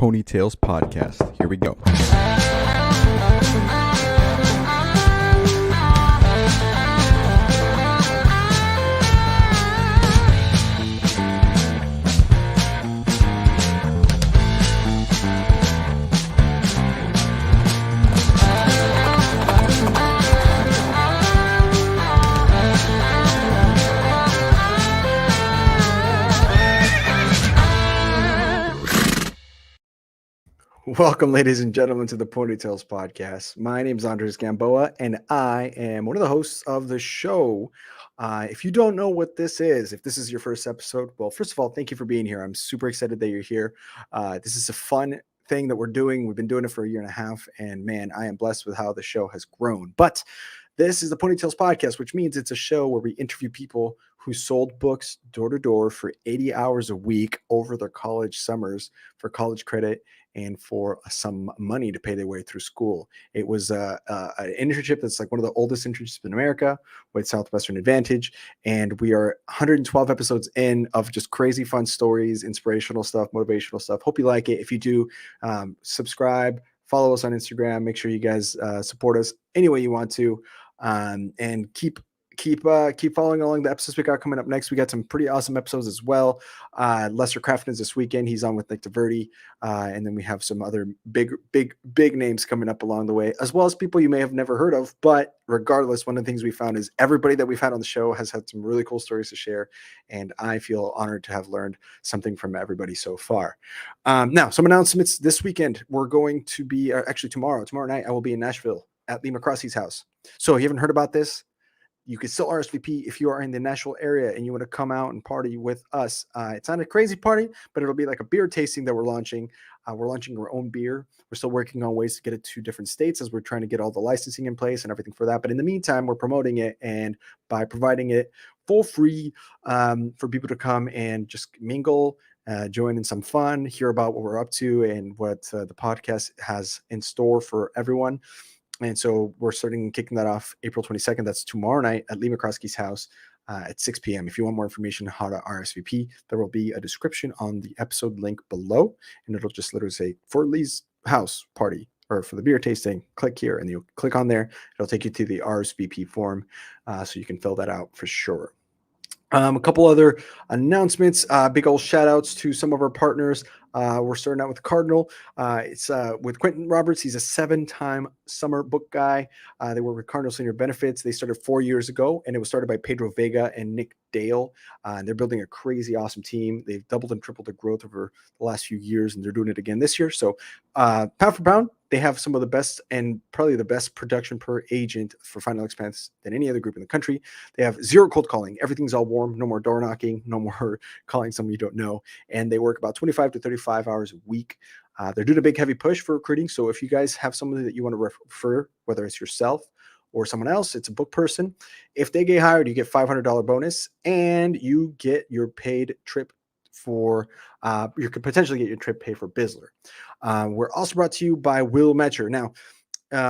Ponytails podcast. Here we go. Welcome, ladies and gentlemen, to the Ponytails podcast. My name is Andres Gamboa, and I am one of the hosts of the show. If you don't know what this is, if this is your first episode, well, first of all, thank you for being here. I'm super excited that you're here. This is a fun thing that we're doing. We've been doing it for a year and a half, and man, I am blessed with how the show has grown. But this is the Ponytails podcast, which means it's a show where we interview people who sold books door to door for 80 hours a week over their college summers for college credit and for some money to pay their way through school. It was an internship that's like one of the oldest internships in America with Southwestern Advantage. And we are 112 episodes in of just crazy fun stories, inspirational stuff, motivational stuff. Hope you like it. If you do, subscribe, follow us on Instagram. Make sure you guys support us any way you want to. And keep following along the episodes we got coming up next. We got some pretty awesome episodes as well. Lester Crafton is this weekend. He's on with Nick DeVerde. And then we have some other big names coming up along the way, as well as people you may have never heard of. But regardless, one of the things we found is everybody that we've had on the show has had some really cool stories to share. And I feel honored to have learned something from everybody so far. Now, some announcements this weekend. We're going to be, actually tomorrow night, I will be in Nashville at Lee McCroskey's house. So if you haven't heard about this, you can still RSVP if you are in the Nashville area and you want to come out and party with us. It's not a crazy party, but it'll be like a beer tasting that we're launching. We're launching our own beer. We're still working on ways to get it to different states as we're trying to get all the licensing in place and everything for that. But in the meantime, we're promoting it, and by providing it for free for people to come and just mingle, join in some fun, hear about what we're up to and what the podcast has in store for everyone. And so we're kicking that off April 22nd. That's tomorrow night at Lee McCroskey's house at 6 p.m. If you want more information on how to RSVP, there will be a description on the episode link below. And it'll just literally say, for Lee's house party or for the beer tasting, click here. And you'll click on there. It'll take you to the RSVP form so you can fill that out for sure. A couple other announcements, big old shout outs to some of our partners. We're starting out with Cardinal. It's with Quentin Roberts. He's a 7-time summer book guy. They work with Cardinal Senior Benefits. They started 4 years ago, and it was started by Pedro Vega and Nick Dale. And they're building a crazy awesome team. They've doubled and tripled their growth over the last few years, and they're doing it again this year. So pound for pound, they have some of the best and probably the best production per agent for final expense than any other group in the country. They have zero cold calling. Everything's all warm. No more door knocking. No more calling someone you don't know. And they work about 25 to 35 hours a week. They're doing a big heavy push for recruiting. So if you guys have somebody that you want to refer, whether it's yourself or someone else, it's a book person. If they get hired, you get $500 bonus, and you get your paid trip for you could potentially get your trip paid for BIZZLER. We're also brought to you by Metscher. Now,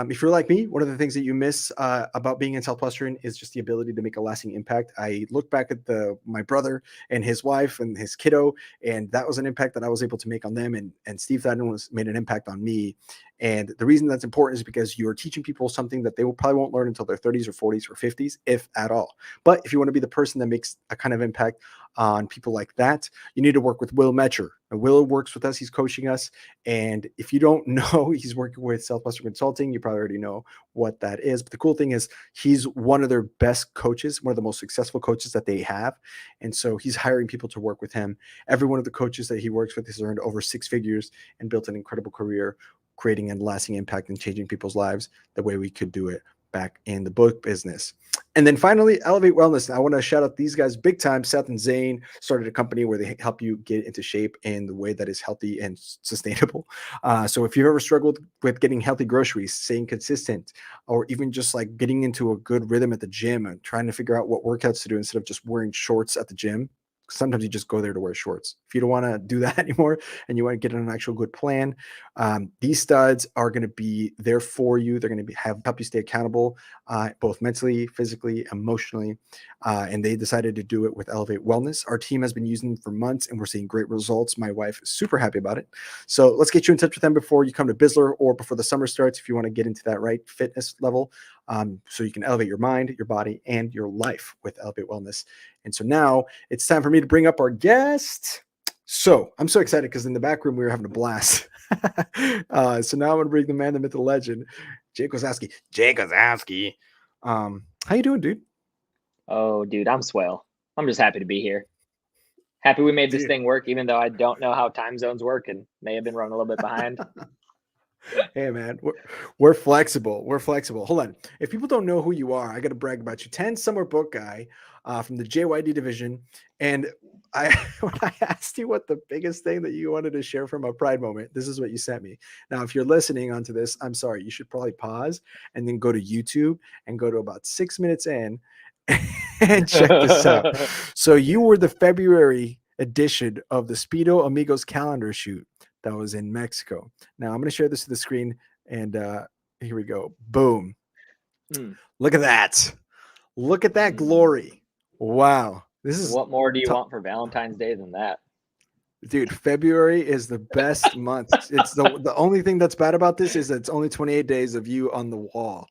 if you're like me, one of the things that you miss about being in Southwestern is just the ability to make a lasting impact. I look back at my brother and his wife and his kiddo, and that was an impact that I was able to make on them. And Steve Thaddeus made an impact on me. And the reason that's important is because you're teaching people something that they probably won't learn until their 30s or 40s or 50s, if at all. But if you want to be the person that makes a kind of impact on people like that, you need to work with Metscher. And Will works with us. He's coaching us. And if you don't know, he's working with Southwestern Consulting. You probably already know what that is. But the cool thing is he's one of their best coaches, one of the most successful coaches that they have. And so he's hiring people to work with him. Every one of the coaches that he works with has earned over 6 figures and built an incredible career, creating a lasting impact and changing people's lives the way we could do it back in the book business. And then finally, Elevate Wellness. I want to shout out these guys big time. Seth and Zane started a company where they help you get into shape in the way that is healthy and sustainable. So if you've ever struggled with getting healthy groceries, staying consistent, or even just like getting into a good rhythm at the gym and trying to figure out what workouts to do instead of just wearing shorts at the gym, Sometimes you just go there to wear shorts. If you don't want to do that anymore and you want to get an actual good plan, these studs are going to be there for you. They're going to help you stay accountable, both mentally, physically, emotionally. And they decided to do it with Elevate Wellness. Our team has been using them for months and we're seeing great results. My wife is super happy about it. So let's get you in touch with them before you come to BIZZLER or before the summer starts if you want to get into that right fitness level, so you can elevate your mind, your body, and your life with Elevate Wellness. And so now it's time for me to bring up our guest. So I'm so excited because in the back room we were having a blast. So now I'm going to bring the man, the myth, the legend, Jay Kazowski. Jay Kazowski. How you doing, dude? Oh, dude, I'm swell. I'm just happy to be here. Happy we made this thing work, even though I don't know how time zones work and may have been running a little bit behind. Hey, man, we're flexible. We're flexible. Hold on. If people don't know who you are, I got to brag about you. 10 summer book guy from the JYD division. And when I asked you what the biggest thing that you wanted to share from a Pride moment, this is what you sent me. Now, if you're listening onto this, I'm sorry. You should probably pause and then go to YouTube and go to about 6 minutes in and check this out. So you were the February edition of the Speedo Amigos calendar shoot that was in Mexico. Now I'm going to share this to the screen and here we go. Boom. Look at that. Look at that glory. Wow. This is what more do you want for Valentine's Day than that? Dude, February is the best month. It's the only thing that's bad about this is that it's only 28 days of you on the wall.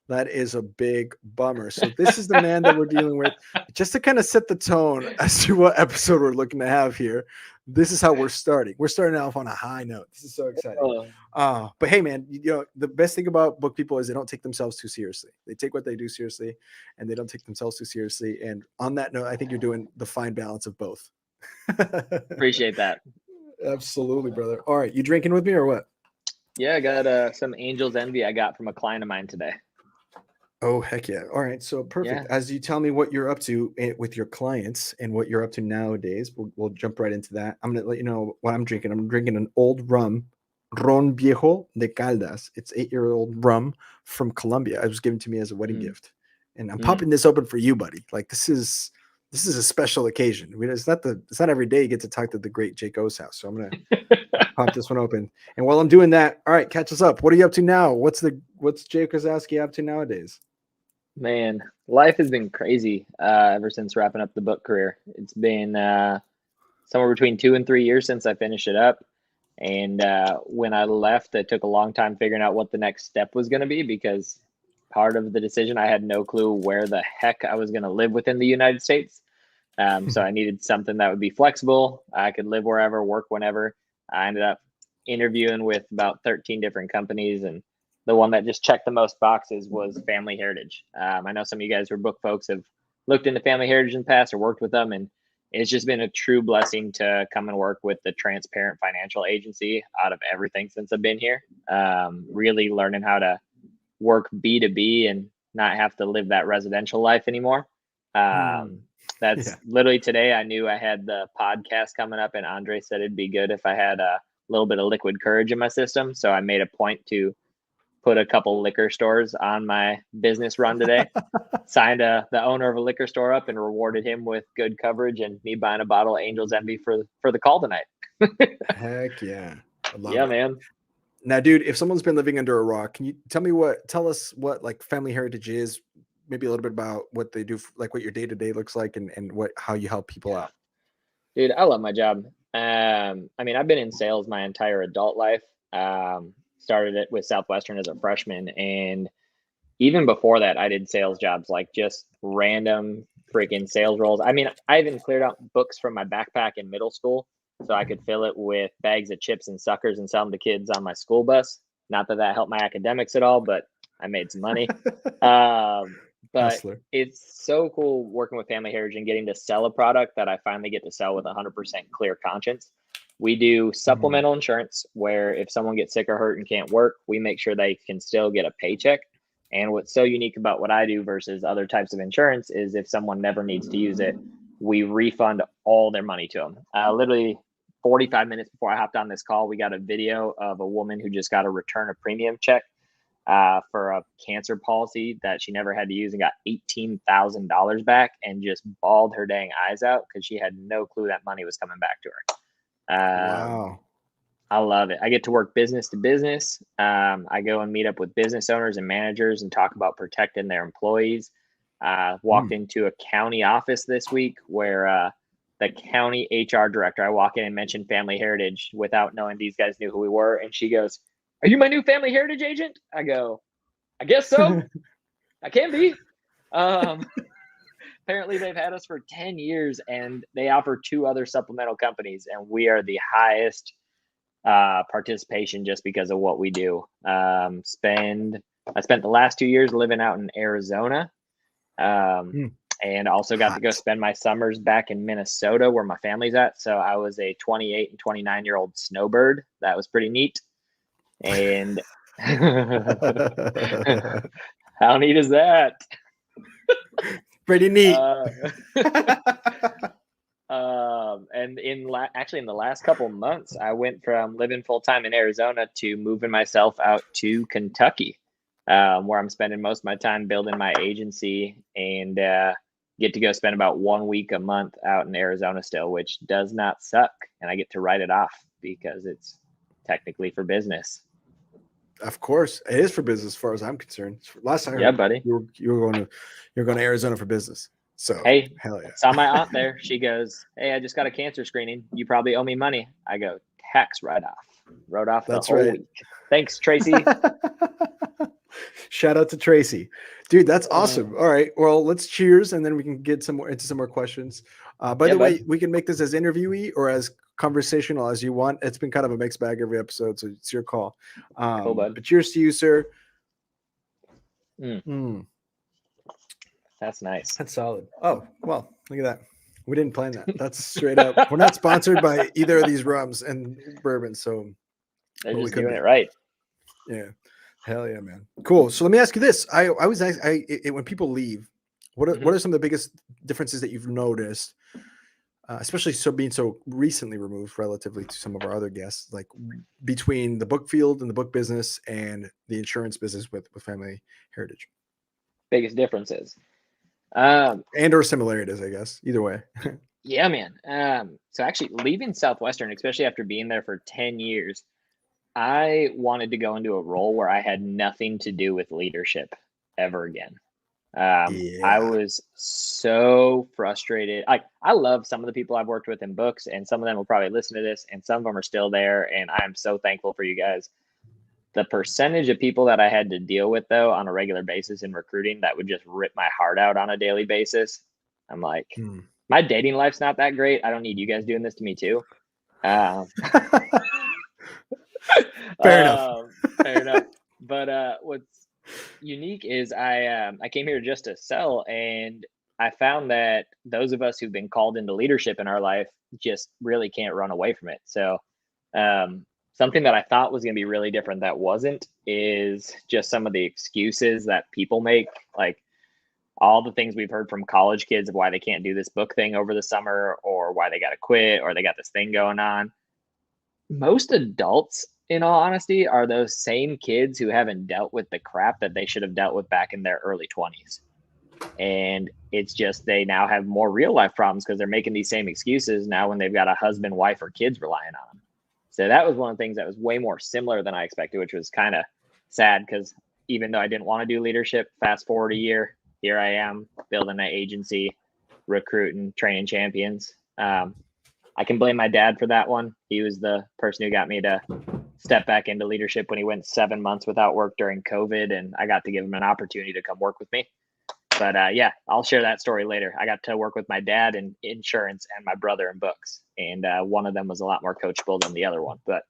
That is a big bummer. So this is the man that we're dealing with. Just to kind of set the tone as to what episode we're looking to have here. This is how we're starting. We're starting off on a high note. This is so exciting. But hey, man, you know, the best thing about book people is they don't take themselves too seriously. They take what they do seriously and they don't take themselves too seriously. And on that note, I think you're doing the fine balance of both. Appreciate that. Absolutely, brother. All right. You drinking with me or what? Yeah, I got some Angel's Envy I got from a client of mine today. Oh, heck yeah. All right. So perfect. Yeah. As you tell me what you're up to with your clients and what you're up to nowadays, we'll jump right into that. I'm going to let you know what I'm drinking. I'm drinking an old rum, Ron Viejo de Caldas. It's 8-year-old rum from Colombia. It was given to me as a wedding gift. And I'm popping this open for you, buddy. Like this is a special occasion. I mean, it's not every day you get to talk to the great Jake Osowski. So I'm going to pop this one open. And while I'm doing that, all right, catch us up. What are you up to now? What's Jake Kazowski up to nowadays? Man, life has been crazy ever since wrapping up the book career. It's been somewhere between 2 and 3 years since I finished it up. And when I left, it took a long time figuring out what the next step was going to be because part of the decision, I had no clue where the heck I was going to live within the United States. So I needed something that would be flexible. I could live wherever, work whenever. I ended up interviewing with about 13 different companies, and the one that just checked the most boxes was Family Heritage. I know some of you guys who are book folks have looked into Family Heritage in the past or worked with them, and it's just been a true blessing to come and work with the transparent financial agency out of everything since I've been here. Really learning how to work B2B and not have to live that residential life anymore. That's literally today. I knew I had the podcast coming up, and Andre said it'd be good if I had a little bit of liquid courage in my system. So I made a point to put a couple liquor stores on my business run today. Signed the owner of a liquor store up and rewarded him with good coverage and me buying a bottle of Angel's Envy for the call tonight. Heck yeah. I love it. Man. Now, dude, if someone's been living under a rock, can you tell us what like Family Heritage is, maybe a little bit about what they do, like what your day-to-day looks like and how you help people out? Dude, I love my job. I mean, I've been in sales my entire adult life. Started it with Southwestern as a freshman. And even before that, I did sales jobs, like just random freaking sales roles. I mean, I even cleared out books from my backpack in middle school so I could fill it with bags of chips and suckers and sell them to kids on my school bus. Not that helped my academics at all, but I made some money. But Hustler. It's so cool working with Family Heritage and getting to sell a product that I finally get to sell with 100% clear conscience. We do supplemental insurance where if someone gets sick or hurt and can't work, we make sure they can still get a paycheck. And what's so unique about what I do versus other types of insurance is if someone never needs to use it, we refund all their money to them. Literally 45 minutes before I hopped on this call, we got a video of a woman who just got a return of premium check for a cancer policy that she never had to use and got $18,000 back and just bawled her dang eyes out because she had no clue that money was coming back to her. Wow. I love it. I get to work business to business. I go and meet up with business owners and managers and talk about protecting their employees. Walked into a county office this week where the county HR director, I walk in and mention family heritage without knowing these guys knew who we were. And she goes, "Are you my new family heritage agent?" I go, "I guess so. I can be." Apparently they've had us for 10 years and they offer 2 other supplemental companies and we are the highest participation just because of what we do. I spent the last 2 years living out in Arizona. And also got to go spend my summers back in Minnesota where my family's at. So I was a 28 and 29-year-old snowbird. That was pretty neat. And how neat is that? Pretty neat. And actually in the last couple months, I went from living full-time in Arizona to moving myself out to Kentucky, where I'm spending most of my time building my agency and get to go spend about 1 week a month out in Arizona still, which does not suck. And I get to write it off because it's technically for business. Of course, it is for business, as far as I'm concerned. Last time, yeah, buddy, you were going to Arizona for business. So hey, hell yeah! Saw my aunt there. She goes, "Hey, I just got a cancer screening. You probably owe me money." I go, "Tax write-off." Wrote off the whole week. Thanks, Tracy. Shout out to Tracy, dude. That's awesome. All right, well, let's cheers, and then we can get into some more questions. By the way, we can make this as interviewee or as conversational as you want. It's been kind of a mixed bag every episode, so it's your call. Cool, bud. But cheers to you, sir. That's nice. That's solid. Oh, well, look at that. We didn't plan that. That's straight up. We're not sponsored by either of these rums and bourbons, so they're just doing it right. Yeah. Hell yeah, man. Cool. So let me ask you this. I was when people leave, what are some of the biggest differences that you've noticed, especially being so recently removed relatively to some of our other guests, like between the book field and the book business and the insurance business with family heritage? Biggest differences. And or similarities, I guess. Either way. Yeah, man. So actually leaving Southwestern, especially after being there for 10 years, I wanted to go into a role where I had nothing to do with leadership ever again. I was so frustrated. I love some of the people I've worked with in books, and some of them will probably listen to this, and some of them are still there, and I am so thankful for you guys. The percentage of people that I had to deal with, though, on a regular basis in recruiting that would just rip my heart out on a daily basis, I'm like, my dating life's not that great. I don't need you guys doing this to me too. Fair enough. Fair enough. But what's unique is I came here just to sell, and I found that those of us who've been called into leadership in our life just really can't run away from it. So something that I thought was going to be really different that wasn't is just some of the excuses that people make, like all the things we've heard from college kids of why they can't do this book thing over the summer, or why they got to quit, or they got this thing going on. Most adults, in all honesty, are those same kids who haven't dealt with the crap that they should have dealt with back in their early 20s. And it's just they now have more real life problems because they're making these same excuses now when they've got a husband, wife, or kids relying on them. So that was one of the things that was way more similar than I expected, which was kind of sad because even though I didn't want to do leadership, fast forward a year, here I am building an agency, recruiting, training champions. I can blame my dad for that one. He was the person who got me to step back into leadership when he went 7 months without work during COVID, and I got to give him an opportunity to come work with me. But yeah, I'll share that story later. I got to work with my dad in insurance and my brother in books, and one of them was a lot more coachable than the other one. But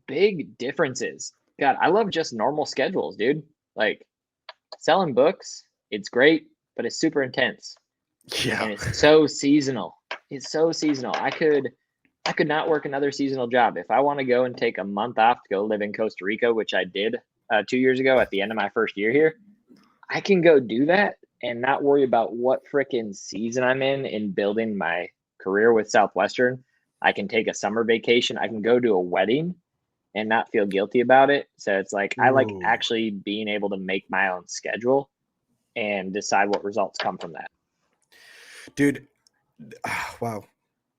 big differences. God, I love just normal schedules, dude. Like selling books, it's great, but it's super intense. Yeah. And it's so seasonal. It's so seasonal. I could not work another seasonal job. If I want to go and take a month off to go live in Costa Rica, which I did 2 years ago at the end of my first year here, I can go do that and not worry about what freaking season I'm in building my career with Southwestern. I can take a summer vacation. I can go to a wedding and not feel guilty about it. So it's like, I like Ooh. actually being able to make my own schedule and decide what results come from that. Dude, wow.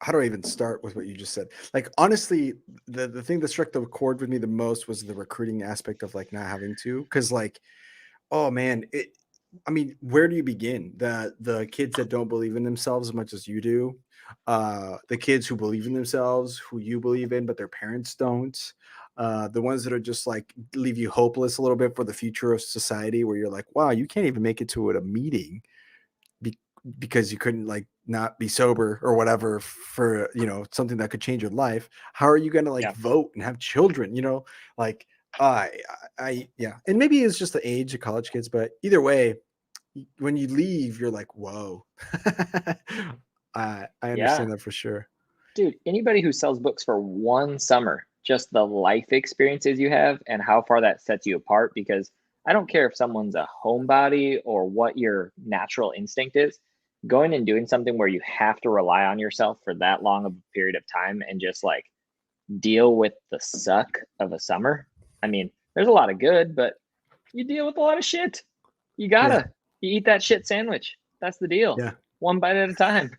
How do I even start with what you just said? Like, honestly, the thing that struck the chord with me the most was the recruiting aspect of like not having to, because like, oh man, I mean, where do you begin? The kids that don't believe in themselves as much as you do, the kids who believe in themselves, who you believe in, but their parents don't, the ones that are just like leave you hopeless a little bit for the future of society, where you're like, wow, you can't even make it to a meeting because you couldn't like not be sober or whatever for something that could change your life. How are you going to like vote and have children? Like I yeah, and maybe it's just the age of college kids, but either way, when you leave, you're like, whoa. I understand that for sure. Dude, anybody who sells books for one summer, just the life experiences you have and how far that sets you apart, because I don't care if someone's a homebody or what your natural instinct is, going and doing something where you have to rely on yourself for that long of a period of time and just like deal with the suck of a summer. I mean, there's a lot of good, but you deal with a lot of shit. You eat that shit sandwich. That's the deal. Yeah. One bite at a time.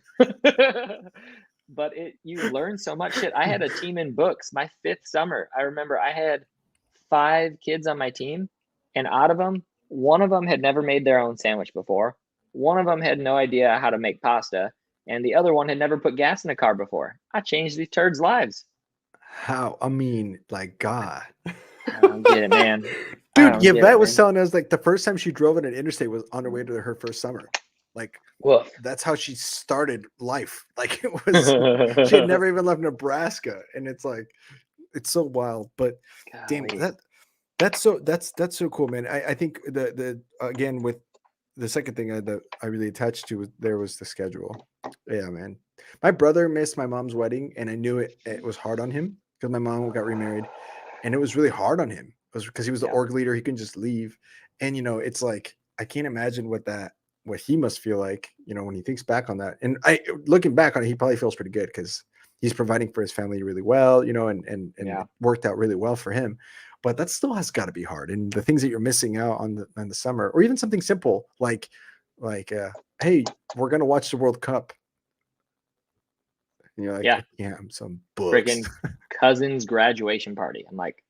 But you learn so much shit. I had a team in books my 5th summer. I remember I had 5 kids on my team, and out of them, one of them had never made their own sandwich before. One of them had no idea how to make pasta, and the other one had never put gas in a car before. I changed these turds' lives. How? I mean, like, God. I don't get it, man. Dude, Yvette was telling us like the first time she drove in an interstate was on her way to her first summer. Like, that's how she started life. Like, it was she had never even left Nebraska, and it's like, it's so wild. But damn, that's so cool, man. I think the again with the second thing that I really attached to was the schedule. Yeah, man. My brother missed my mom's wedding, and I knew it was hard on him because my mom got remarried, and it was really hard on him. It was because he was the org leader. He couldn't just leave, and it's like I can't imagine what he must feel like, when he thinks back on that. And looking back on it, he probably feels pretty good because he's providing for his family really well, and it worked out really well for him. But that still has got to be hard. And the things that you're missing out on the summer, or even something simple like, hey, we're gonna watch the World Cup. And you're like, yeah, I'm some books. Freaking cousin's graduation party. I'm like,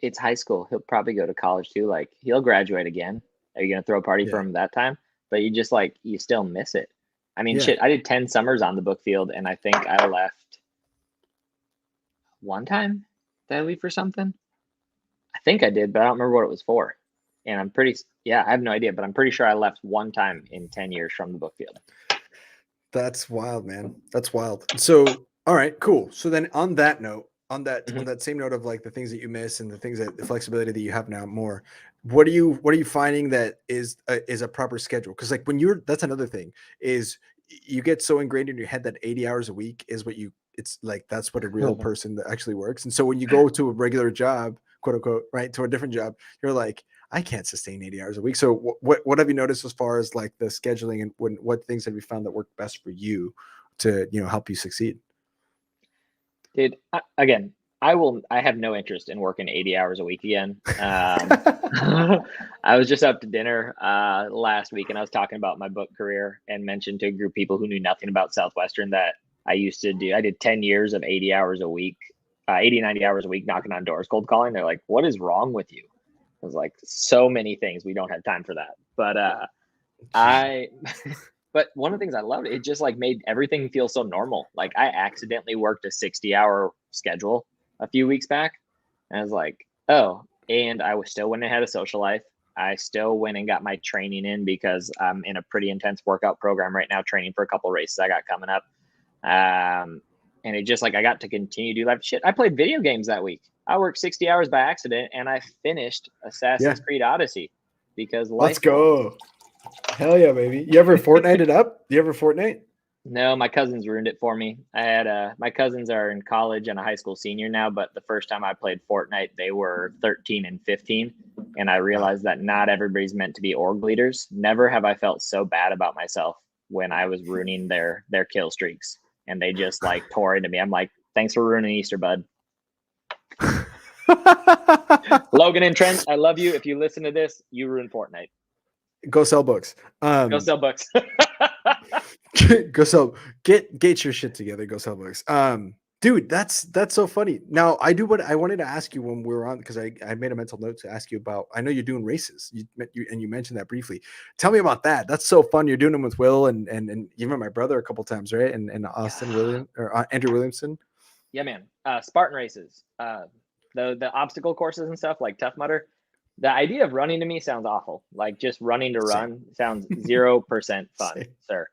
it's high school. He'll probably go to college too. Like, he'll graduate again. Are you gonna throw a party for him that time? But you still miss it. I mean, shit. I did 10 summers on the book field, and I think I left one time. Did I leave for something? I think I did, but I don't remember what it was for. And I have no idea, but I'm pretty sure I left one time in 10 years from the book field. That's wild, man. That's wild. So, all right, cool. So then on that note, on that same note of like the things that you miss and the flexibility that you have now more, what are you finding that is a proper schedule? Because like that's another thing is you get so ingrained in your head that 80 hours a week is it's like, that's what a real person that actually works. And so when you go to a regular job, quote unquote, right, to a different job, you're like, I can't sustain 80 hours a week. So what have you noticed as far as like the scheduling, and what things have you found that work best for you to, help you succeed? Dude, again, I have no interest in working 80 hours a week again. I was just up to dinner last week, and I was talking about my book career and mentioned to a group of people who knew nothing about Southwestern that I did 10 years of 80 hours a week, 90 hours a week, knocking on doors, cold calling. They're like, what is wrong with you? I was like, so many things. We don't have time for that. But but one of the things I loved, it just like made everything feel so normal. Like, I accidentally worked a 60-hour schedule a few weeks back, and I was like, oh, and I still went and had a social life. I still went and got my training in because I'm in a pretty intense workout program right now, training for a couple races I got coming up. And it just like, I got to continue to do life shit. I played video games that week. I worked 60 hours by accident, and I finished Assassin's Creed Odyssey because let's go. Hell yeah, baby. You ever Fortnite it up? Do you ever Fortnite? No, my cousins ruined it for me. I had my cousins are in college and a high school senior now, but the first time I played Fortnite, they were 13 and 15. And I realized that not everybody's meant to be org leaders. Never have I felt so bad about myself when I was ruining their kill streaks. And they just like tore into me. I'm like, thanks for ruining Easter, bud. Logan and Trent, I love you. If you listen to this, you ruined Fortnite. Go sell books. Go sell books. Go sell. Get your shit together. Go sell books. Dude, that's so funny. Now I do what I wanted to ask you when we were on, because I made a mental note to ask you about. I know you're doing races. You mentioned that briefly. Tell me about that. That's so fun. You're doing them with Will and even my brother a couple times, right? And Austin William or Andrew Williamson. Yeah, man. Spartan Races. The obstacle courses and stuff like Tough Mudder. The idea of running to me sounds awful. Like just running to run sounds 0% fun, sir.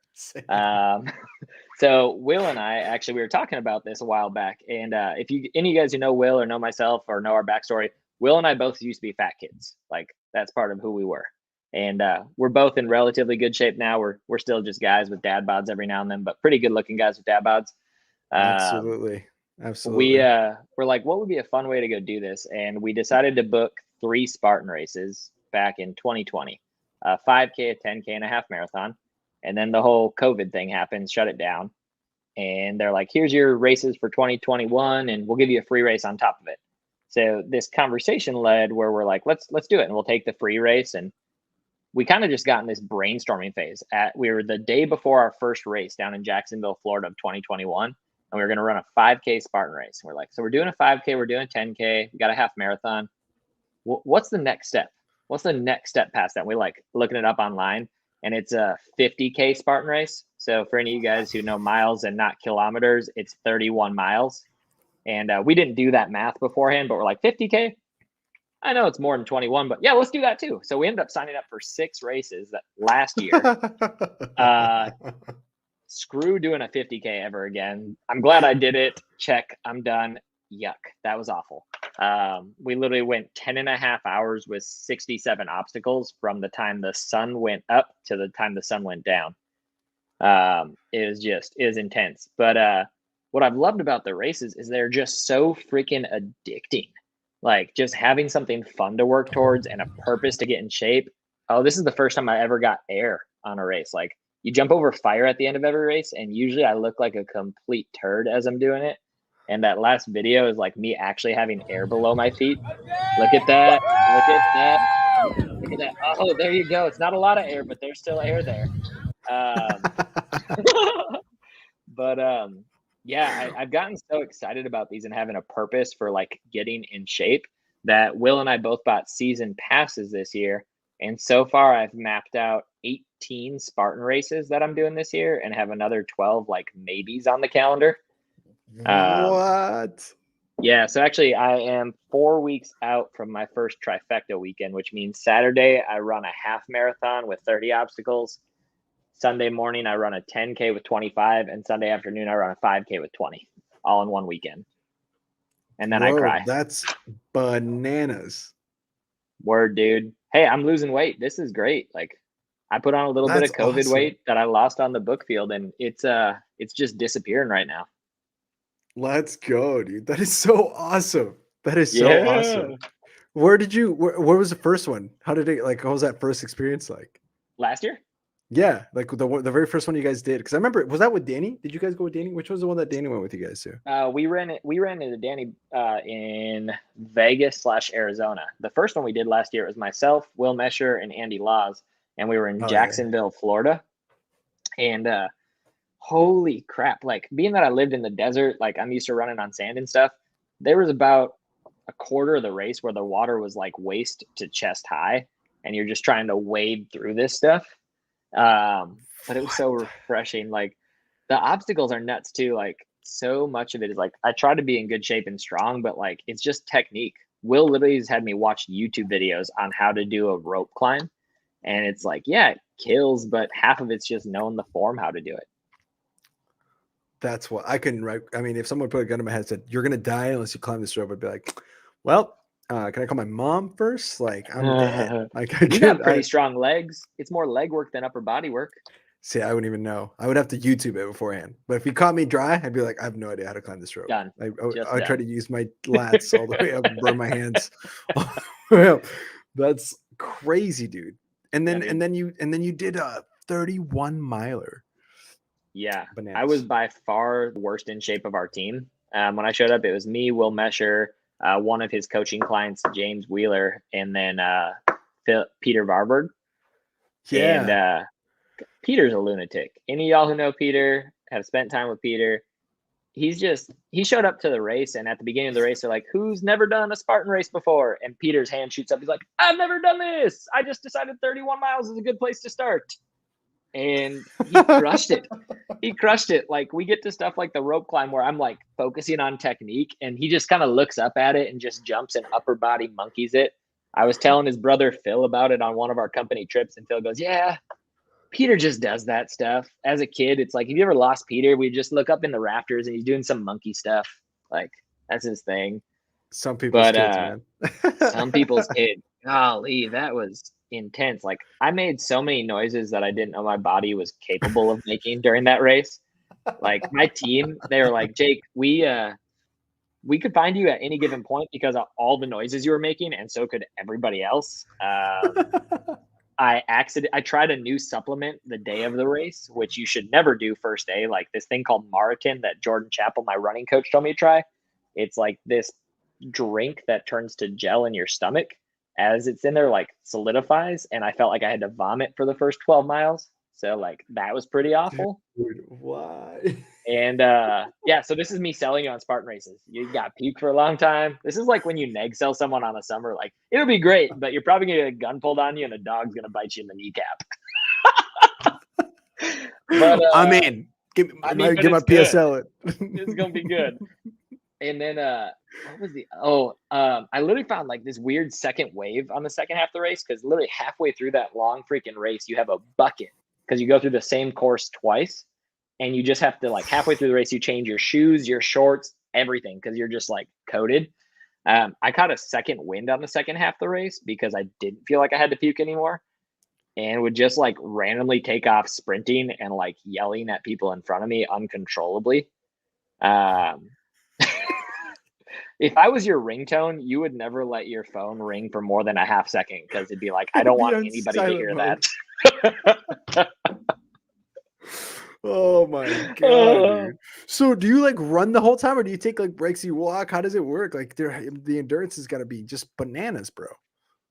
So Will and I actually, we were talking about this a while back. And if any of you guys who know Will or know myself or know our backstory, Will and I both used to be fat kids. Like that's part of who we were. And we're both in relatively good shape now. We're still just guys with dad bods every now and then, but pretty good looking guys with dad bods. Absolutely. We're like, what would be a fun way to go do this? And we decided to book 3 Spartan races back in 2020, 5K, a 10K, and a half marathon. And then the whole COVID thing happened, shut it down. And they're like, here's your races for 2021, and we'll give you a free race on top of it. So this conversation led where we're like, let's do it, and we'll take the free race. And we kind of just got in this brainstorming phase. We were the day before our first race down in Jacksonville, Florida of 2021. And we were going to run a 5K Spartan race. And we're like, so we're doing a 5K, we're doing a 10K, we got a half marathon. What's the next step? What's the next step past that? We like looking it up online, and it's a 50K Spartan race. So for any of you guys who know miles and not kilometers, it's 31 miles. And we didn't do that math beforehand, but we're like 50K. I know it's more than 21, but yeah, let's do that too. So we ended up signing up for 6 races that last year. Screw doing a 50K ever again. I'm glad I did it. Check. I'm done. Yuck. That was awful. We literally went 10 and a half hours with 67 obstacles from the time the sun went up to the time the sun went down. It was intense. But what I've loved about the races is they're just so freaking addicting. Like just having something fun to work towards and a purpose to get in shape. Oh, this is the first time I ever got air on a race. Like you jump over fire at the end of every race, and usually I look like a complete turd as I'm doing it. And that last video is like me actually having air below my feet. Look at that. Look at that. Look at that. Oh, there you go. It's not a lot of air, but there's still air there. Yeah, I've gotten so excited about these and having a purpose for like getting in shape that Will and I both bought season passes this year. And so far I've mapped out 18 Spartan races that I'm doing this year and have another 12 like maybes on the calendar. What? Yeah, so actually I am 4 weeks out from my first trifecta weekend, which means Saturday I run a half marathon with 30 obstacles. Sunday morning I run a 10K with 25, and Sunday afternoon I run a 5K with 20, all in one weekend. And then I cry. That's bananas. Word, dude. Hey, I'm losing weight. This is great. Like I put on a little bit of COVID weight that I lost on the book field, and it's just disappearing right now. Let's go, dude. That is so awesome. That is so awesome. Where was the first one? How did it, like, what was that first experience like? Last year? Yeah, like the very first one you guys did. Because I remember, was that with Danny? Did you guys go with Danny? Which was the one that Danny went with you guys to? We ran into Danny in Vegas/Arizona. The first one we did last year was myself, Will Metscher, and Andy Laws, and we were in Jacksonville, Florida. And holy crap! Like being that I lived in the desert, like I'm used to running on sand and stuff. There was about a quarter of the race where the water was like waist to chest high, and you're just trying to wade through this stuff. But it was so refreshing. Like the obstacles are nuts too. Like so much of it is like I try to be in good shape and strong, but like it's just technique. Will literally has had me watch YouTube videos on how to do a rope climb, and it's like, yeah, it kills, but half of it's just knowing the form how to do it. That's what I couldn't write. I mean, if someone put a gun to my head and said, "You're gonna die unless you climb this rope," I'd be like, well, can I call my mom first? Like, I'm dead. Like, you got pretty strong legs. It's more leg work than upper body work. See, I wouldn't even know. I would have to YouTube it beforehand. But if you caught me dry, I'd be like, I have no idea how to climb this rope. Done. I try to use my lats all the way up and burn my hands. That's crazy, dude. And then you did a 31 miler. Yeah, Bananas. I was by far the worst in shape of our team. When I showed up, it was me, Will Metscher, one of his coaching clients, James Wheeler, and then Peter Varberg. Yeah. And Peter's a lunatic. Any of y'all who know Peter, have spent time with Peter, he showed up to the race, and at the beginning of the race, they're like, who's never done a Spartan race before? And Peter's hand shoots up. He's like, I've never done this. I just decided 31 miles is a good place to start. And he crushed it. He crushed it. Like, we get to stuff like the rope climb where I'm like focusing on technique, and he just kind of looks up at it and just jumps and upper body monkeys it. I was telling his brother Phil about it on one of our company trips, and Phil goes, yeah, Peter just does that stuff. As a kid, it's like, if you ever lost Peter, we just look up in the rafters and he's doing some monkey stuff. Like, that's his thing. Some people's kids, man. Some people's kids. Golly, that was intense. Like, I made so many noises that I didn't know my body was capable of making during that race. Like, my team, they were like, Jake, we could find you at any given point because of all the noises you were making, and so could everybody else. I tried a new supplement the day of the race, which you should never do first day. Like this thing called Martine that Jordan Chappell, my running coach, told me to try. It's like this drink that turns to gel in your stomach as it's in there, like solidifies. And I felt like I had to vomit for the first 12 miles. So like that was pretty awful. Dude, why? And yeah, so this is me selling you on Spartan Races. You got puke for a long time. This is like when you neg sell someone on a summer, like it'll be great, but you're probably gonna get a gun pulled on you and a dog's gonna bite you in the kneecap. But I'm in. Give my PSL it. It's gonna be good. And then what was I literally found like this weird second wave on the second half of the race, because literally halfway through that long freaking race, you have a bucket because you go through the same course twice. And you just have to, like, halfway through the race, you change your shoes, your shorts, everything, because you're just like coated. I caught a second wind on the second half of the race because I didn't feel like I had to puke anymore, and would just like randomly take off sprinting and like yelling at people in front of me uncontrollably. If I was your ringtone, you would never let your phone ring for more than a half second, because it'd be like, I don't want anybody to hear that. Oh my god, dude. So do you like run the whole time, or do you take like breaks, you walk? How does it work? Like the endurance is gotta be just bananas, bro.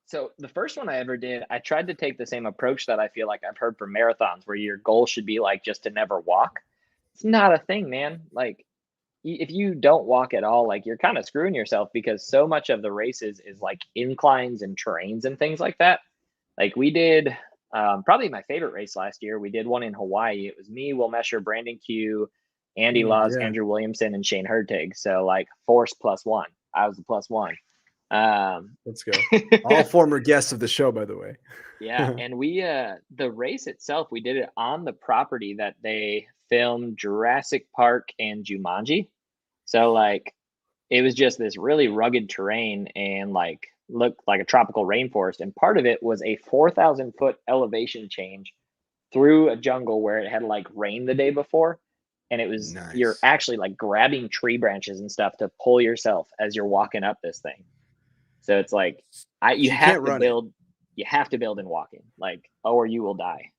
So the first one I ever did, I tried to take the same approach that I feel like I've heard from marathons, where your goal should be like just to never walk. It's not a thing, man. Like if you don't walk at all, like you're kind of screwing yourself, because so much of the races is like inclines and terrains and things like that. Like we did probably my favorite race last year. We did one in Hawaii. It was me, Will Metscher, Brandon Q, Andy Laws, Andrew Williamson, and Shane Hertig. So like force +1. I was the +1. Let's go. All former guests of the show, by the way. Yeah. And we the race itself, we did it on the property that they filmed Jurassic Park and Jumanji. So like it was just this really rugged terrain and like looked like a tropical rainforest. And part of it was a 4,000 foot elevation change through a jungle where it had like rained the day before. And it was, you're actually like grabbing tree branches and stuff to pull yourself as you're walking up this thing. So it's like, you have to build in walking, like, or you will die.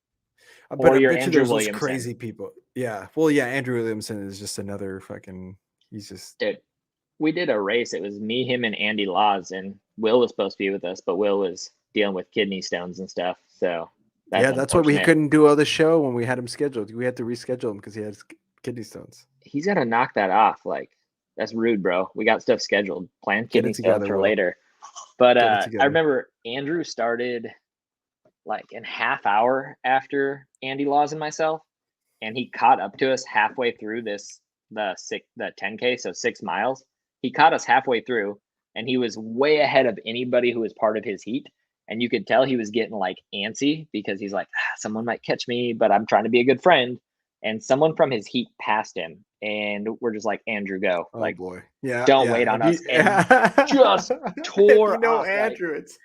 But I bet you there's those crazy people. Yeah. Well, yeah. Andrew Williamson is just another fucking, he's just. Dude, we did a race. It was me, him, and Andy Laws, and Will was supposed to be with us, but Will was dealing with kidney stones and stuff. So that's why we couldn't do all the show when we had him scheduled. We had to reschedule him because he had kidney stones. He's got to knock that off. Like, that's rude, bro. We got stuff scheduled. Plan kidney stones for later. But I remember Andrew started like in half hour after Andy Laws and myself, and he caught up to us halfway through the 10K, so 6 miles. He caught us halfway through, and he was way ahead of anybody who was part of his heat. And you could tell he was getting like antsy because he's like, someone might catch me, but I'm trying to be a good friend. And someone from his heat passed him, and we're just like, Andrew, go. Oh like, boy. Yeah. Don't wait on us. And just tore off. Andrew, it's.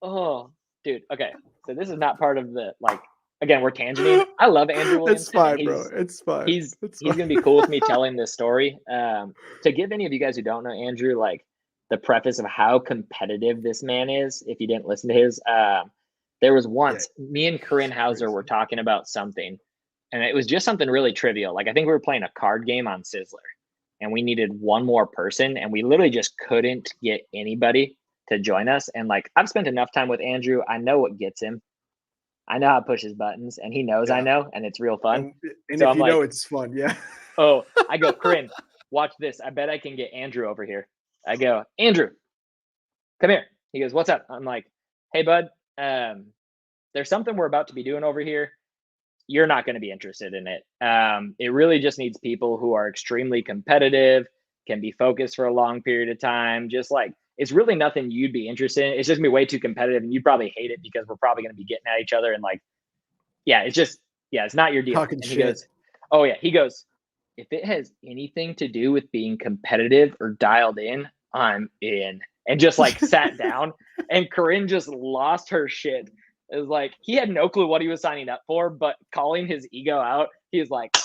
Oh, dude. Okay. So this is not part of the, like, again, we're tangenting. I love Andrew Williamson. It's fine, bro. It's fine. He's going to be cool with me telling this story. To give any of you guys who don't know Andrew, like the preface of how competitive this man is, if you didn't listen to his, there was once me and Corinne Hauser were talking about something, and it was just something really trivial. Like I think we were playing a card game on Sizzler, and we needed one more person, and we literally just couldn't get anybody to join us. And like, I've spent enough time with Andrew. I know what gets him. I know how to push his buttons, and he knows I know, and it's real fun. And So if I'm you like, know, it's fun. Yeah. oh, I go, Corinne, watch this. I bet I can get Andrew over here. I go, Andrew, come here. He goes, what's up? I'm like, hey, bud, there's something we're about to be doing over here. You're not going to be interested in it. It really just needs people who are extremely competitive, can be focused for a long period of time. Just like, it's really nothing you'd be interested in. It's just gonna be way too competitive, and you'd probably hate it because we're probably going to be getting at each other. And like, yeah, it's not your deal. Talking and shit. He goes, oh yeah. He goes, if it has anything to do with being competitive or dialed in, I'm in. And just like sat down, and Corinne just lost her shit. It was like, he had no clue what he was signing up for, but calling his ego out, he was like,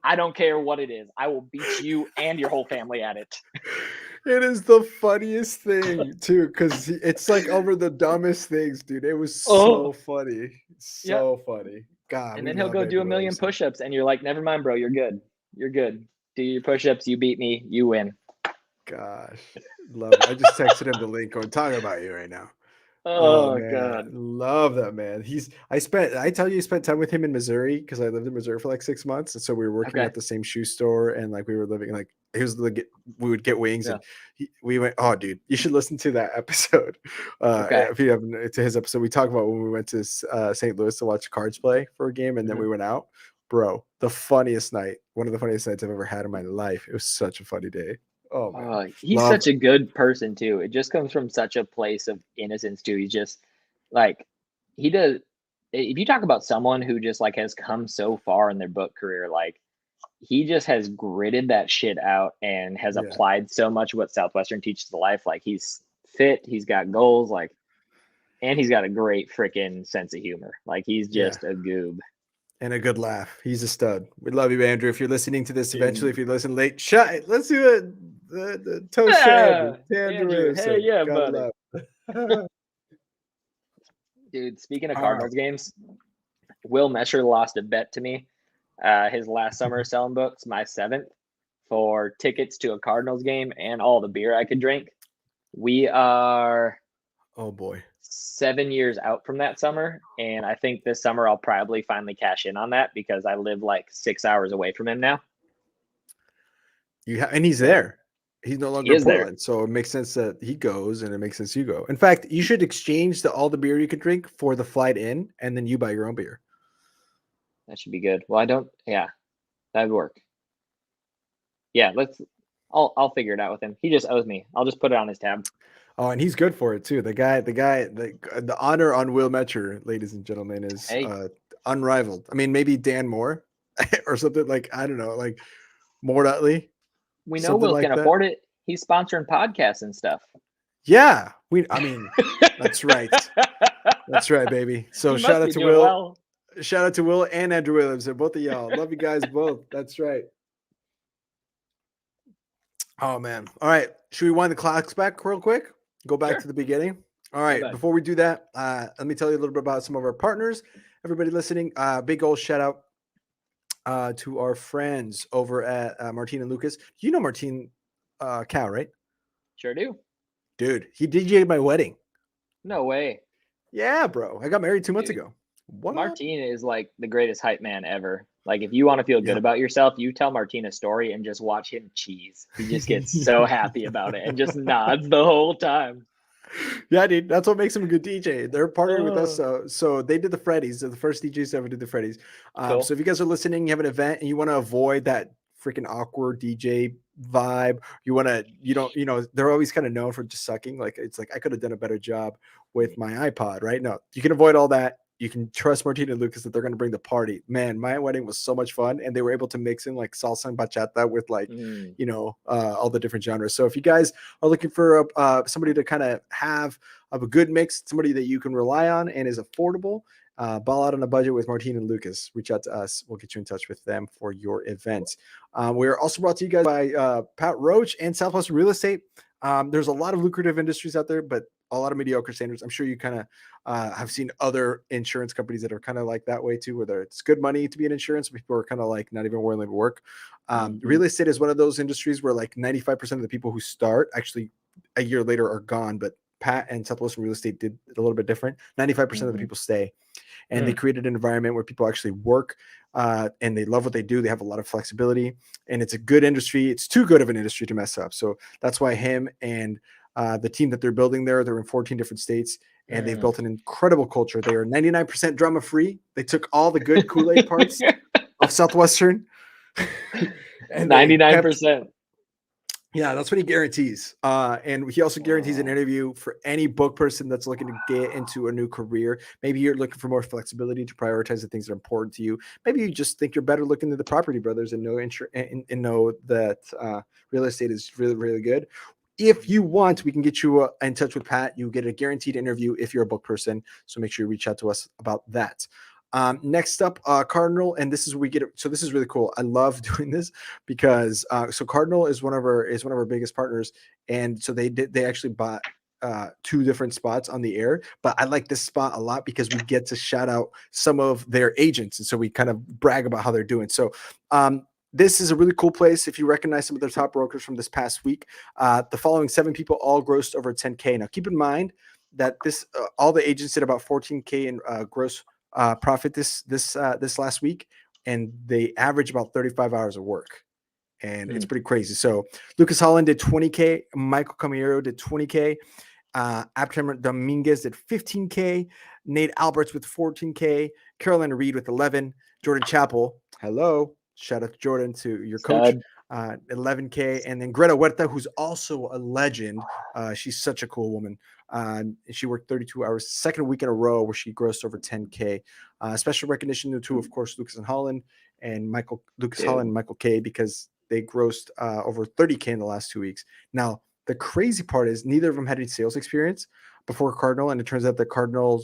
I don't care what it is. I will beat you and your whole family at it. It is the funniest thing too, because it's like over the dumbest things, dude. It was so funny. So funny. God. And then he'll go do a million push-ups, and you're like, never mind, bro, you're good. You're good. Do your push-ups, you beat me, you win. Gosh. Love it. I just texted him the link. I'm talking about you right now. Oh man. God. Love that, man. I spent time with him in Missouri because I lived in Missouri for like 6 months. And so we were working at the same shoe store, and like we were living like we would get wings, and we went, oh dude, you should listen to that episode. If you haven't, to his episode, we talk about when we went to St. Louis to watch Cards play for a game, and then we went out. Bro, the funniest night, one of the funniest nights I've ever had in my life. It was such a funny day. Oh man. He's such a good person too. It just comes from such a place of innocence too. He's just like, he does. If you talk about someone who just like has come so far in their book career, like he just has gritted that shit out and has applied so much what Southwestern teaches to life. Like he's fit, he's got goals, like, and he's got a great freaking sense of humor. Like he's just a goob. And a good laugh. He's a stud. We love you, Andrew. If you're listening to this eventually, if you listen late, let's do it. The toast to Andrew. Hey, yeah, buddy. Dude, speaking of Cardinals games, Will Metscher lost a bet to me his last summer selling books, my 7th, for tickets to a Cardinals game and all the beer I could drink. We are 7 years out from that summer, and I think this summer I'll probably finally cash in on that because I live like 6 hours away from him now. And he's there. He's no longer in Portland, so it makes sense that he goes, and it makes sense you go. In fact, you should exchange all the beer you could drink for the flight in, and then you buy your own beer. That should be good. Well, that'd work. Yeah, I'll figure it out with him. He just owes me. I'll just put it on his tab. Oh, and he's good for it too. The honor on Will Metscher, ladies and gentlemen, is unrivaled. I mean, maybe Dan Moore or something like, I don't know, like More Utley. We know Will can afford it. He's sponsoring podcasts and stuff. Yeah, that's right. That's right, baby. So shout out to Will. Shout out to Will and Andrew Williams. They're both of y'all. Love you guys both. That's right. Oh man. All right. Should we wind the clocks back real quick? Go back to the beginning. All right. Before we do that, let me tell you a little bit about some of our partners. Everybody listening, big old shout out to our friends over at Martine and Lukasz. You know Martine Cow, right? Sure do. Dude, he DJ'd my wedding. No way. Yeah, bro. I got married 2 months ago. What? Martine is like the greatest hype man ever. Like if you want to feel good about yourself, you tell Martine a story and just watch him cheese. He just gets so happy about it and just nods the whole time. Yeah, dude. That's what makes him a good DJ. They're partnering with us. So they did the Freddies. They're the first DJs to ever do the Freddies. Cool. So if you guys are listening, you have an event and you want to avoid that freaking awkward DJ vibe, they're always kind of known for just sucking. Like it's like I could have done a better job with my iPod, right? No, you can avoid all that. You can trust Martine and Lukasz that they're going to bring the party. Man, my wedding was so much fun, and they were able to mix in like salsa and bachata with like, all the different genres. So if you guys are looking for somebody to kind of have a good mix, somebody that you can rely on and is affordable, ball out on a budget with Martine and Lukasz. Reach out to us. We'll get you in touch with them for your event. We're also brought to you guys by Pat Roach and Southwestern Real Estate. There's a lot of lucrative industries out there, but a lot of mediocre standards. I'm sure you kind of have seen other insurance companies that are kind of like that way too, where it's good money to be in insurance. People are kind of like not even willing to work. Real estate is one of those industries where like 95% of the people who start actually a year later are gone, but Pat and Southwestern Real Estate did it a little bit different. 95% of the people stay, and they created an environment where people actually work and they love what they do. They have a lot of flexibility, and it's a good industry. It's too good of an industry to mess up. So that's why him and the team that they're building there, they're in 14 different states, and they've built an incredible culture. They are 99% drama free. They took all the good Kool-Aid parts of Southwestern. And 99%. Yeah, that's what he guarantees. And he also guarantees an interview for any book person that's looking to get into a new career. Maybe you're looking for more flexibility to prioritize the things that are important to you. Maybe you just think you're better looking at the Property Brothers and know that real estate is really, really good. If you want, we can get you in touch with Pat. You get a guaranteed interview if you're a book person. So make sure you reach out to us about that. Next up, Cardinal, and this is where we get it. So this is really cool. I love doing this because so Cardinal is one of our biggest partners, and so they actually bought 2 different spots on the air. But I like this spot a lot because we get to shout out some of their agents, and so we kind of brag about how they're doing. So this is a really cool place. If you recognize some of their top brokers from this past week, the following 7 people all grossed over 10K. Now keep in mind that this all the agents did about 14K in gross profit this last week, and they average about 35 hours of work, and it's pretty crazy. So Lucas Holland did 20K, Michael Camilleri did 20K, Abdulhamid Dominguez did 15K, Nate Alberts with 14K, Carolina Reed with 11, Jordan Chappell, hello, shout out to Jordan, to your coach, 11K, and then Greta Huerta, who's also a legend. She's such a cool woman. She worked 32 hours, second week in a row where she grossed over 10K. Special recognition to, of course, Lucas and Holland and Lucas Holland and Michael K, because they grossed over 30K in the last 2 weeks. Now, the crazy part is neither of them had any sales experience before Cardinal, and it turns out that Cardinal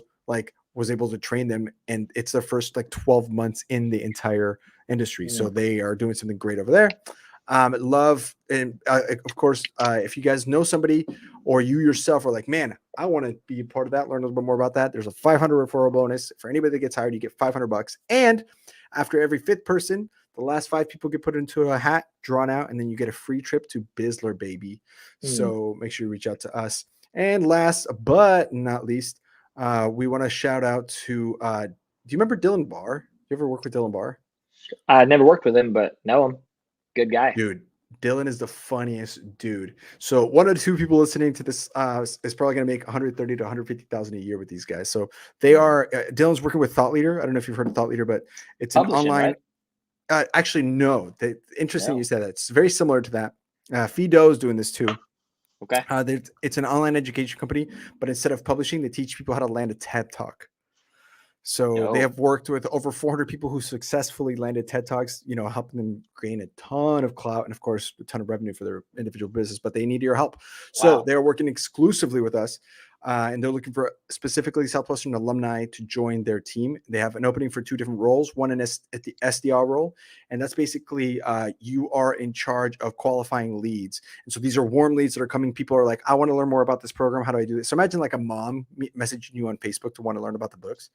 was able to train them, and it's their first 12 months in the entire industry. So they are doing something great over there. Love, and of course, if you guys know somebody or you yourself are like, man, I want to be a part of that, learn a little bit more about that, there's a 500 referral bonus for anybody that gets hired. You get $500, and after every 5th person, the last 5 people get put into a hat, drawn out, and then you get a free trip to BIZZLER, baby. So make sure you reach out to us. And last but not least, we want to shout out to do you remember Dillon Barr? You ever work with Dillon Barr? I never worked with him, but know him. Good guy. Dude, Dillon is the funniest dude. So one or 2 people listening to this is probably going to make 130 to 150,000 a year with these guys. So they are Dillon's working with Thought Leader. I don't know if you've heard of Thought Leader, but it's an online. Right? Actually, no. Interesting you said that. It's very similar to that. Fido is doing this too. Okay. It's an online education company, but instead of publishing, they teach people how to land a TED Talk. So they have worked with over 400 people who successfully landed TED Talks, helping them gain a ton of clout and, of course, a ton of revenue for their individual business, but they need your help. So they're working exclusively with us, and they're looking for specifically Southwestern alumni to join their team. They have an opening for 2 different roles, one at the SDR role, and that's basically you are in charge of qualifying leads. And so these are warm leads that are coming. People are like, I want to learn more about this program. How do I do this? So imagine like a mom messaging you on Facebook to want to learn about the books.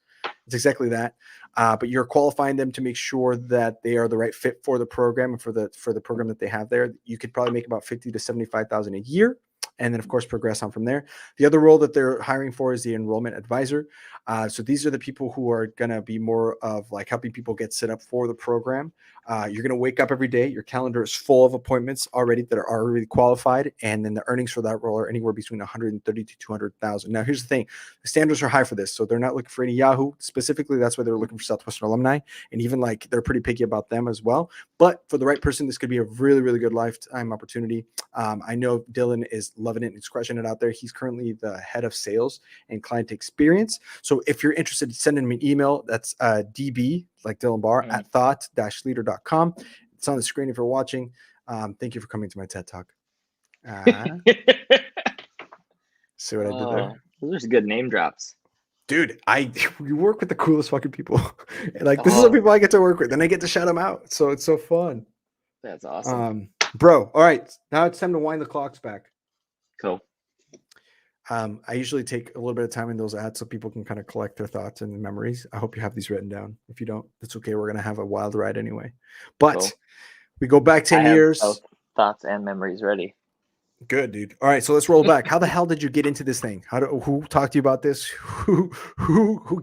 It's exactly that. But you're qualifying them to make sure that they are the right fit for the program and for the program that they have there. You could probably make about 50 to 75,000 a year, and then of course progress on from there. The other role that they're hiring for is the enrollment advisor. So these are the people who are going to be more of like helping people get set up for the program. You're going to wake up every day. Your calendar is full of appointments already that are already qualified. And then the earnings for that role are anywhere between 130 to 200,000. Now, here's the thing. The standards are high for this. So they're not looking for any Yahoo. Specifically, that's why they're looking for Southwestern alumni. And even they're pretty picky about them as well. But for the right person, this could be a really, really good lifetime opportunity. I know Dillon is loving it and he's crushing it out there. He's currently the head of sales and client experience. So if you're interested, send him an email. That's DB, like Dillon Barr, at thought-leader.com. It's on the screen if you're watching. Thank you for coming to my TED Talk. See what I did there? Those are some good name drops. Dude, you work with the coolest fucking people. This is the people I get to work with, and I get to shout them out. So it's so fun. That's awesome. Bro, all right. Now it's time to wind the clocks back. Cool. I usually take a little bit of time in those ads so people can kind of collect their thoughts and memories. I hope you have these written down. If you don't, that's okay. We're gonna have a wild ride anyway. But Cool. we go back 10 I have years. both thoughts and memories ready. Good, dude. All right, so let's roll back. How the hell did you get into this thing? Who talked to you about this? Who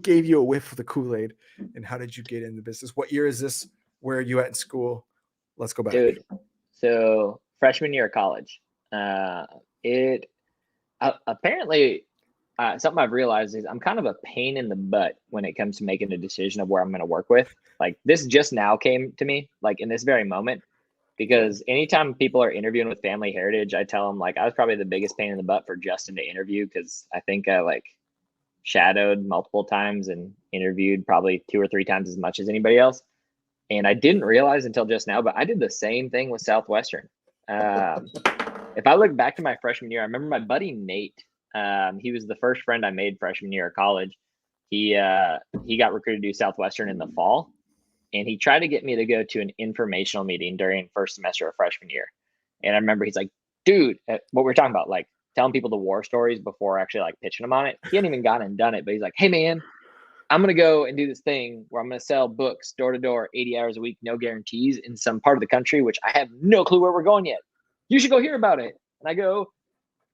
gave you a whiff of the Kool-Aid? And how did you get in the business? What year is this? Where are you at in school? Let's go back. Dude, so freshman year of college. It apparently something I've realized is I'm kind of a pain in the butt when it comes to making a decision of where I'm going to work with. Like this just now came to me, like in this very moment, because anytime people are interviewing with Family Heritage, I tell them like I was probably the biggest pain in the butt for Justin to interview because I think I like shadowed multiple times and interviewed probably 2 or 3 times as much as anybody else. And I didn't realize until just now, but I did the same thing with Southwestern. If I look back to my freshman year, I remember my buddy Nate. He was the first friend I made freshman year of college. He got recruited to do Southwestern in the fall, and he tried to get me to go to an informational meeting during first semester of freshman year. And I remember he's like, dude, what we're talking about, like telling people the war stories before actually like pitching them on it. He hadn't even gone and done it, but he's like, hey man, I'm going to go and do this thing where I'm going to sell books door to door, 80 hours a week, no guarantees in some part of the country, which I have no clue where we're going yet. You should go hear about it. And I go,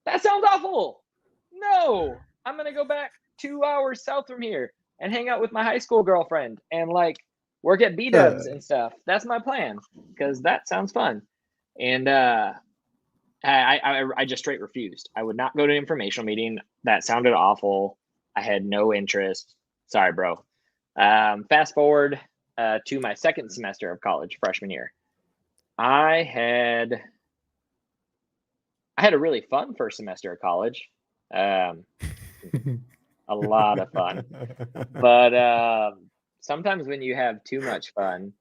that sounds awful. No, I'm going to go back 2 hours south from here and hang out with my high school girlfriend and like work at B-dubs and stuff. That's my plan because that sounds fun. And I just straight refused. I would not go to an informational meeting. That sounded awful. I had no interest. Sorry, bro. Fast forward to my second semester of college, freshman year. I had a really fun first semester of college. A lot of fun. But sometimes when you have too much fun,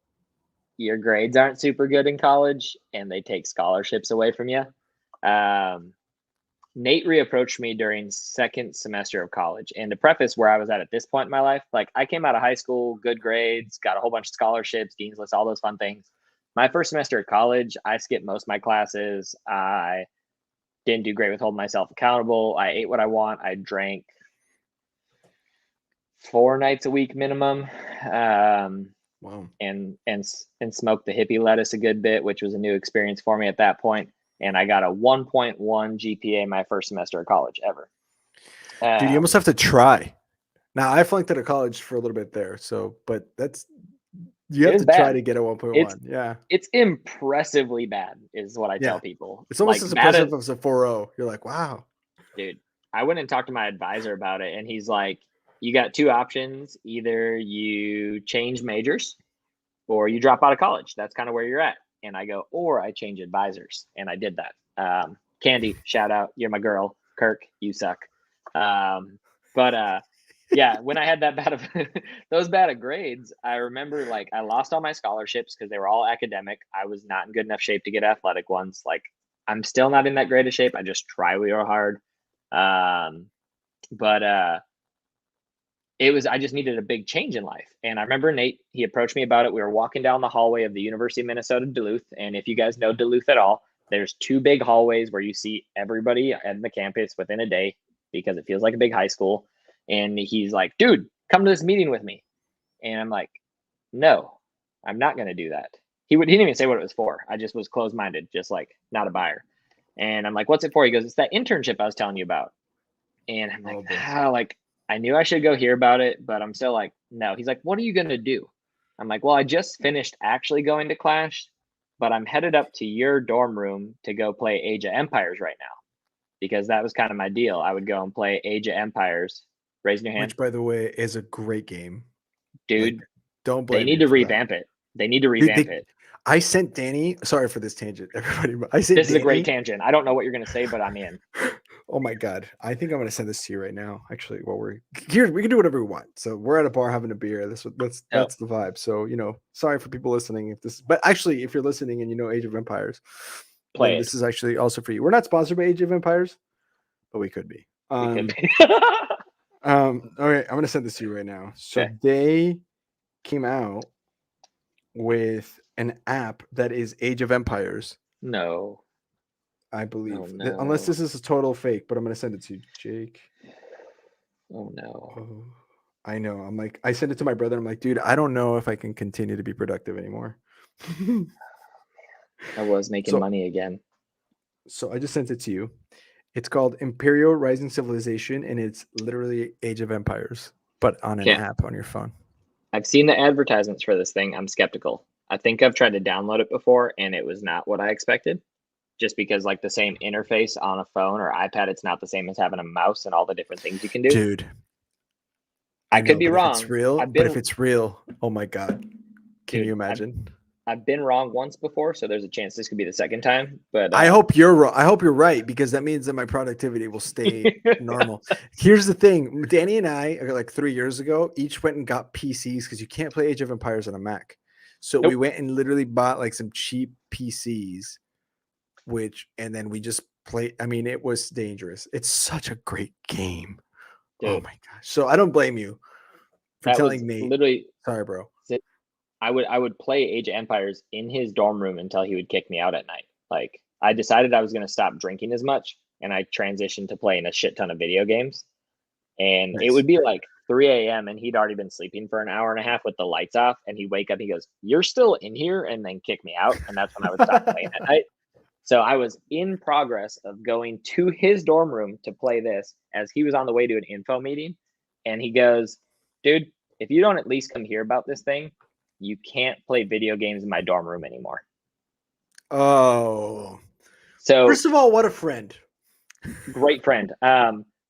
your grades aren't super good in college and they take scholarships away from you. Nate reapproached me during second semester of college. And to preface where I was at this point in my life, like I came out of high school, good grades, got a whole bunch of scholarships, dean's list, all those fun things. My first semester of college, I skipped most of my classes. I didn't do great with holding myself accountable. I ate what I want. I drank 4 nights a week minimum. Wow. And smoked the hippie lettuce a good bit, which was a new experience for me at that point. And I got a 1.1 GPA my first semester of college ever. Dude, you almost have to try. Now I flunked out of college for a little bit there, so but you have to try to get a 1.1. Yeah, it's impressively bad, is what I tell people. It's almost like, as impressive as a 4.0. You're like, wow, dude. I went and talked to my advisor about it, and he's like, "You got 2 options: either you change majors, or you drop out of college. That's kind of where you're at." And I go, or I change advisors. And I did that. Candy, shout out. You're my girl. Kirk, you suck. Yeah, when I had that bad of those bad of grades, I remember like I lost all my scholarships because they were all academic. I was not in good enough shape to get athletic ones. Like I'm still not in that great of shape. I just try real hard. I just needed a big change in life. And I remember Nate, he approached me about it. We were walking down the hallway of the University of Minnesota, Duluth. And if you guys know Duluth at all, there's 2 big hallways where you see everybody at the campus within a day because it feels like a big high school. And he's like, dude, come to this meeting with me. And I'm like, no, I'm not going to do that. He didn't even say what it was for. I just was closed-minded, just like not a buyer. And I'm like, what's it for? He goes, it's that internship I was telling you about. And I'm like, I knew I should go hear about it, but I'm still like, no. He's like, what are you going to do? I'm like, well, I just finished actually going to Clash, but I'm headed up to your dorm room to go play Age of Empires right now because that was kind of my deal. I would go and play Age of Empires. Raise your hand. Which, by the way, is a great game. Dude, like, don't blame They need to revamp it. They need to revamp it. I sent Danny. Sorry for this tangent, everybody. But I sent this Danny, is a great tangent. I don't know what you're going to say, but I'm in. Oh my God. I think I'm going to send this to you right now. Actually, while we're here, we can do whatever we want. So we're at a bar having a beer. That's the vibe. So, sorry for people listening but actually, if you're listening and you know Age of Empires, this is actually also for you. We're not sponsored by Age of Empires, but we could be. All right. I'm going to send this to you right now. So they came out with an app that is Age of Empires. No. I believe. Oh, no. Unless this is a total fake, but I'm gonna send it to you, Jake. Oh no. Oh, I know. I'm like, I sent it to my brother. I'm like, dude, I don't know if I can continue to be productive anymore. I was making So- money again. So I just sent it to you. It's called Imperial Rising Civilization, and it's literally Age of Empires, but on an Okay. app on your phone. I've seen the advertisements for this thing. I'm skeptical. I think I've tried to download it before and it was not what I expected. Just because like the same interface on a phone or iPad, it's not the same as having a mouse and all the different things you can do. Dude, I could be but wrong. If it's real, I've but been- if it's real, oh my god, can Dude, you imagine? I've been wrong once before, so there's a chance this could be the second time. But I hope you're wrong. I hope you're right, because that means that my productivity will stay normal. Here's the thing: Danny and I, like 3 years ago, each went and got PCs because you can't play Age of Empires on a Mac. So we Nope. went and literally bought like some cheap PCs, and then we just played. I mean, it was dangerous. It's such a great game. Dude, Oh my gosh! So I don't blame you for that telling was me. literally. Sorry, bro. I would play Age of Empires in his dorm room until he would kick me out at night. Like I decided I was going to stop drinking as much, and I transitioned to playing a shit ton of video games. And it Nice. would be like 3 a.m. and he'd already been sleeping for an hour and a half with the lights off. And he'd wake up, he goes, "You're still in here," and then kick me out. And that's when I would stop playing at night. So I was in progress of going to his dorm room to play this as he was on the way to an info meeting. And he goes, "Dude, if you don't at least come hear about this thing, you can't play video games in my dorm room anymore." Oh. So First of all, what a friend. great friend.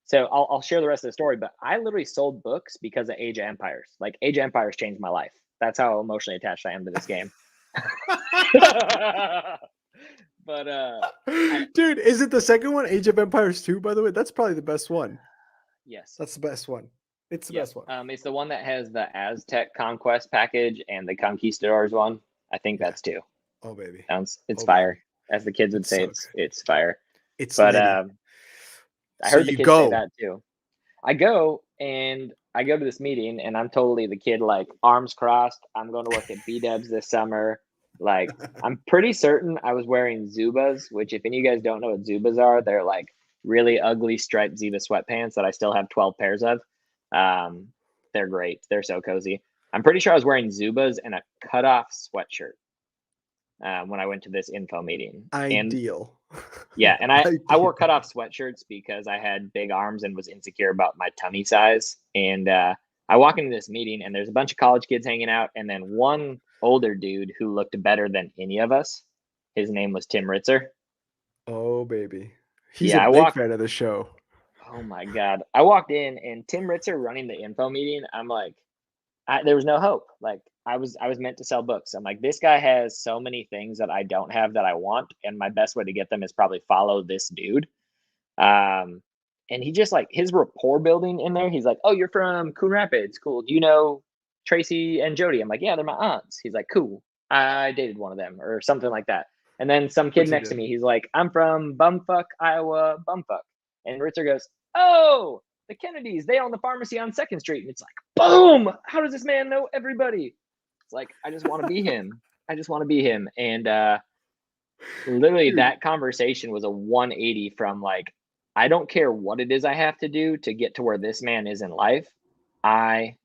So I'll share the rest of the story, but I literally sold books because of Age of Empires. Like Age of Empires changed my life. That's how emotionally attached I am to this game. But dude, is it the second one, Age of Empires 2, by the way? That's probably the best one. yes, That's the best one. It's the best one. It's the one that has the Aztec conquest package and the conquistadors one. I think that's 2. Oh baby. It's Oh, fire. baby. As the kids would It's say, so it's fire. It's But litty. I So heard the you kids go. say that too. I go to this meeting and I'm totally the kid, like arms crossed. I'm going to work at B-Dubs this summer. Like I'm pretty certain I was wearing Zubas, which if any of you guys don't know what Zubas are, they're like really ugly striped Ziva sweatpants that I still have 12 pairs of. They're great. They're so cozy. I'm pretty sure I was wearing Zubas and a cutoff sweatshirt when I went to this info meeting. Ideal. Yeah, and I wore cutoff sweatshirts because I had big arms and was insecure about my tummy size. And I walk into this meeting and there's a bunch of college kids hanging out, and then one older dude who looked better than any of us. His name was Tim Ritzer. Oh baby. He's Yeah, a big fan of the show. Oh my God. I walked in and Tim Ritzer running the info meeting. I'm like, there was no hope. Like I was meant to sell books. I'm like, this guy has so many things that I don't have that I want, and my best way to get them is probably follow this dude. And he just like his rapport building in there. He's like, "Oh, you're from Coon Rapids, cool. Do you know Tracy and Jody?" I'm like, "Yeah, they're my aunts." He's like, "Cool. I dated one of them," or something like that. And then some kid next to me, he's like, "I'm from Bumfuck, Iowa, Bumfuck." And Ritzer goes, "Oh, the Kennedys, they own the pharmacy on 2nd Street." And it's like, boom! How does this man know everybody? It's like, I just want to be him. I just want to be him. And literally that conversation was a 180 from like, I don't care what it is I have to do to get to where this man is in life. I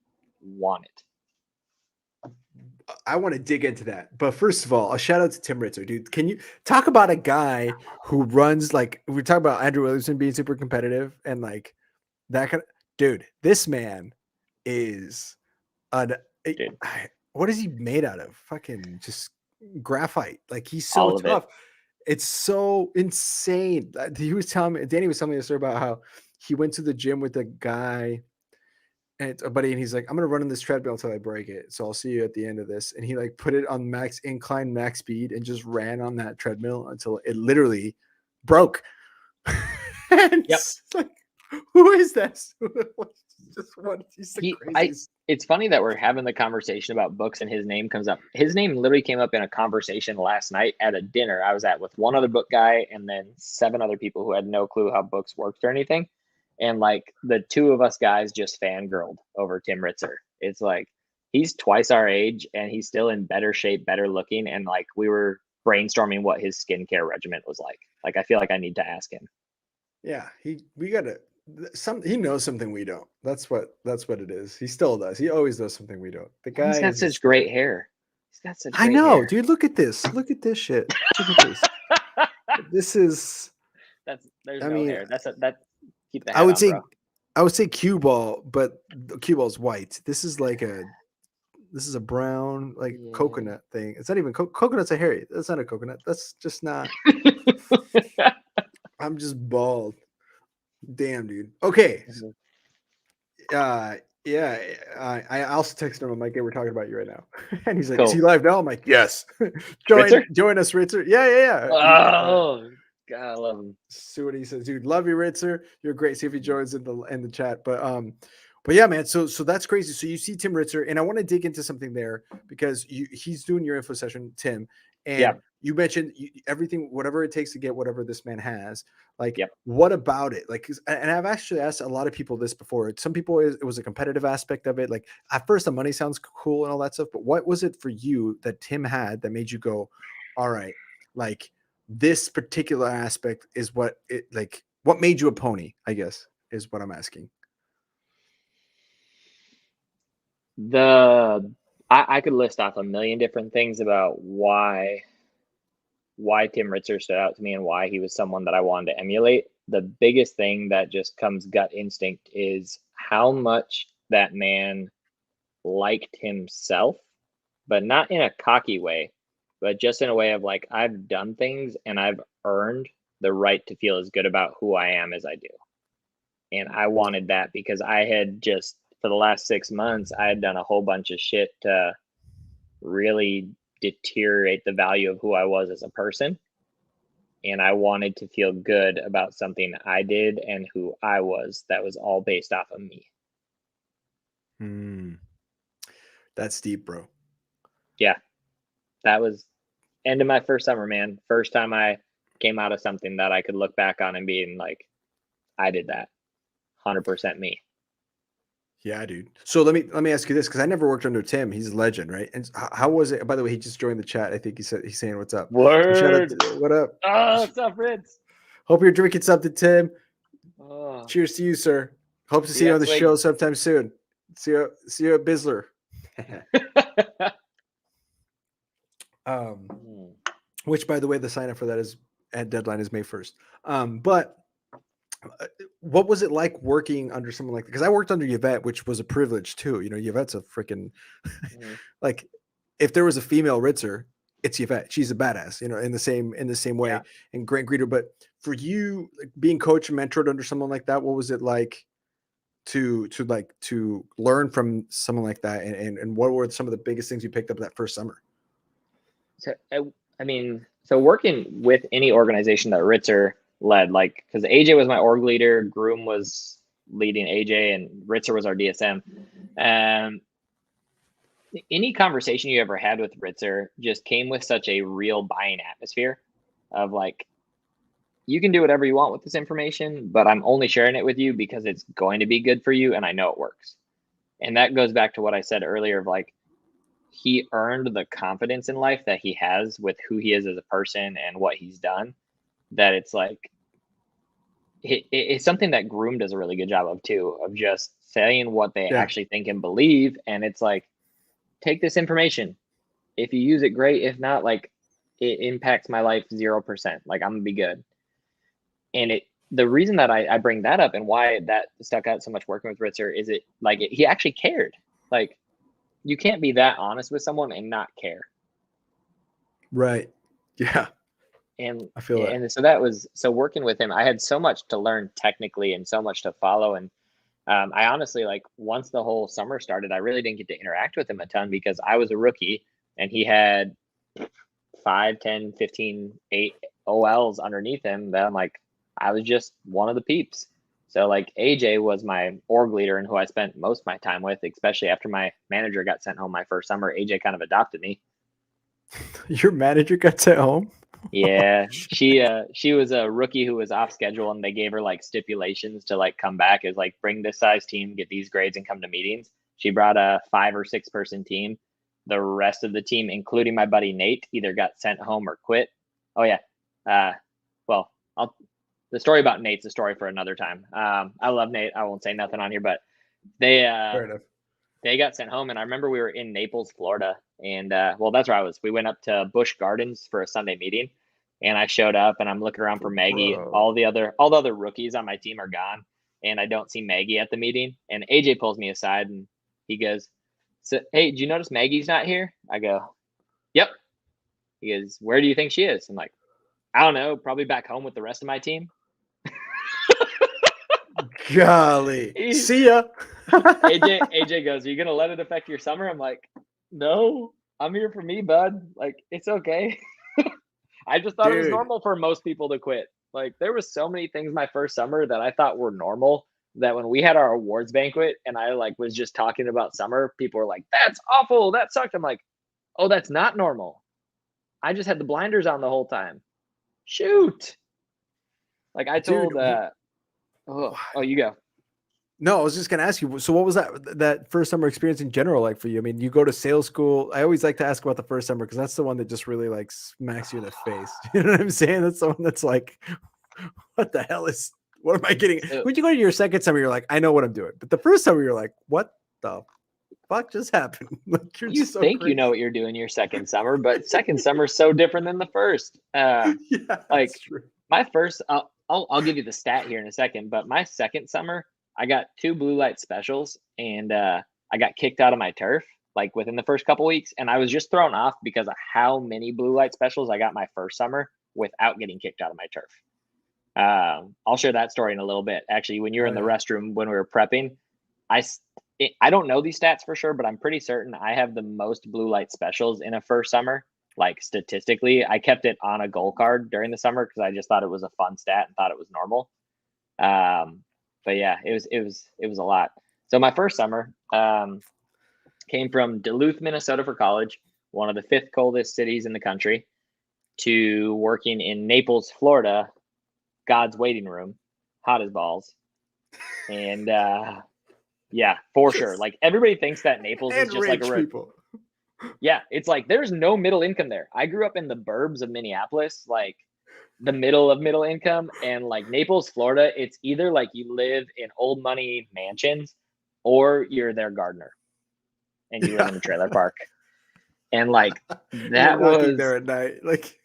want it. I want to dig into that. But first of all, a shout out to Tim Ritzer, dude. Can you talk about a guy who runs, like, we talk about Andrew Williamson being super competitive and like that kind of dude. This man is what is he made out of? Fucking just graphite. Like he's so All of tough. It's so insane. He was telling me, Danny was telling me a story about how he went to the gym with a guy and it's a buddy, and he's like, "I'm gonna run on this treadmill until I break it. So I'll see you at the end of this." And he like put it on max incline, max speed, and just ran on that treadmill until it literally broke. And it's like, who is this? Just what? He's the craziest. It's funny that we're having the conversation about books and his name comes up. His name literally came up in a conversation last night at a dinner I was at with one other book guy and then 7 other people who had no clue how books worked or anything. And like the 2 of us guys just fangirled over Tim Ritzer. It's like he's twice our age and he's still in better shape, better looking. And like we were brainstorming what his skincare regimen was like. Like, I feel like I need to ask him. Yeah, he knows something we don't. That's what it is. He still does. He always does something we don't. The guy He's got is such just great hair. He's got such I great know, hair. dude. Look at this. Look at this shit. Look at this. This is. There's I no mean, hair. Keep the I hat would on, say bro. I would say cue ball, but the cue ball's white. This is a brown like Yeah. coconut thing. It's not even coconuts are hairy. That's not a coconut. That's just not. I'm just bald. Damn, dude. Okay. Yeah. I also texted him. I'm like, hey, we're talking about you right now. And he's like, Cool. is he live now? I'm like, yes. Ritzer? Join us, Ritzer. Yeah. Oh, God, I love him. See what he says, dude. Love you, Ritzer. You're great. See if he joins in the chat. But yeah, man. So that's crazy. So you see Tim Ritzer, and I want to dig into something there because he's doing your info session, Tim, and you mentioned everything, whatever it takes to get whatever this man has. Like, what about it? Like, and I've actually asked a lot of people this before. Some people, it was a competitive aspect of it. Like, at first, the money sounds cool and all that stuff, but what was it for you that Tim had that made you go, all right, like, this particular aspect is what made you a pony, I guess, is what I'm asking. I could list off a million different things about why Tim Ritzer stood out to me and why he was someone that I wanted to emulate. The biggest thing that just comes gut instinct is how much that man liked himself, but not in a cocky way, but just in a way of like, I've done things and I've earned the right to feel as good about who I am as I do. And I wanted that because I had just, for the last 6 months, I had done a whole bunch of shit to really deteriorate the value of who I was as a person. And I wanted to feel good about something I did and who I was that was all based off of me. That's deep, bro. Yeah. That was end of my first summer, man. First time I came out of something that I could look back on and being like, I did that. 100% me. Yeah, dude. So let me ask you this, because I never worked under Tim. He's a legend, right? And how was it? By the way, he just joined the chat. I think he's saying what's up. Word. What up? Oh, what's up, Ritz? Hope you're drinking something, Tim. Oh. Cheers to you, sir. Hope to see you on the show sometime soon. See you at BIZZLER. Which, by the way, the sign up for that deadline is May 1st. But what was it like working under someone like that? Because I worked under Yvette, which was a privilege too. You know, Yvette's a freaking like, if there was a female Ritzer, it's Yvette. She's a badass, you know, in the same way, and great greeter. But for you, like, being coached and mentored under someone like that, what was it like to learn from someone like that? And what were some of the biggest things you picked up that first summer? So, I mean, so working with any organization that Ritzer led, like, because AJ was my org leader, Groom was leading AJ, and Ritzer was our DSM. Any conversation you ever had with Ritzer just came with such a real buying atmosphere of like, you can do whatever you want with this information, but I'm only sharing it with you because it's going to be good for you and I know it works. And that goes back to what I said earlier of like, he earned the confidence in life that he has with who he is as a person and what he's done, that it's like, it's something that Groom does a really good job of too, of just saying what they actually think and believe. And it's like, take this information. If you use it, great. If not, like, it impacts my life 0%. Like, I'm gonna be good. And the reason that I bring that up and why that stuck out so much working with Ritzer is he actually cared. Like, you can't be that honest with someone and not care. Right. Yeah. And I feel that. And so working with him, I had so much to learn technically and so much to follow. And I honestly, like, once the whole summer started, I really didn't get to interact with him a ton because I was a rookie and he had 5, 10, 15, 8 OLs underneath him that I'm like, I was just one of the peeps. So like AJ was my org leader and who I spent most of my time with, especially after my manager got sent home my first summer. AJ kind of adopted me. Your manager got sent home? Yeah, she was a rookie who was off schedule, and they gave her like stipulations to like come back as like, bring this size team, get these grades, and come to meetings. She brought a 5 or 6 person team, the rest of the team, including my buddy Nate, either got sent home or quit. Oh yeah. Well, the story about Nate's a story for another time. I love Nate. I won't say nothing on here, but Fair enough. they got sent home, and I remember we were in Naples, Florida, and well, that's where I was. We went up to Busch Gardens for a Sunday meeting, and I showed up, and I'm looking around for Maggie. Bro. All the other rookies on my team are gone, and I don't see Maggie at the meeting. And AJ pulls me aside, and he goes, "So, hey, did you notice Maggie's not here?" I go, "Yep." He goes, "Where do you think she is?" I'm like, "I don't know, probably back home with the rest of my team." Golly. See ya. AJ goes, "Are you gonna let it affect your summer?" I'm like, "No, I'm here for me, bud. Like, it's okay." I just thought it was Dude. normal for most people to quit. Like, there was so many things my first summer that I thought were normal that when we had our awards banquet and I like was just talking about summer, people were like, "That's awful. That sucked." I'm like, "Oh, that's not normal. I just had the blinders on the whole time." Shoot. Like I Dude, told oh, you go. No, I was just gonna ask you. So, what was that first summer experience in general like for you? I mean, you go to sales school. I always like to ask about the first summer because that's the one that just really like smacks you in the face. You know what I'm saying? That's the one that's like, what the hell is? What am I getting? When you go to your second summer, you're like, I know what I'm doing. But the first summer, you're like, what the fuck just happened? Like you're You so think crazy. you know what you're doing your second summer, but second summer is so different than the first. Yeah, Like that's true. my first, I'll give you the stat here in a second, but my second summer, I got 2 blue light specials, and I got kicked out of my turf like within the first couple weeks, and I was just thrown off because of how many blue light specials I got my first summer without getting kicked out of my turf. I'll share that story in a little bit. Actually, when you were in the restroom when we were prepping, I don't know these stats for sure, but I'm pretty certain I have the most blue light specials in a first summer. Like statistically, I kept it on a goal card during the summer because I just thought it was a fun stat and thought it was normal. But yeah, it was a lot. So my first summer came from Duluth, Minnesota for college, one of the 5th coldest cities in the country, to working in Naples, Florida, God's waiting room, hot as balls. And yeah, for sure. Like everybody thinks that Naples is just like people. Yeah, it's like there's no middle income there. I grew up in the burbs of Minneapolis, like the middle of middle income, and like Naples, Florida, it's either like you live in old money mansions or you're their gardener and you live in a trailer park. And like that was there at night, like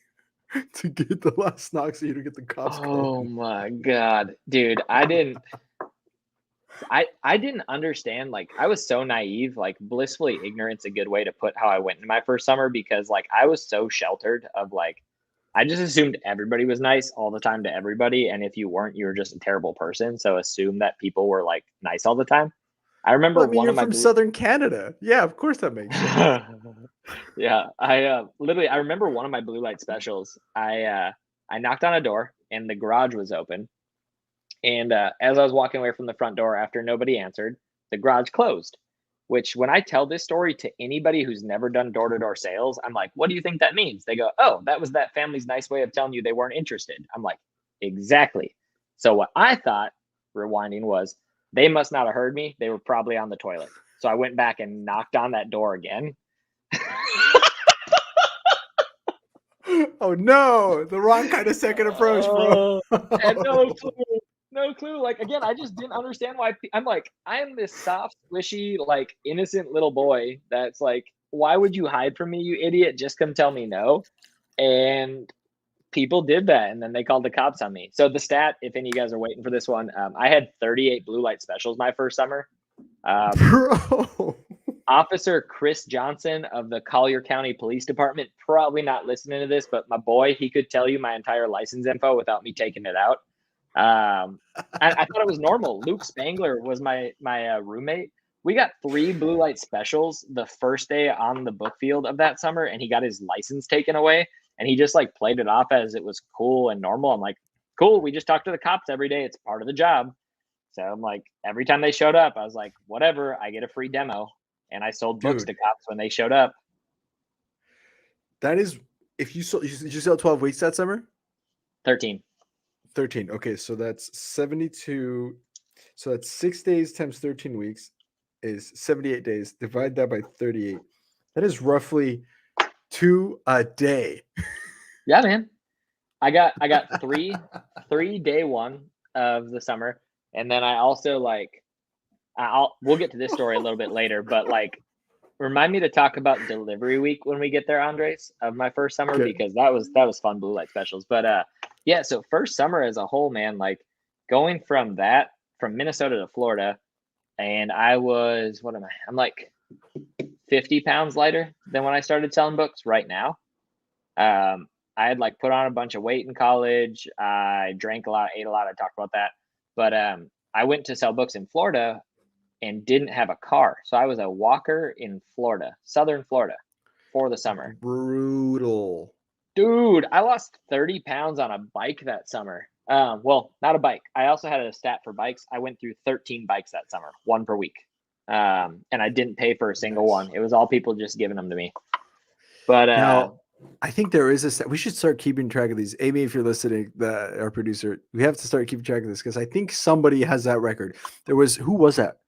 to get the last knock so you don't get the cops oh calling. my God, dude, I didn't understand. Like I was so naive, like blissfully ignorant's a good way to put how I went in my first summer because like I was so sheltered of like I just assumed everybody was nice all the time to everybody, and if you weren't, you were just a terrible person. So assume that people were like nice all the time. I remember Well, I mean, one you're of my from Southern Canada. Yeah, of course that makes sense. yeah, I literally I remember one of my blue light specials. I knocked on a door and the garage was open. And as I was walking away from the front door after nobody answered, the garage closed. Which, when I tell this story to anybody who's never done door to door sales, I'm like, "What do you think that means?" They go, "Oh, that was that family's nice way of telling you they weren't interested." I'm like, "Exactly." So, what I thought, rewinding, was they must not have heard me. They were probably on the toilet. So, I went back and knocked on that door again. Oh no, the wrong kind of second approach, bro. And no clue. Like again, I just didn't understand why. I'm like, I am this soft, squishy, like innocent little boy. That's like, why would you hide from me, you idiot? Just come tell me no. And people did that, and then they called the cops on me. So the stat, if any of you guys are waiting for this one, I had 38 blue light specials my first summer. Bro. Officer Chris Johnson of the Collier County Police Department, probably not listening to this, but my boy, he could tell you my entire license info without me taking it out. I thought it was normal. Luke Spangler was my roommate. We got 3 blue light specials the first day on the book field of that summer, and he got his license taken away, and he just like played it off as it was cool and normal. I'm like, cool, we just talk to the cops every day. It's part of the job. So I'm like, every time they showed up, I was like, whatever, I get a free demo. And I sold books to cops when they showed up. That is, if you sold, did you sell 12 weeks that summer? 13. 13. Okay, so that's 72. So that's 6 days times 13 weeks is 78 days. Divide that by 38. That is roughly 2 a day. Yeah, man. I got three day one of the summer, and then I also we'll get to this story a little bit later, but remind me to talk about delivery week when we get there, Andres, of my first summer, Okay. because that was fun, blue light specials. But yeah, so first summer as a whole, man, going from Minnesota to Florida, and I was, what am I? I'm 50 pounds lighter than when I started selling books right now. I had put on a bunch of weight in college. I drank a lot, ate a lot. I talked about that. But I went to sell books in Florida and didn't have a car. So I was a walker in Florida, Southern Florida, for the summer. Brutal. Dude, I lost 30 pounds on a bike that summer. Well, not a bike. I also had a stat for bikes. I went through 13 bikes that summer, one per week. And I didn't pay for a single one. It was all people just giving them to me. But now, I think there is we should start keeping track of these. Amy, if you're listening, our producer, we have to start keeping track of this because I think somebody has that record. Who was that?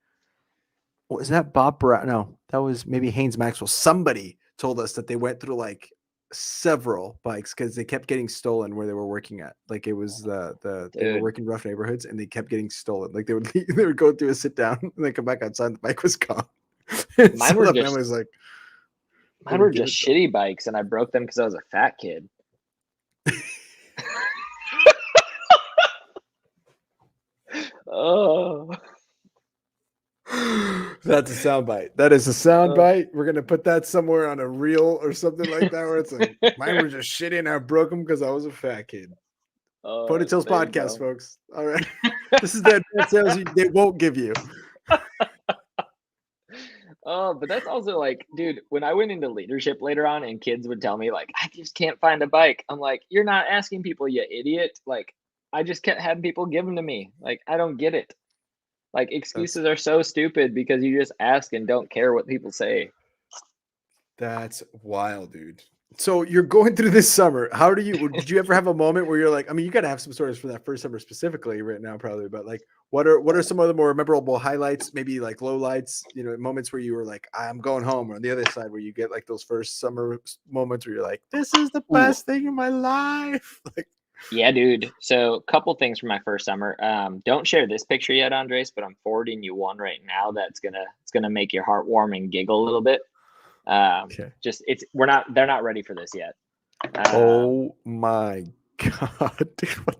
Was that Bob Brown? No, that was maybe Haynes Maxwell. Somebody told us that they went through several bikes because they kept getting stolen where they were working at. It was they were working rough neighborhoods and they kept getting stolen. They would go through a sit down and they come back outside and the bike was gone. Mine were just shitty bikes, and I broke them because I was a fat kid. Oh, that's a soundbite. That is a soundbite. We're gonna put that somewhere on a reel or something like that, where it's mine were just shitty and I broke them because I was a fat kid. Ponytails podcast, folks. All right, this is the advanced sales they won't give you. Oh, but that's also dude, when I went into leadership later on and kids would tell me I just can't find a bike. I'm you're not asking people, you idiot. I just kept having people give them to me. I don't get it. Excuses are so stupid because you just ask and don't care what people say. That's wild, dude. So you're going through this summer. Did you ever have a moment where you're you got to have some stories for that first summer specifically right now, probably, but what are some of the more memorable highlights, maybe low lights, moments where you were I'm going home, or on the other side where you get those first summer moments where you're this is the best thing in my life. Yeah, dude. So a couple things from my first summer. Don't share this picture yet, Andres, but I'm forwarding you one right now that's gonna make your heart warm and giggle a little bit. Okay. They're not ready for this yet. Oh my God,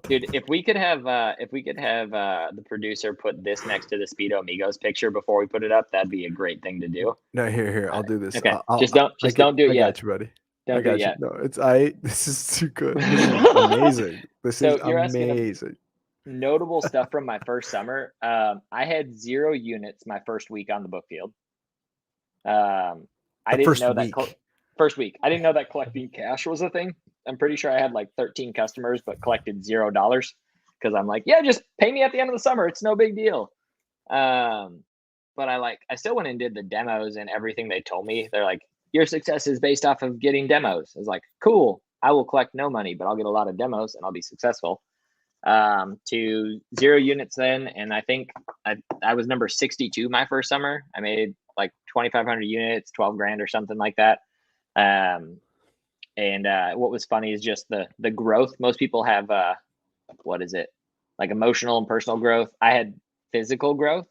dude, if we could have the producer put this next to the Speedo Amigos picture before we put it up, that'd be a great thing to do. No, here, I'll do this. Okay, don't do it yet. I got you, buddy. Don't do it yet. No, this is too good. This is amazing. This is amazing. Notable stuff from my first summer. I had 0 units my first week on the book field. I didn't know that first week. I didn't know that collecting cash was a thing. I'm pretty sure I had 13 customers, but collected $0 because I'm yeah, just pay me at the end of the summer. It's no big deal. But I still went and did the demos and everything they told me. They're your success is based off of getting demos. I was cool. I will collect no money, but I'll get a lot of demos and I'll be successful. To 0 units then, and I think I was number 62 my first summer. I made 2,500 units, 12 grand or something like that. And what was funny is just the growth. Most people have what is it, emotional and personal growth. I had physical growth,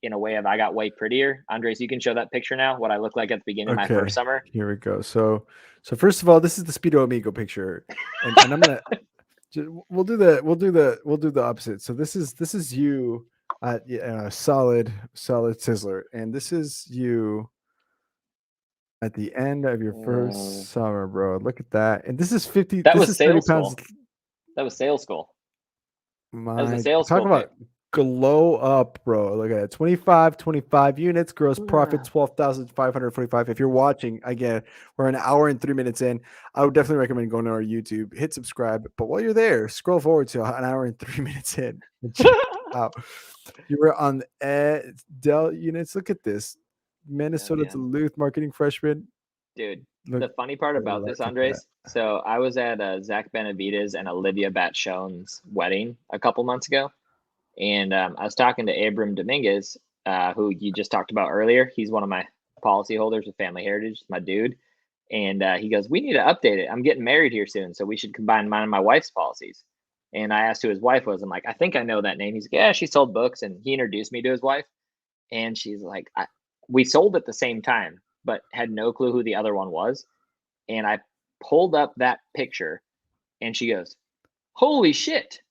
in a way of I got way prettier. Andres, you can show that picture now, what I look like at the beginning of my first summer. Here we go. So first of all, this is the Speedo Amigo picture, and I'm gonna we'll do the opposite. So this is you at solid Sizzler, and this is you at the end of your first summer, bro. Look at that. And this is 50. That this was is sales 30 pounds. School. That was sales school. That was a sales school. Talk about glow up, bro. Look at it. 25 units, gross profit 12,545. If you're watching, again, we're an hour and 3 minutes in. I would definitely recommend going to our YouTube, hit subscribe. But while you're there, scroll forward to an hour and 3 minutes in. And check it out. You were on Dell units. Look at this. Minnesota Duluth marketing freshman. Dude, the funny part about this, Andres, so I was at Zach Benavides and Olivia Batchon's wedding a couple months ago. And I was talking to Abram Dominguez, who you just talked about earlier. He's one of my policyholders with Family Heritage, my dude. And he goes, we need to update it. I'm getting married here soon, so we should combine mine and my wife's policies. And I asked who his wife was. I'm like, I think I know that name. He's like, yeah, she sold books. And he introduced me to his wife. And she's like, we sold at the same time, but had no clue who the other one was. And I pulled up that picture and she goes, holy shit,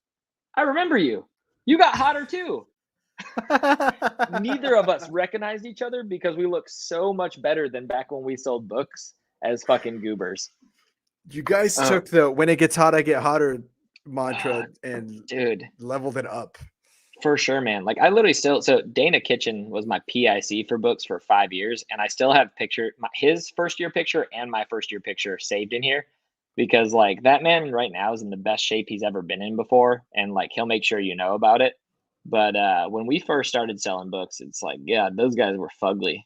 I remember you. You got hotter too. Neither of us recognized each other because we look so much better than back when we sold books as fucking goobers. You guys took the "when it gets hot, I get hotter" mantra and dude, leveled it up. For sure, man. Like I literally still, so Dana Kitchen was my PIC for books for 5 years. And I still have his first year picture and my first year picture saved in here because like that man right now is in the best shape he's ever been in before. And like, he'll make sure you know about it. But when we first started selling books, it's like, yeah, those guys were fugly.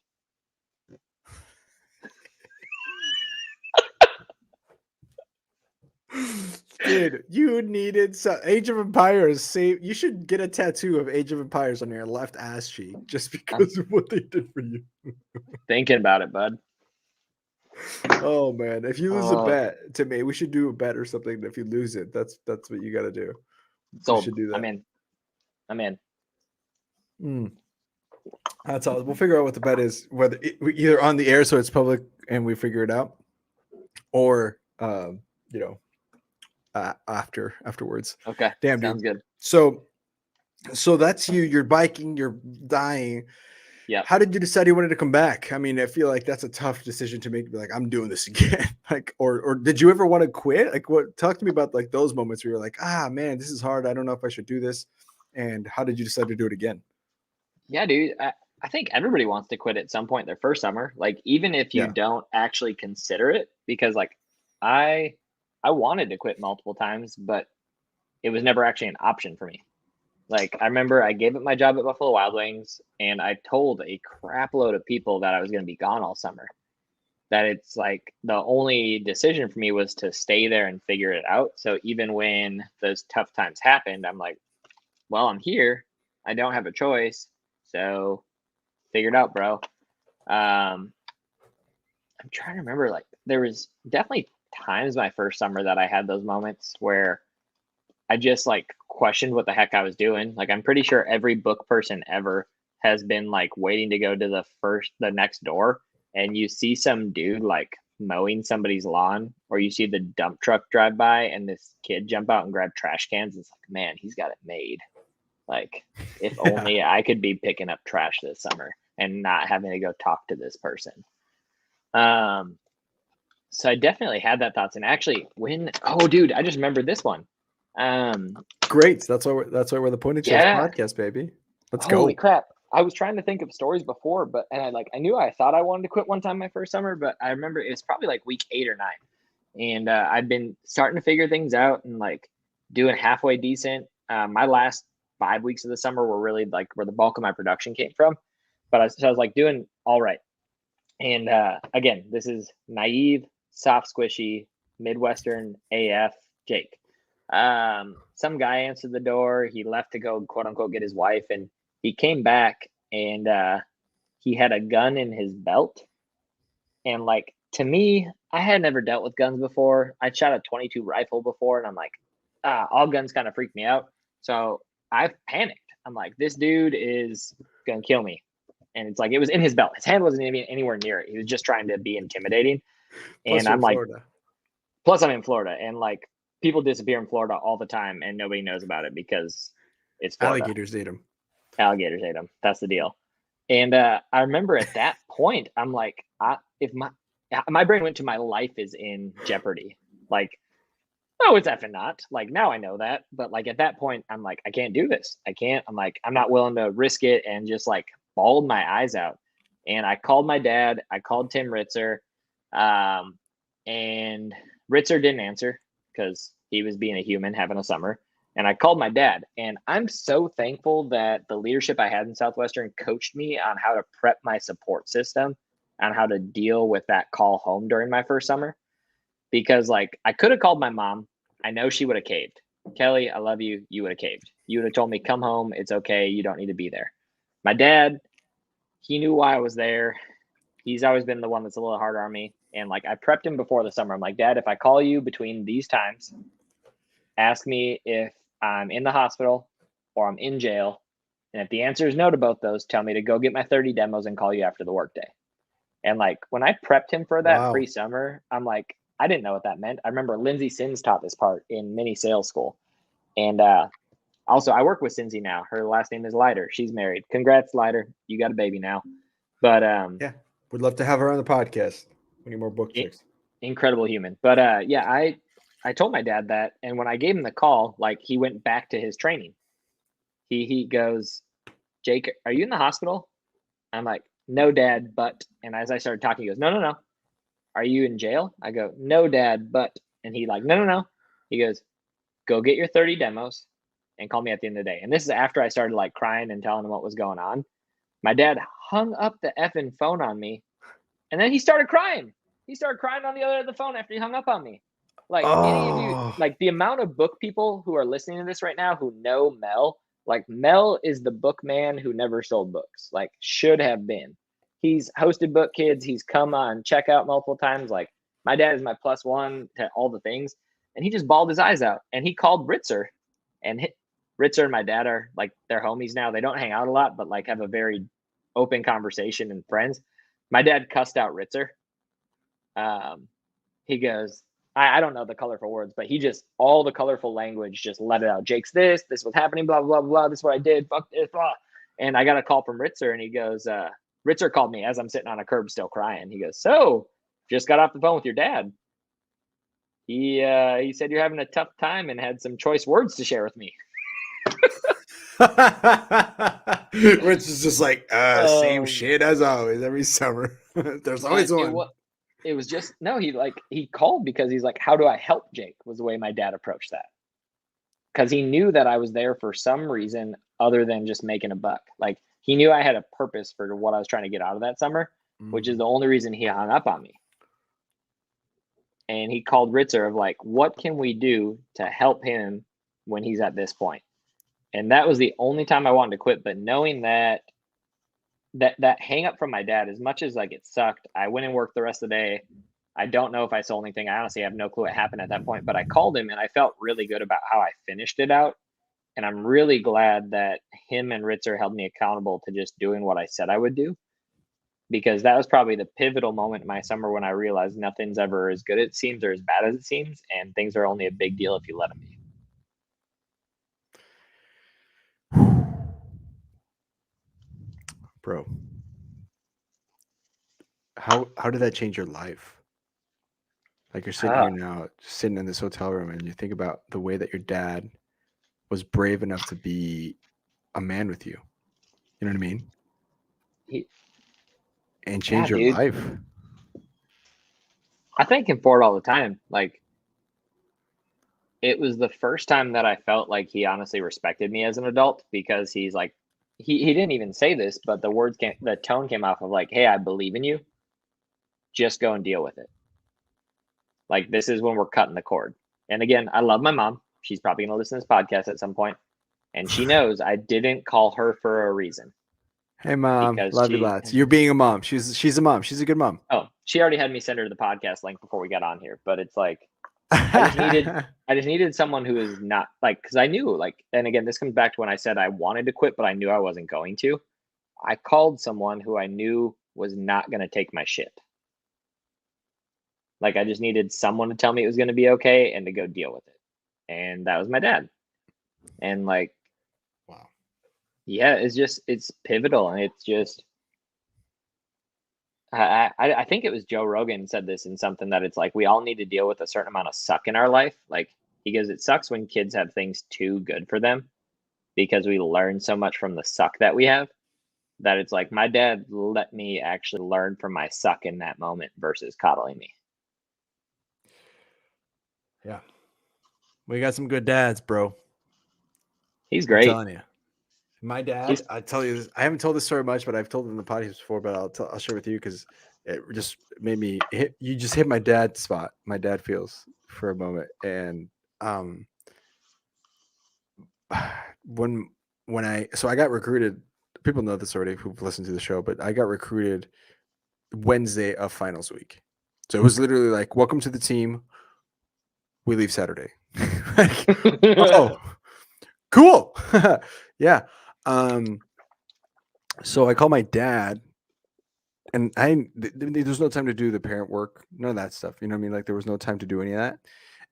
Dude, you needed Age of Empires. You should get a tattoo of Age of Empires on your left ass cheek just because of what they did for you. Thinking about it, bud. Oh man, if you lose a bet to me, we should do a bet or something. If you lose it, that's what you got to do. So we should do that. I'm in. That's all. We'll figure out what the bet is, whether either on the air so it's public and we figure it out, or afterwards. Okay. Damn, sounds dude. good. So that's you. You're biking. You're dying. Yeah. How did you decide you wanted to come back? I mean, I feel like that's a tough decision to make. Be like, I'm doing this again. Like, or did you ever want to quit? Like, what? Talk to me about like those moments where you're like, man, this is hard. I don't know if I should do this. And how did you decide to do it again? Yeah, dude. I think everybody wants to quit at some point their first summer. Like, even if you don't actually consider it, because like I wanted to quit multiple times, but it was never actually an option for me. Like, I remember I gave up my job at Buffalo Wild Wings and I told a crap load of people that I was going to be gone all summer. That it's like the only decision for me was to stay there and figure it out. So even when those tough times happened, I'm like, well, I'm here. I don't have a choice. So figure it out, bro. I'm trying to remember, like, there was definitely times my first summer that I had those moments where I just like questioned what the heck I was doing. Like, I'm pretty sure every book person ever has been like waiting to go to the next door, and you see some dude like mowing somebody's lawn, or you see the dump truck drive by and this kid jump out and grab trash cans. It's like, man, he's got it made. Like, if only I could be picking up trash this summer and not having to go talk to this person. So I definitely had that thoughts. And actually dude, I just remembered this one. Great. That's why we're the Ponytails podcast, baby. Let's go. Holy crap. I was trying to think of stories before, but I knew I thought I wanted to quit one time my first summer, but I remember it was probably like week 8 or 9. And I'd been starting to figure things out and like doing halfway decent. My last 5 weeks of the summer were really like where the bulk of my production came from. But I was like doing all right. And again, this is naive, soft, squishy, Midwestern AF Jake. Some guy answered the door. He left to go, quote unquote, get his wife. And he came back and he had a gun in his belt. And like, to me, I had never dealt with guns before. I'd shot a .22 rifle before. And I'm like, all guns kind of freak me out. So I panicked. I'm like, this dude is going to kill me. And it's like, it was in his belt. His hand wasn't even anywhere near it. He was just trying to be intimidating. And I'm like, Florida. Plus I'm in Florida, and like, people disappear in Florida all the time and nobody knows about it because it's Florida. Alligators ate them. Alligators ate them. That's the deal. And I remember at that point, I'm like, if my brain went to my life is in jeopardy. Like, oh, it's effing not. Like, now I know that. But like, at that point, I'm like, I can't do this. I can't. I'm like, I'm not willing to risk it, and just like bawled my eyes out. And I called my dad. I called Tim Ritzer. And Ritzer didn't answer because he was being a human having a summer. And I called my dad, and I'm so thankful that the leadership I had in Southwestern coached me on how to prep my support system, on how to deal with that call home during my first summer. Because like, I could have called my mom. I know she would have caved. Kelly, I love you. You would have caved. You would have told me, come home. It's okay. You don't need to be there. My dad, he knew why I was there. he's always been the one that's a little harder on me. And like, I prepped him before the summer. I'm like, Dad, if I call you between these times, ask me if I'm in the hospital or I'm in jail. And if the answer is no to both those, tell me to go get my 30 demos and call you after the workday. And like, when I prepped him for that pre-summer, I'm like, I didn't know what that meant. I remember Lindsay Sims taught this part in mini sales school. And also, I work with Cindy now. Her last name is Leiter. She's married. Congrats, Leiter. You got a baby now. But yeah, we'd love to have her on the podcast. We need more book chicks. Incredible human. But yeah, I told my dad that, and when I gave him the call, like, he went back to his training. He goes, Jake, are you in the hospital? I'm like, no, Dad, but. And as I started talking, he goes, no. Are you in jail? I go, no, Dad, but. And he like, no. He goes, go get your 30 demos and call me at the end of the day. And this is after I started like crying and telling him what was going on. My dad hung up the effing phone on me, and then he started crying. He started crying on the other end of the phone after he hung up on me. Like, any of you, like, the amount of book people who are listening to this right now who know Mel, like, Mel is the book man who never sold books, like, should have been. He's hosted book kids. He's come on checkout multiple times. Like, my dad is my +1 to all the things. And he just bawled his eyes out. And he called Ritzer, and Ritzer and my dad are like, they're homies now. They don't hang out a lot, but like have a very open conversation and friends. My dad cussed out Ritzer. He goes, I don't know the colorful words, but he just, all the colorful language, just let it out. Jake's this was happening, blah, blah, blah. This is what I did. Fuck this, blah. And I got a call from Ritzer, and he goes, Ritzer called me as I'm sitting on a curb still crying. He goes, so just got off the phone with your dad. He said you're having a tough time and had some choice words to share with me. Rich is just like, same shit as always, every summer. There's always one. It was just, no, he called because he's like, how do I help Jake, was the way my dad approached that. Because he knew that I was there for some reason other than just making a buck. Like, he knew I had a purpose for what I was trying to get out of that summer, which is the only reason he hung up on me. And he called Ritzer of like, what can we do to help him when he's at this point? And that was the only time I wanted to quit. But knowing that hang up from my dad, as much as like it sucked, I went and worked the rest of the day. I don't know if I sold anything. I honestly have no clue what happened at that point, but I called him and I felt really good about how I finished it out. And I'm really glad that him and Ritzer held me accountable to just doing what I said I would do. Because that was probably the pivotal moment in my summer when I realized nothing's ever as good as it seems or as bad as it seems. And things are only a big deal if you let them be. Bro, how did that change your life? Like, you're sitting here now, just sitting in this hotel room, and you think about the way that your dad was brave enough to be a man with you. You know what I mean? And change your life. I thank him for it all the time. Like, it was the first time that I felt like he honestly respected me as an adult, because he's like, he didn't even say this, but the tone came off of like, hey, I believe in you. Just go and deal with it. Like, this is when we're cutting the cord. And again, I love my mom. She's probably going to listen to this podcast at some point. And she knows I didn't call her for a reason. Hey, Mom. Love you lots. You're being a mom. She's a mom. She's a good mom. Oh, she already had me send her the podcast link before we got on here. But it's like, I just needed someone who is not like, because I knew, like, and again, this comes back to when I said I wanted to quit, but I knew I wasn't going to. I called someone who I knew was not going to take my shit. Like, I just needed someone to tell me it was going to be okay and to go deal with it. And that was my dad. And like, wow. Yeah, it's pivotal. And it's just, I think it was Joe Rogan said this in something, that it's like, we all need to deal with a certain amount of suck in our life. Like, he goes, it sucks when kids have things too good for them, because we learn so much from the suck that we have, that it's like, my dad let me actually learn from my suck in that moment versus coddling me. Yeah. We got some good dads, bro. He's great. I'm telling you. My dad, I tell you this, I haven't told this story much, but I've told it in the podcast before, but I'll share with you because it just made me you just hit my dad's spot. My dad feels for a moment. And when I got recruited, people know this already who've listened to the show, but I got recruited Wednesday of finals week. So it was literally like, welcome to the team. We leave Saturday. Like, oh, cool. Yeah. So I call my dad, and there's no time to do the parent work, none of that stuff. You know what I mean? Like, there was no time to do any of that.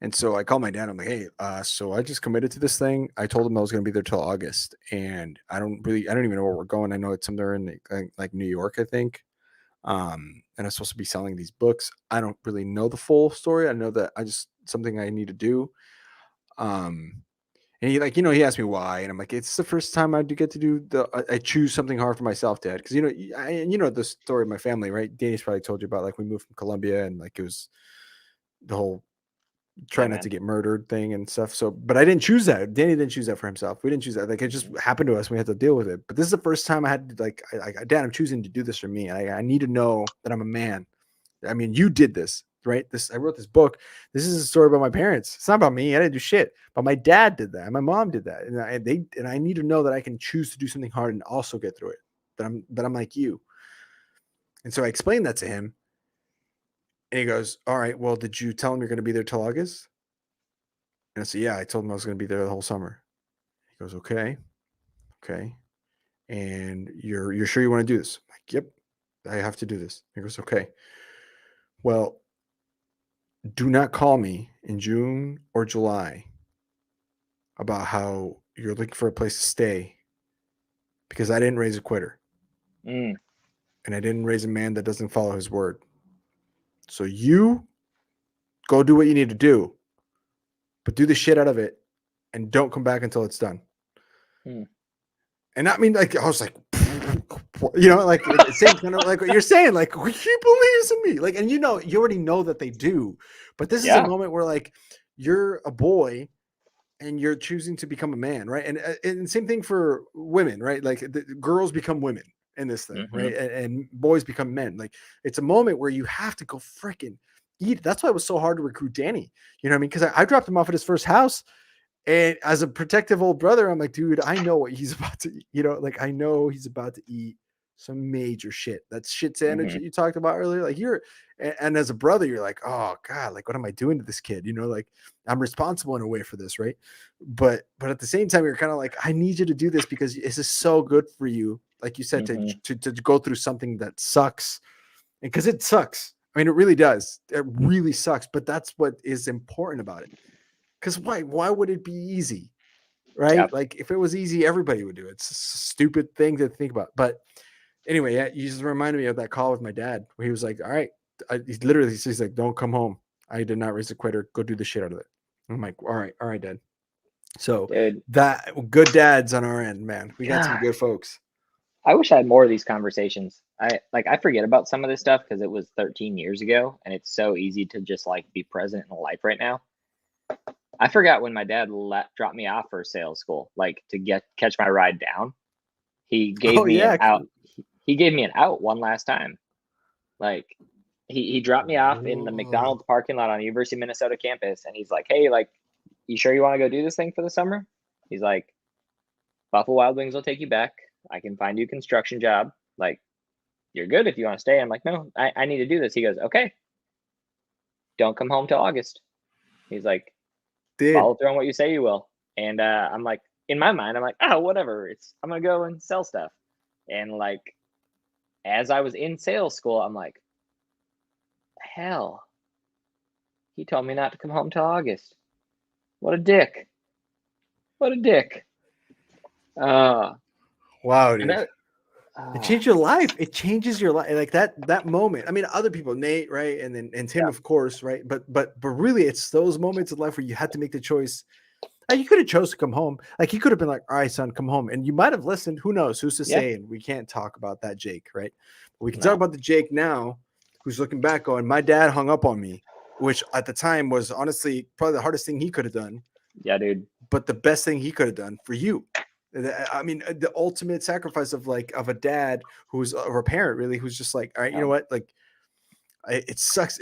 And so I call my dad. I'm like, hey, so I just committed to this thing. I told him I was going to be there till August, and I don't even know where we're going. I know it's somewhere in like New York, I think. And I'm supposed to be selling these books. I don't really know the full story. I know that something I need to do. And he he asked me why, and I'm like, it's the first time I do get to do I choose something hard for myself, Dad. Because the story of my family, right? Danny's probably told you about, like, we moved from Colombia, and like it was the whole try not to get murdered thing and stuff. So, but I didn't choose that. Danny didn't choose that for himself. We didn't choose that. Like, it just happened to us. We had to deal with it. But this is the first time I had to, Dad, I'm choosing to do this for me. I need to know that I'm a man. I mean, you did this, right? I wrote this book. This is a story about my parents. It's not about me. I didn't do shit. But my dad did that. And my mom did that. And I need to know that I can choose to do something hard and also get through it. That I'm like you. And so I explained that to him. And he goes, all right, well, did you tell him you're going to be there till August? And I said, yeah, I told him I was going to be there the whole summer. He goes, okay. And you're sure you want to do this? I'm like, yep, I have to do this. He goes, okay. Well, do not call me in June or July about how you're looking for a place to stay, because I didn't raise a quitter. And I didn't raise a man that doesn't follow his word. So you go do what you need to do, but do the shit out of it and don't come back until it's done. And I mean, like, I was like, like, same kind of like what you're saying, like, he believes in me. Like, and you already know that they do, but this is a moment where, like, you're a boy and you're choosing to become a man, right? And same thing for women, right? Like, the girls become women in this thing, right? And boys become men. Like, it's a moment where you have to go freaking eat. That's why it was so hard to recruit Danny. You know what I mean? Because I dropped him off at his first house. And as a protective old brother, I'm like, dude, I know what he's about to eat. Like, I know he's about to eat some major shit. That shit sandwich that you talked about earlier. Like, and as a brother, you're like, oh God, like, what am I doing to this kid? Like, I'm responsible in a way for this, right? But at the same time, you're kind of like, I need you to do this because this is so good for you. Like you said, to go through something that sucks. And because it sucks. I mean, it really does. It really sucks. But that's what is important about it. Because why would it be easy, right? Yep. Like, if it was easy, everybody would do it. It's a stupid thing to think about. But anyway, yeah, you just reminded me of that call with my dad where he was like, all right, he's like, don't come home. I did not raise a quitter. Go do the shit out of it. I'm like, all right, Dad. So that good dads on our end, man. We got some good folks. I wish I had more of these conversations. I forget about some of this stuff because it was 13 years ago, and it's so easy to just, like, be present in life right now. I forgot when my dad dropped me off for sales school, like, to catch my ride down. He gave me an out. He gave me an out one last time. Like, he dropped me off in the McDonald's parking lot on the University of Minnesota campus, and he's like, hey, like, you sure you want to go do this thing for the summer? He's like, Buffalo Wild Wings will take you back. I can find you a construction job. Like, you're good if you want to stay. I'm like, no, I need to do this. He goes, okay. Don't come home till August. He's like, follow through on what you say you will. And I'm like, in my mind, I'm like, oh, whatever. I'm going to go and sell stuff. And, like, as I was in sales school, I'm like, hell, he told me not to come home till August. What a dick. What a dick. Wow, dude. It changed your life. It changes your life. Like, that moment. I mean, other people, Nate, right? And Tim, of course, right? But really, it's those moments in life where you had to make the choice. Like, you could have chose to come home. Like, he could have been like, all right, son, come home. And you might have listened. Who knows? Who's to say? And we can't talk about that Jake, right? But we can talk about the Jake now who's looking back going, my dad hung up on me, which at the time was honestly probably the hardest thing he could have done. Yeah, dude. But the best thing he could have done for you. I mean, the ultimate sacrifice of a dad or a parent, really, who's just like, all right, you know what? Like, it sucks.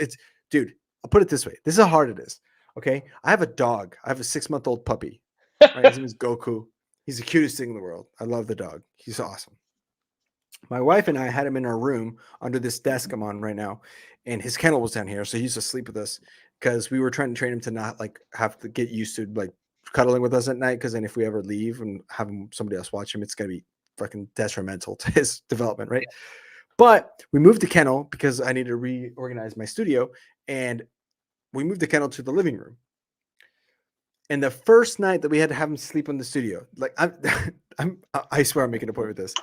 Dude, I'll put it this way. This is how hard it is. Okay. I have a dog. I have a 6-month-old puppy. Right? His name is Goku. He's the cutest thing in the world. I love the dog. He's awesome. My wife and I had him in our room under this desk I'm on right now, and his kennel was down here, so he used to sleep with us because we were trying to train him to not like have to get used to like cuddling with us at night. Because then if we ever leave and have somebody else watch him, it's gonna be fucking detrimental to his development, right? But we moved the kennel because I needed to reorganize my studio, and we moved the kennel to the living room. And the first night that we had to have him sleep in the studio, like I swear I'm making a point with this.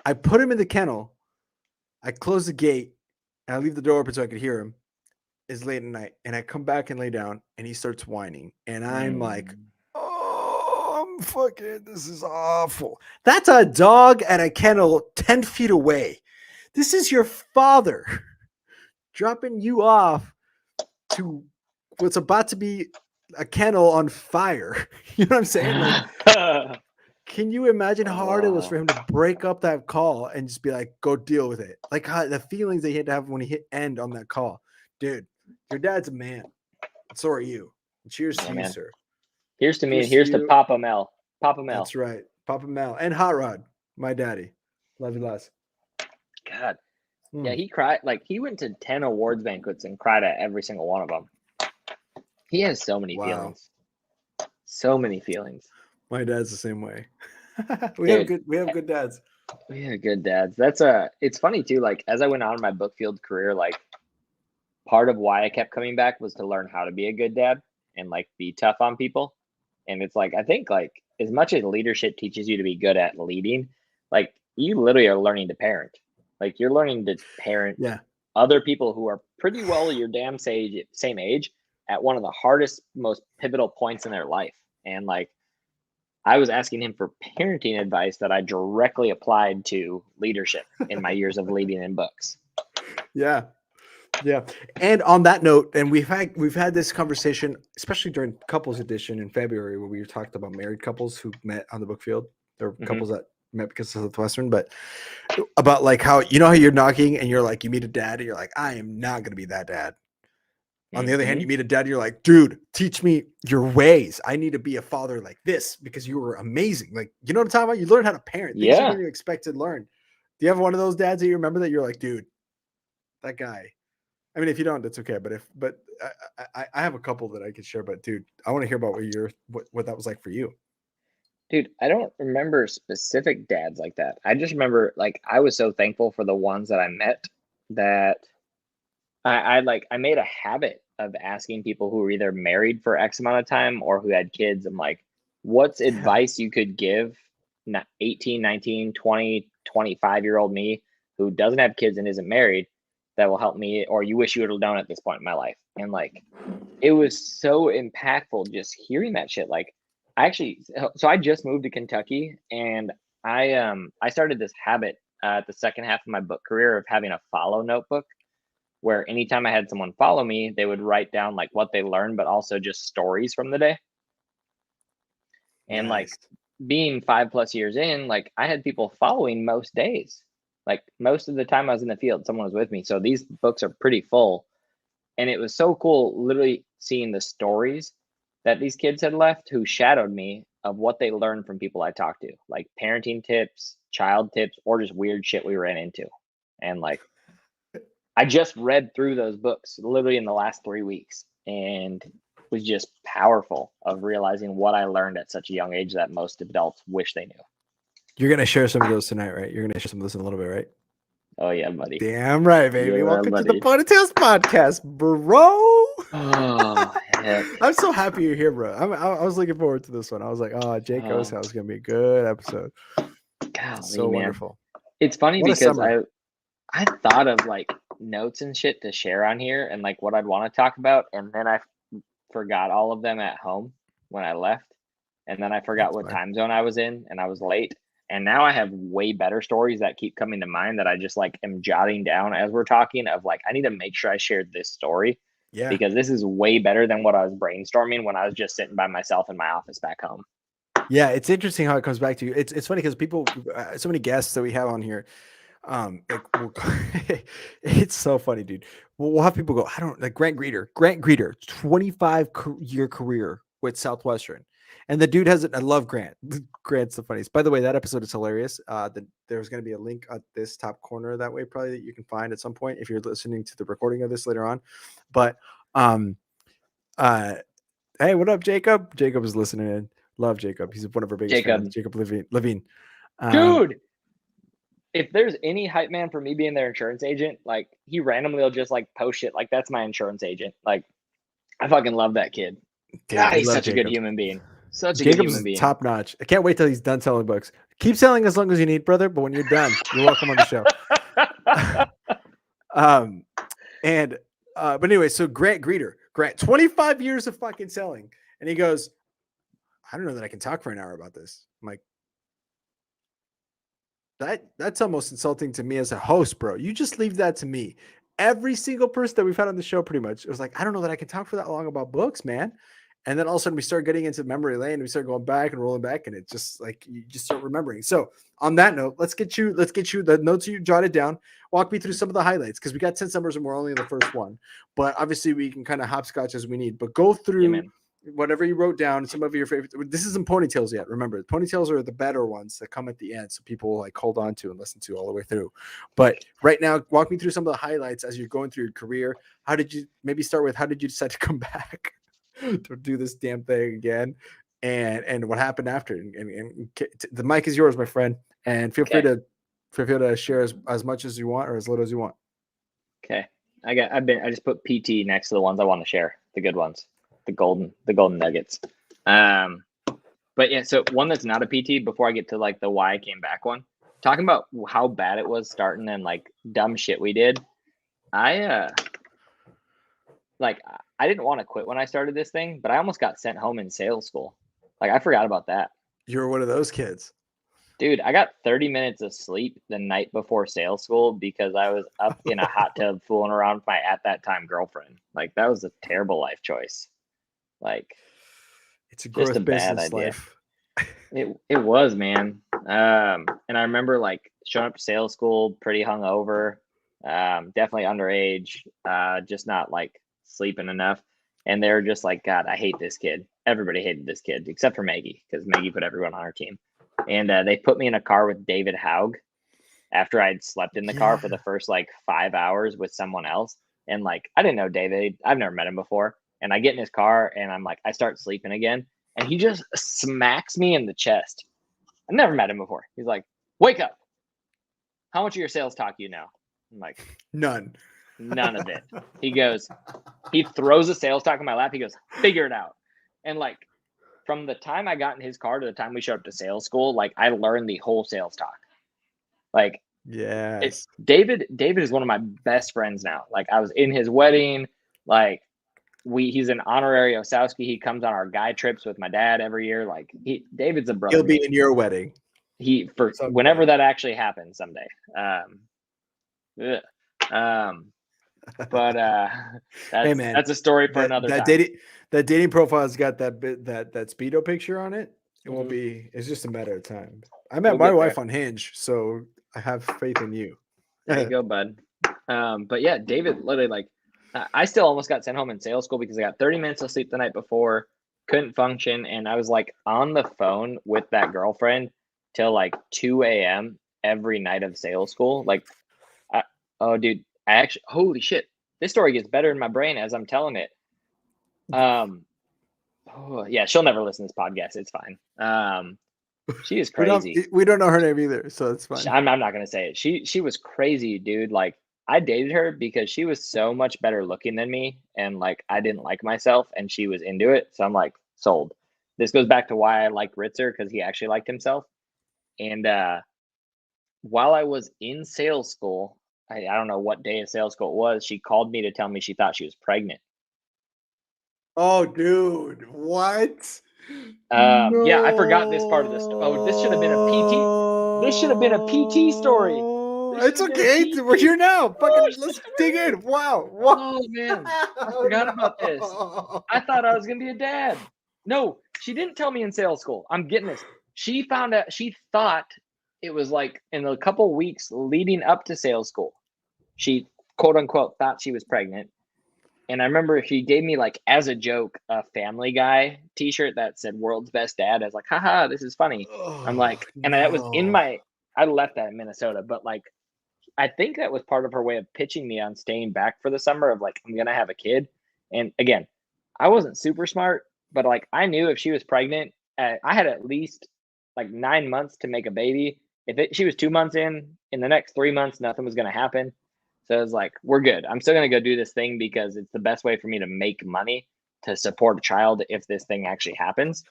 I put him in the kennel, I close the gate, and I leave the door open so I could hear him. It's late at night, and I come back and lay down, and he starts whining, and I'm like, "Oh, I'm fucking. This is awful." That's a dog at a kennel 10 feet away. This is your father dropping you off to what's about to be a kennel on fire. You know what I'm saying? Like, can you imagine how hard it was for him to break up that call and just be like, go deal with it? Like how the feelings that he had to have when he hit end on that call. Dude, your dad's a man. So are you. Cheers to you, man. sir. Here's to me, and here's to Papa Mel. Papa Mel. That's right. Papa Mel. And Hot Rod, my daddy. Love you, Les. God. Yeah, he cried. Like, he went to 10 awards banquets and cried at every single one of them. He has so many feelings. So many feelings. My dad's the same way. we have good dads. We have good dads. It's funny too, like as I went on in my book field career, like part of why I kept coming back was to learn how to be a good dad and like be tough on people. And it's like I think like as much as leadership teaches you to be good at leading, like you literally are learning to parent. Like you're learning to parent other people who are pretty well your damn same age at one of the hardest, most pivotal points in their life. And like I was asking him for parenting advice that I directly applied to leadership in my years of leading in books. Yeah. Yeah. And on that note, and we've had this conversation, especially during couples edition in February, where we talked about married couples who met on the book field. There were couples that met because of Southwestern, but about like how, you know, how you're knocking and you're like, you meet a dad and you're like, I am not going to be that dad. On the other hand, you meet a dad, you're like, dude, teach me your ways. I need to be a father like this because you were amazing. Like, you know what I'm talking about? You learn how to parent. Things you didn't expect to learn. Do you have one of those dads that you remember that you're like, dude, that guy? I mean, if you don't, that's okay. But I have a couple that I could share. But dude, I want to hear about what that was like for you. Dude, I don't remember specific dads like that. I just remember like I was so thankful for the ones that I met that I made a habit of asking people who were either married for X amount of time or who had kids. I'm like, what's advice you could give 18, 19, 20, 25-year-old me who doesn't have kids and isn't married that will help me, or you wish you would have done at this point in my life? And like, it was so impactful just hearing that shit. Like I just moved to Kentucky, and I started this habit at the second half of my book career of having a follow notebook, where anytime I had someone follow me, they would write down like what they learned, but also just stories from the day. And like being 5+ years in, like I had people following most days. Like most of the time I was in the field, someone was with me. So these books are pretty full. And it was so cool literally seeing the stories that these kids had left who shadowed me of what they learned from people I talked to, like parenting tips, child tips, or just weird shit we ran into. And like, I just read through those books literally in the last 3 weeks and was just powerful of realizing what I learned at such a young age that most adults wish they knew. You're going to share some of those tonight, right? You're going to share some of this in a little bit, right? Oh, yeah, buddy. Damn right, baby. Yeah, welcome buddy. to the Ponytails podcast, bro. Oh, heck. I'm so happy you're here, bro. I was looking forward to this one. I was like, oh, Jake O's house is going to be a good episode. Golly, so man. Wonderful. It's funny because I thought of like notes and shit to share on here and like what I'd want to talk about, and then I forgot all of them at home when I left, and then I forgot what time zone I was in, and I was late. And now I have way better stories that keep coming to mind that I just like am jotting down as we're talking of like, I need to make sure I shared this story because this is way better than what I was brainstorming when I was just sitting by myself in my office back home. Yeah, it's interesting how it comes back to you. It's funny because people, so many guests that we have on here, it's so funny, dude. We'll have people go, I don't like Grant Greeter, 25-year career with Southwestern. And the dude has it. I love Grant. Grant's the funniest. By the way, that episode is hilarious. There's going to be a link at this top corner that way, probably, that you can find at some point if you're listening to the recording of this later on. But hey, what up, Jacob? Jacob is listening in. Love Jacob. He's one of our biggest fans. Jacob Levine. Dude, if there's any hype man for me being their insurance agent, like he randomly will just like post shit like that's my insurance agent. Like I fucking love that kid. Dude, God, he's such a good human being. Such a Jacob's good human being. Top notch. I can't wait till he's done selling books. Keep selling as long as you need, brother. But when you're done, you're welcome on the show. But anyway, so Grant Greeter, 25 years of fucking selling, and he goes, I don't know that I can talk for an hour about this. I'm like, that's almost insulting to me as a host, bro. You just leave that to me. Every single person that we've had on the show, pretty much, it was like, I don't know that I can talk for that long about books, man. And then all of a sudden we start getting into memory lane. We start going back and rolling back, and it just like you just start remembering. So on that note, let's get you the notes you jotted down. Walk me through some of the highlights, because we got 10 summers and we're only in the first one. But obviously we can kind of hopscotch as we need. But go through whatever you wrote down, some of your favorite. This isn't ponytails yet. Remember, ponytails are the better ones that come at the end, so people like hold on to and listen to all the way through. But right now, walk me through some of the highlights as you're going through your career. How did you decide to come back to do this damn thing again, and what happened after? And the mic is yours, my friend, and feel free to share as much as you want or as little as you want. Okay, I just put PT next to the ones I want to share, the good ones. The golden nuggets. But yeah, so one that's not a PT, before I get to like the why I came back one, talking about how bad it was starting and like dumb shit we did. I didn't want to quit when I started this thing, but I almost got sent home in sales school. Like I forgot about that. You were one of those kids. Dude, I got 30 minutes of sleep the night before sales school because I was up in a hot tub fooling around with my at that time girlfriend. Like that was a terrible life choice. Like it's a growth business life. It was, man. And I remember like showing up to sales school pretty hungover, definitely underage, just not like sleeping enough. And they were just like, God, I hate this kid. Everybody hated this kid except for Maggie, because Maggie put everyone on her team. And they put me in a car with David Haug after I'd slept in the car for the first like 5 hours with someone else. And like, I didn't know David. I've never met him before. And I get in his car and I'm like, I start sleeping again. And he just smacks me in the chest. I've never met him before. He's like, wake up. How much of your sales talk you know? I'm like, none of it. He throws a sales talk in my lap. He goes, figure it out. And like, from the time I got in his car to the time we showed up to sales school, like I learned the whole sales talk. Like, yeah, it's David is one of my best friends now. Like I was in his wedding. Like he's an honorary Osowski. He comes on our guy trips with my dad every year. Like David's a brother. He'll be in your wedding. Whenever that actually happens someday. But hey man, that's a story for another time. That dating profile has got that Speedo picture on it. It won't be. It's just a matter of time. I met my wife on Hinge, so I have faith in you. There you go, bud. But yeah, David literally like. I still almost got sent home in sales school because I got 30 minutes of sleep the night before, couldn't function, and I was like on the phone with that girlfriend till like 2 a.m. every night of sales school. Like, holy shit, this story gets better in my brain as I'm telling it. Yeah, she'll never listen to this podcast. It's fine. She is crazy. We don't know her name either, so it's fine. I'm not gonna say it. She was crazy, dude. Like. I dated her because she was so much better looking than me, and like I didn't like myself and she was into it. So I'm like, sold. This goes back to why I liked Ritzer, because he actually liked himself. And while I was in sales school, I don't know what day of sales school it was, she called me to tell me she thought she was pregnant. Oh, dude, what? No. Yeah, I forgot this part of this. Oh, this should have been a PT. This should have been a PT story. It's okay. We're here now. Fucking let's dig in. Wow. Oh man, I forgot about this. I thought I was gonna be a dad. No, she didn't tell me in sales school. I'm getting this. She found out. She thought it was like in a couple weeks leading up to sales school. She quote unquote thought she was pregnant. And I remember she gave me, like, as a joke, a Family Guy t-shirt that said "World's Best Dad." I was like, haha, this is funny. I'm Oh, like, and that was in no. my, I left that in Minnesota, but like, I think that was part of her way of pitching me on staying back for the summer of like, I'm going to have a kid. And again, I wasn't super smart, but like, I knew if she was pregnant, I had at least like 9 months to make a baby. She was 2 months in the next 3 months, nothing was going to happen. So I was like, we're good. I'm still going to go do this thing because it's the best way for me to make money to support a child if this thing actually happens.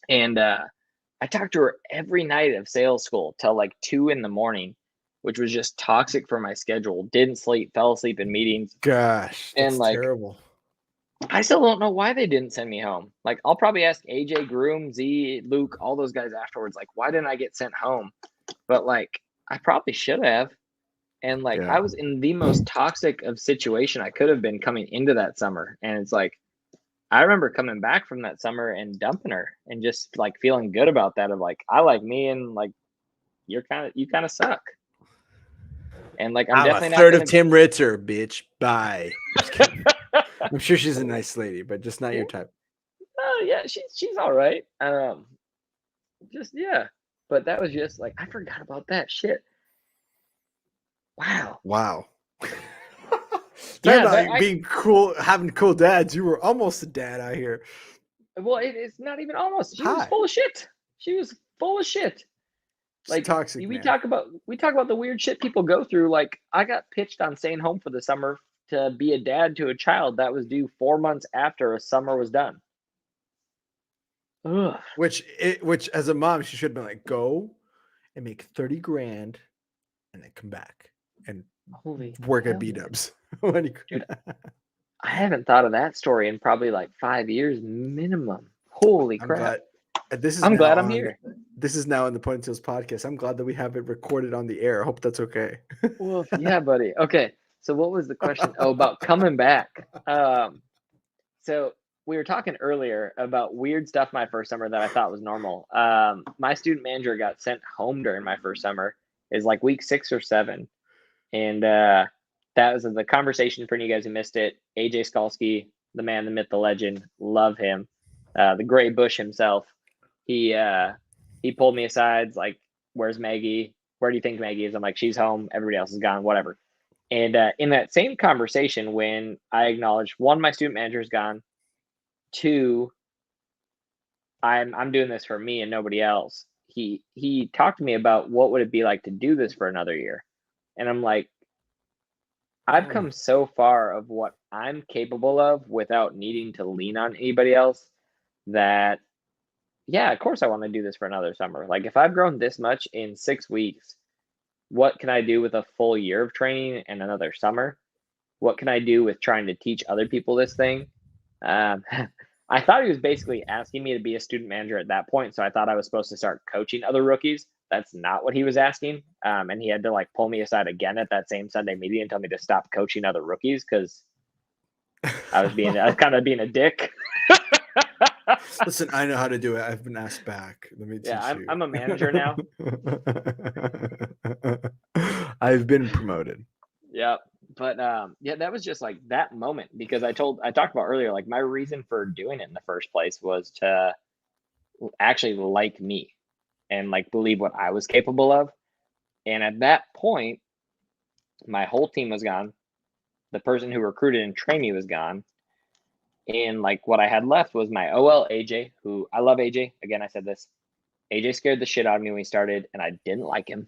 And I talked to her every night of sales school till like 2 a.m, which was just toxic for my schedule. Didn't sleep, fell asleep in meetings. Gosh, And that's like, terrible. I still don't know why they didn't send me home. Like, I'll probably ask AJ, Groom, Z, Luke, all those guys afterwards, like, why didn't I get sent home? But like, I probably should have. And like, Yeah. I was in the most toxic of situation I could have been coming into that summer. And it's like, I remember coming back from that summer and dumping her and just like feeling good about that of like, I like me and like, you kind of suck. And like, I'm I'm a definitely not third of going Tim Ritzer, bitch. Bye. Just kidding. I'm sure she's a nice lady, but just not your to, type. oh yeah, she's all right. Just, yeah. But that was just like, I forgot about that shit. Wow. Wow. Talking Yeah, about being cool, having cool dads. You were almost a dad out here. well, it's not even almost. She was Hi. full of shit. She was full of shit. It's Like, toxic, we man. talk about the weird shit people go through. Like, I got pitched on staying home for the summer to be a dad to a child that was due 4 months after a summer was done. Ugh. Which as a mom, she should have been like, go and make 30 grand and then come back and Holy work at hell, B-dubs. dude! I haven't thought of that story in probably like 5 years minimum. Holy I'm crap! glad this is I'm now glad I'm on. here. This is now in the Ponytails podcast. I'm glad that we have it recorded on the air. I hope that's okay. Well, yeah, buddy. Okay, so what was the question? Oh, about coming back. So we were talking earlier about weird stuff my first summer that I thought was normal. My student manager got sent home during my first summer. Is like week 6 or 7, and that was the conversation for you guys who missed it. AJ Skalski, the man, the myth, the legend, love him. The gray bush himself. He pulled me aside, like, "Where's Maggie? Where do you think Maggie is?" I'm like, "She's home. Everybody else is gone. Whatever." And in that same conversation, when I acknowledged, one, my student manager is gone. Two, I'm doing this for me and nobody else. He talked to me about what would it be like to do this for another year, and I'm like, I've come so far of what I'm capable of without needing to lean on anybody else that, yeah, of course I want to do this for another summer. Like, if I've grown this much in 6 weeks, what can I do with a full year of training and another summer? What can I do with trying to teach other people this thing? Um, I thought he was basically asking me to be a student manager at that point. So I thought I was supposed to start coaching other rookies. That's not what he was asking. And he had to like pull me aside again at that same Sunday meeting and tell me to stop coaching other rookies because I was kind of being a dick. Listen, I know how to do it. I've been asked back. Let me Yeah, teach you. I'm a manager now. I've been promoted. Yeah. But yeah, that was just like that moment because I talked about earlier, like my reason for doing it in the first place was to actually like me and like believe what I was capable of. And at that point, my whole team was gone. The person who recruited and trained me was gone. And like what I had left was my OL AJ, who I love AJ. Again, I said this. AJ scared the shit out of me when we started, and I didn't like him.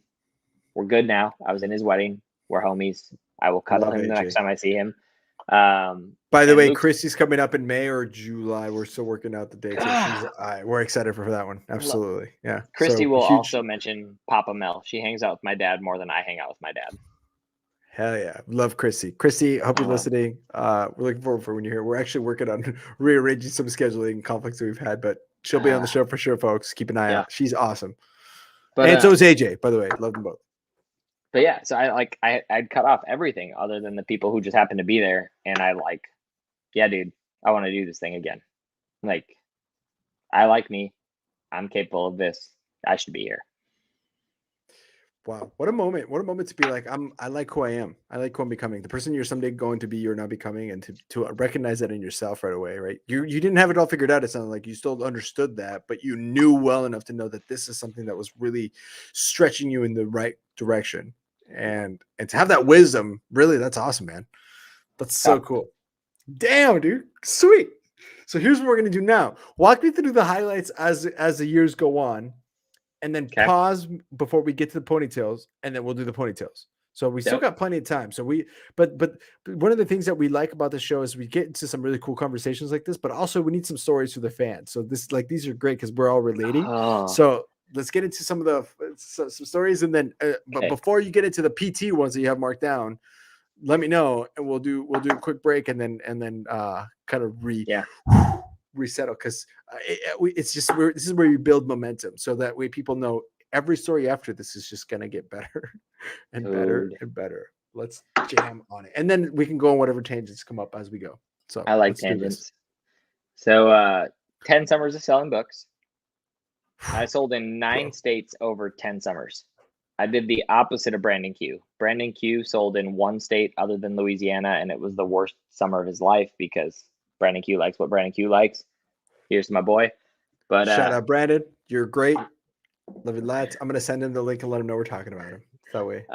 We're good now. I was in his wedding. We're homies. I will cuddle Love him the AJ. next time I see him. By the way, Luke's, Christy's coming up in May or July. We're still working out the dates. So we're excited for that one. Absolutely. Yeah. Christy so will huge. also mention Papa Mel. She hangs out with my dad more than I hang out with my dad. Hell yeah. Love Christy. Christy, I hope you're listening. We're looking forward for when you're here. We're actually working on rearranging some scheduling conflicts that we've had, but she'll be on the show for sure, folks. Keep an eye out. She's awesome. But, and so is AJ, by the way. Love them both. But yeah, so I'd cut off everything other than the people who just happened to be there. And yeah, dude, I want to do this thing again. Like, I like me. I'm capable of this. I should be here. Wow. What a moment. What a moment to be like, I like who I am. I like who I'm becoming. The person you're someday going to be, you're now becoming, and to recognize that in yourself right away, right? You didn't have it all figured out. It sounded like you still understood that, but you knew well enough to know that this is something that was really stretching you in the right direction. And to have that wisdom, really, that's awesome, man. That's so Yeah. cool. Damn, dude. Sweet. So here's what we're gonna do now. Walk me through the highlights as the years go on, and then Okay. pause before we get to the ponytails, and then we'll do the ponytails. So we still Yep. got plenty of time. So but one of the things that we like about the show is we get into some really cool conversations like this, but also we need some stories for the fans. So these are great because we're all relating. Oh, So let's get into some of the some stories, and then but okay. before you get into the PT ones that you have marked down, let me know, and we'll do a quick break, and then kind of Yeah. resettle, because it's just this is where you build momentum, so that way people know every story after this is just gonna get better and better Dude. and better. Let's jam on it, and then we can go on whatever tangents come up as we go. So I like let's do this. tangents. So 10 summers of selling books. I sold in 9 Bro. states over 10 summers. I did the opposite of Brandon Q. Brandon Q sold in 1 state other than Louisiana, and it was the worst summer of his life because Brandon Q likes what Brandon Q likes. Here's to my boy. But Shout out Brandon, you're great. Love you, lads. I'm gonna send him the link and let him know we're talking about him. That way.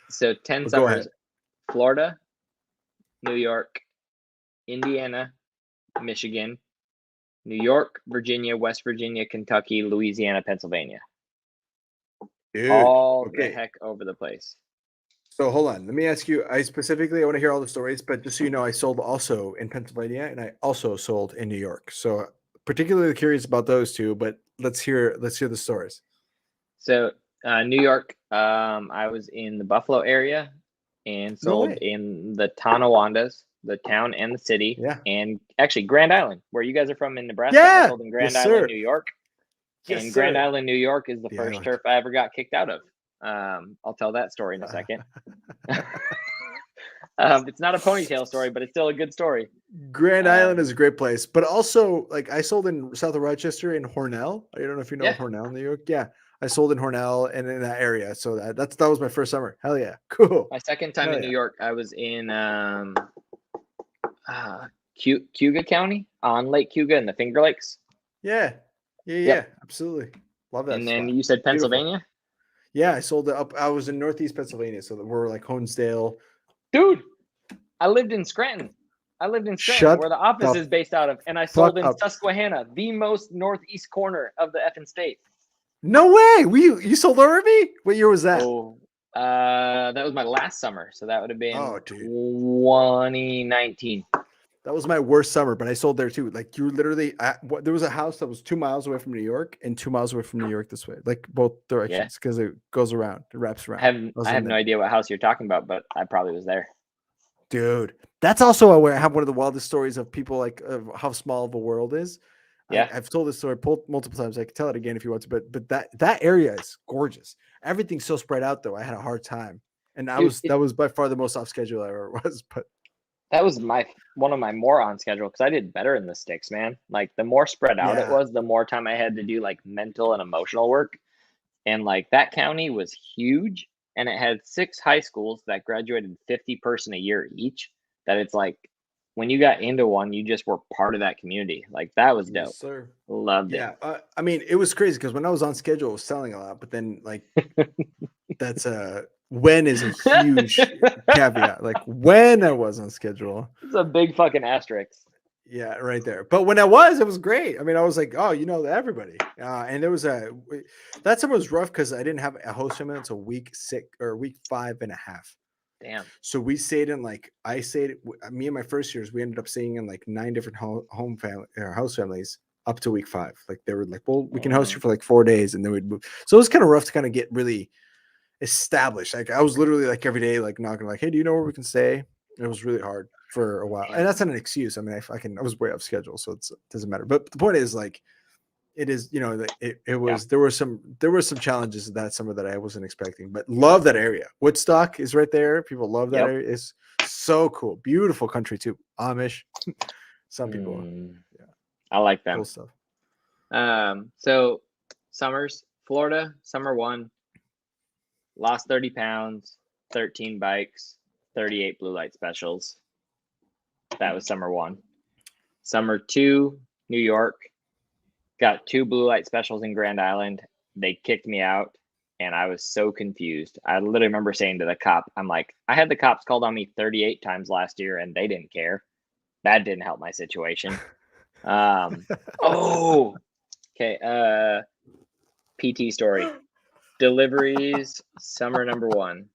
so 10 But go summers: ahead. Florida, New York, Indiana, Michigan, New York, Virginia, West Virginia, Kentucky, Louisiana, Pennsylvania. Dude, All the okay. heck over the place. So hold on. Let me ask you. I want to hear all the stories, but just so you know, I sold also in Pennsylvania, and I also sold in New York. So particularly curious about those two. But let's hear the stories. So New York, I was in the Buffalo area and No sold way. in the Tonawandas, the town and the city, Yeah. and actually Grand Island, where you guys are from in Nebraska. Yeah. I sold in Grand Yes, Island, sir. New York. Yes, And sir. Grand Island, New York is the The first island. turf I ever got kicked out of. I'll tell that story in a second. It's not a ponytail story, but it's still a good story. Grand Island is a great place, but also like I sold in south of Rochester in Hornell. I don't know if you know Yeah. Hornell, New York. Yeah, I sold in Hornell and in that area. So that was my first summer. Hell yeah, cool. My second time Hell in yeah. New York, I was in Cuga County on Lake Cuga in the Finger Lakes. Yeah, Yep. absolutely. Love that. And then spot. you said Beautiful. Pennsylvania? Yeah, I sold it up. I was in Northeast Pennsylvania, so that we're like Honesdale. Dude, I lived in Scranton. Shut Where the office the is based out of, and I sold fuck in up. Susquehanna, the most northeast corner of the effing state. No way. You sold over me? What year was that? Oh, that was my last summer, so that would have been Oh, dude. 2019. That was my worst summer, but I sold there too. Like you literally, there was a house that was 2 miles away from New York and 2 miles away from New York this way, like both directions, because it goes around, it wraps around. I have no idea what house you're talking about, but I probably was there. Dude, that's also where I have one of the wildest stories of people, like of how small of a world is. Yeah. I've told this story multiple times. I can tell it again if you want to, but that area is gorgeous. Everything's so spread out though. I had a hard time, and that was by far the most off schedule I ever was. But that was one of my more on schedule because I did better in the sticks, man. Like the more spread out it was, the more time I had to do like mental and emotional work. And like that county was huge, and it had 6 high schools that graduated 50 person a year each. That it's like when you got into one, you just were part of that community. Like that was dope. Yes, sir. Loved it. Yeah, I mean, it was crazy because when I was on schedule, I was selling a lot, but then like that's when is a huge caveat. Like when I was on schedule, It's a big fucking asterisk. yeah, right there. But when it was great. I mean, I was like, oh, everybody. And there was that summer was rough because I didn't have a host family until week 6 or week 5.5. Damn. So we stayed in me and my first years, we ended up staying in like 9 different house families up to week 5. Like they were like, well, we can host you for like 4 days, and then we'd move. So it was kind of rough to kind of get really established. Like I was literally like every day, like knocking, like, hey, do you know where we can stay? It was really hard for a while. Damn. And that's not an excuse. I mean, I was way off schedule, so it doesn't matter. But the point is, like, it is, it was, there were some challenges that summer that I wasn't expecting, but love that area. Woodstock is right there. People love that area. It's so cool. Beautiful country too. Amish. Some people. Yeah. I like them. Cool stuff. So summers, Florida, summer 1, lost 30 pounds, 13 bikes, 38 blue light specials. That was summer 1. Summer 2, New York. Got 2 blue light specials in Grand Island. They kicked me out, and I was so confused. I literally remember saying to the cop, I'm like, I had the cops called on me 38 times last year, and they didn't care. That didn't help my situation. Okay. PT story. Deliveries, summer number 1.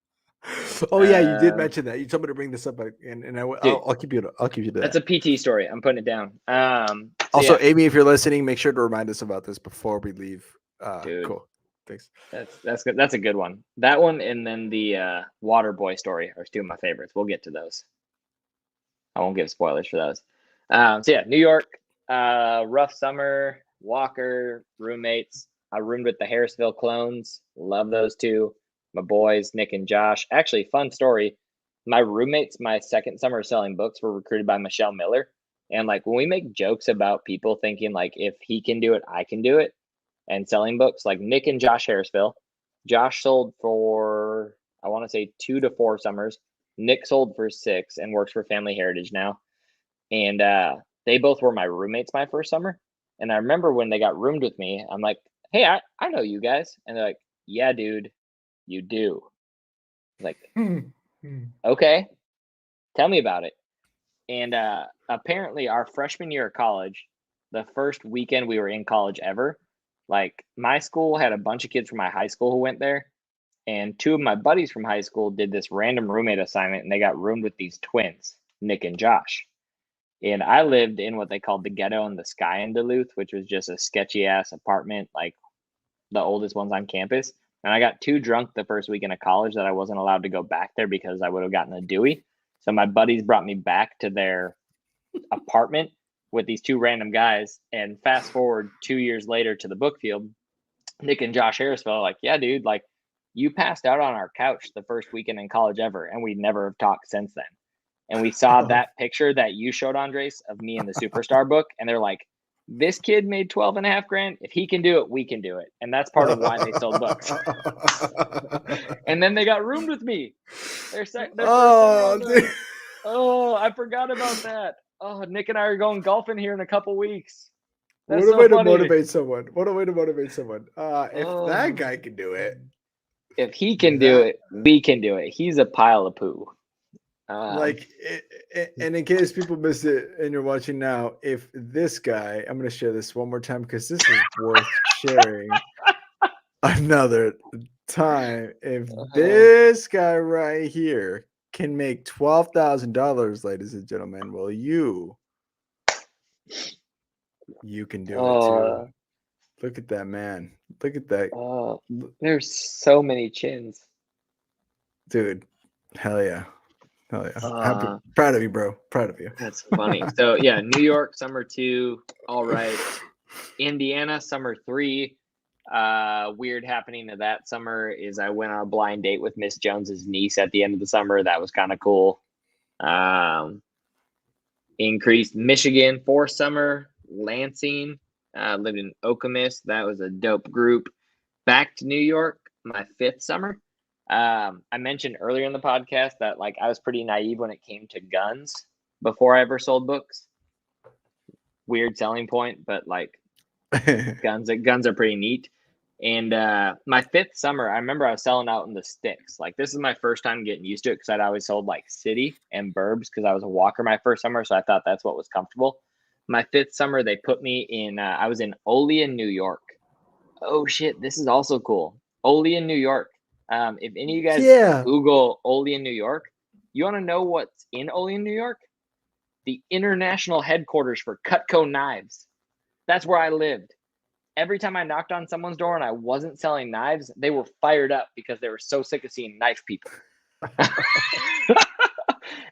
Oh yeah, you did mention that. You told me to bring this up, and I'll keep you. I'll keep you to that. That's a PT story. I'm putting it down. Also, Amy, if you're listening, make sure to remind us about this before we leave. Dude, cool. Thanks. That's good. That's a good one. That one, and then the water boy story are 2 of my favorites. We'll get to those. I won't give spoilers for those. New York, rough summer. Walker, roommates. I roomed with the Harrisville clones. Love those 2. My boys, Nick and Josh. Actually, fun story. My roommates, my second summer selling books, were recruited by Michelle Miller. And like when we make jokes about people thinking like if he can do it, I can do it, and selling books, like Nick and Josh Harrisville. Josh sold for, I want to say 2 to 4 summers. Nick sold for 6 and works for Family Heritage now. And they both were my roommates my first summer. And I remember when they got roomed with me, I'm like, hey, I know you guys. And they're like, yeah, dude, you do. Like, okay, tell me about it. And apparently our freshman year of college, the first weekend we were in college ever, like my school had a bunch of kids from my high school who went there. And 2 of my buddies from high school did this random roommate assignment, and they got roomed with these twins, Nick and Josh. And I lived in what they called the Ghetto in the Sky in Duluth, which was just a sketchy ass apartment, like the oldest ones on campus. And I got too drunk the first weekend of college that I wasn't allowed to go back there because I would have gotten a Dewey. So my buddies brought me back to their apartment with these 2 random guys. And fast forward 2 years later to the book field, Nick and Josh Harrisville are like, yeah, dude, like you passed out on our couch the first weekend in college ever. And we never have talked since then. And we saw that picture that you showed, Andres, of me in the Superstar book. And they're like, this kid made 12.5 grand. If he can do it, we can do it. And that's part of why they sold books. And then they got roomed with me. I forgot about that. Oh, Nick and I are going golfing here in a couple weeks. What a way to motivate someone. If that guy can do it. If he can do it, we can do it. He's a pile of poo. And in case people missed it and you're watching now, if this guy, I'm going to share this one more time because this is worth sharing another time. If this guy right here can make $12,000, ladies and gentlemen, well, you can do it too. Look at that, man. Look at that. There's so many chins. Dude, hell yeah. Oh yeah, proud of you, bro. Proud of you. That's funny. So yeah, New York summer 2, all right. Indiana summer 3. Weird happening to that summer is I went on a blind date with Miss Jones's niece at the end of the summer. That was kind of cool. Increased Michigan 4th summer. Lansing, lived in Okemos. That was a dope group. Back to New York, my 5th summer. I mentioned earlier in the podcast that like I was pretty naive when it came to guns before I ever sold books. Weird selling point, but like guns are pretty neat. And my 5th summer, I remember I was selling out in the sticks. Like this is my first time getting used to it because I'd always sold like city and burbs because I was a walker my first summer, so I thought that's what was comfortable. My 5th summer, they put me in. I was in Olean, New York. Oh shit, this is also cool. Olean, New York. If any of you guys Google Olean, New York, you want to know what's in Olean, New York? The international headquarters for Cutco knives. That's where I lived. Every time I knocked on someone's door and I wasn't selling knives, they were fired up because they were so sick of seeing knife people.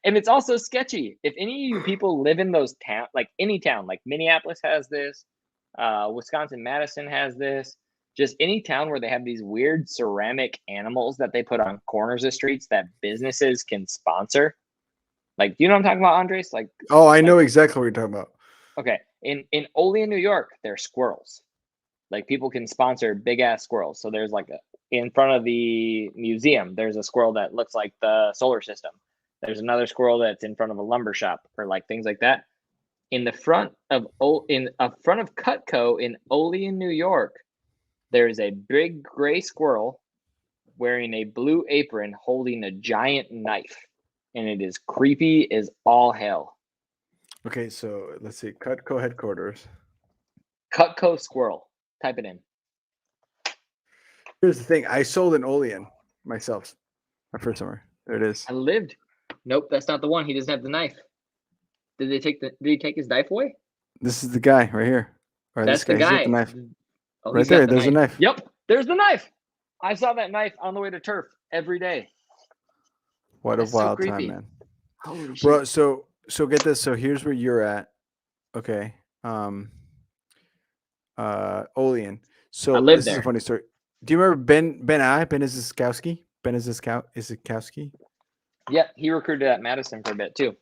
And it's also sketchy. If any of you people live in those towns, like any town, like Minneapolis has this, Wisconsin, Madison has this, just any town where they have these weird ceramic animals that they put on corners of streets that businesses can sponsor. Like, do you know what I'm talking about, Andres? Like, oh, I know exactly what you're talking about. Okay. In Olean, New York, they're squirrels. Like people can sponsor big ass squirrels. So there's like in front of the museum, there's a squirrel that looks like the solar system. There's another squirrel that's in front of a lumber shop or like things like that. In the front of Cutco in Olean, New York, there's a big gray squirrel wearing a blue apron holding a giant knife, and it is creepy as all hell. Okay, so let's see. Cutco headquarters. Cutco squirrel. Type it in. Here's the thing. I sold an Olean myself my first summer. There it is. I lived. Nope, that's not the one. He doesn't have the knife. Did he take his knife away? This is the guy right here. Or That's the He's got guy. the knife. Oh, Right there. There's a knife. Yep, there's the knife. I saw that knife on the way to turf every day. What That's a so wild time, creepy. man. Holy shit. Bro, so get this. So here's where you're at. Okay. Olean. So I lived this is there. a funny story. Do you remember Ben Izikowski? Ben Izikowski? Yeah, he recruited at Madison for a bit too.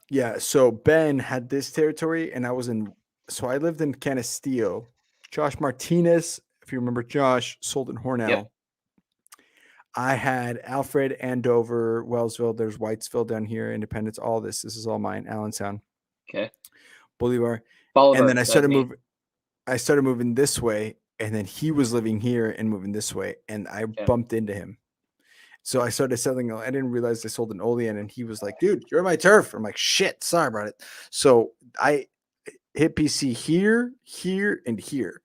Yeah, so Ben had this territory, and I lived in Canastillo. Josh Martinez, if you remember Josh, sold in Hornell. Yep. I had Alfred, Andover, Wellsville. There's Whitesville down here, Independence. All this is all mine. Allentown, Okay. Bolivar. Bolivar, And then I that's started me. moving. I started moving this way, and then he was living here and moving this way, and I bumped into him. So I started selling. I didn't realize I sold an Olean, and he was like, "Dude, you're my turf." I'm like, "Shit, sorry about it." So I hit PC here, and here,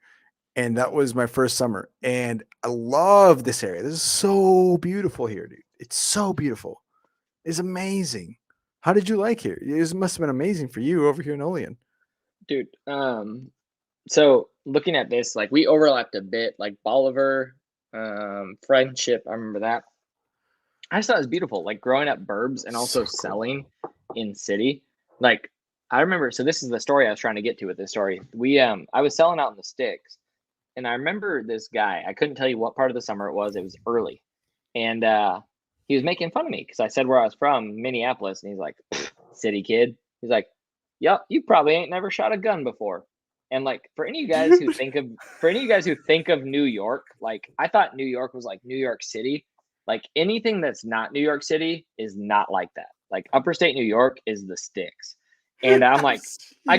and that was my first summer. And I love this area. This is so beautiful here, dude. It's so beautiful. It's amazing. How did you like here? It must have been amazing for you over here in Olean. Dude, so looking at this, like we overlapped a bit, like Bolivar, Friendship. I remember that. I just thought it was beautiful, like growing up burbs and also selling in city. Like I remember, so this is the story I was trying to get to with this story. I was selling out in the sticks, and I remember this guy. I couldn't tell you what part of the summer it was. It was early, and he was making fun of me because I said where I was from, Minneapolis, and he's like, "City kid." He's like, "Yep, you probably ain't never shot a gun before." And like for any of you guys who think of New York, like I thought New York was like New York City. Like anything that's not New York City is not like that. Like upper state New York is the sticks. And I'm like, I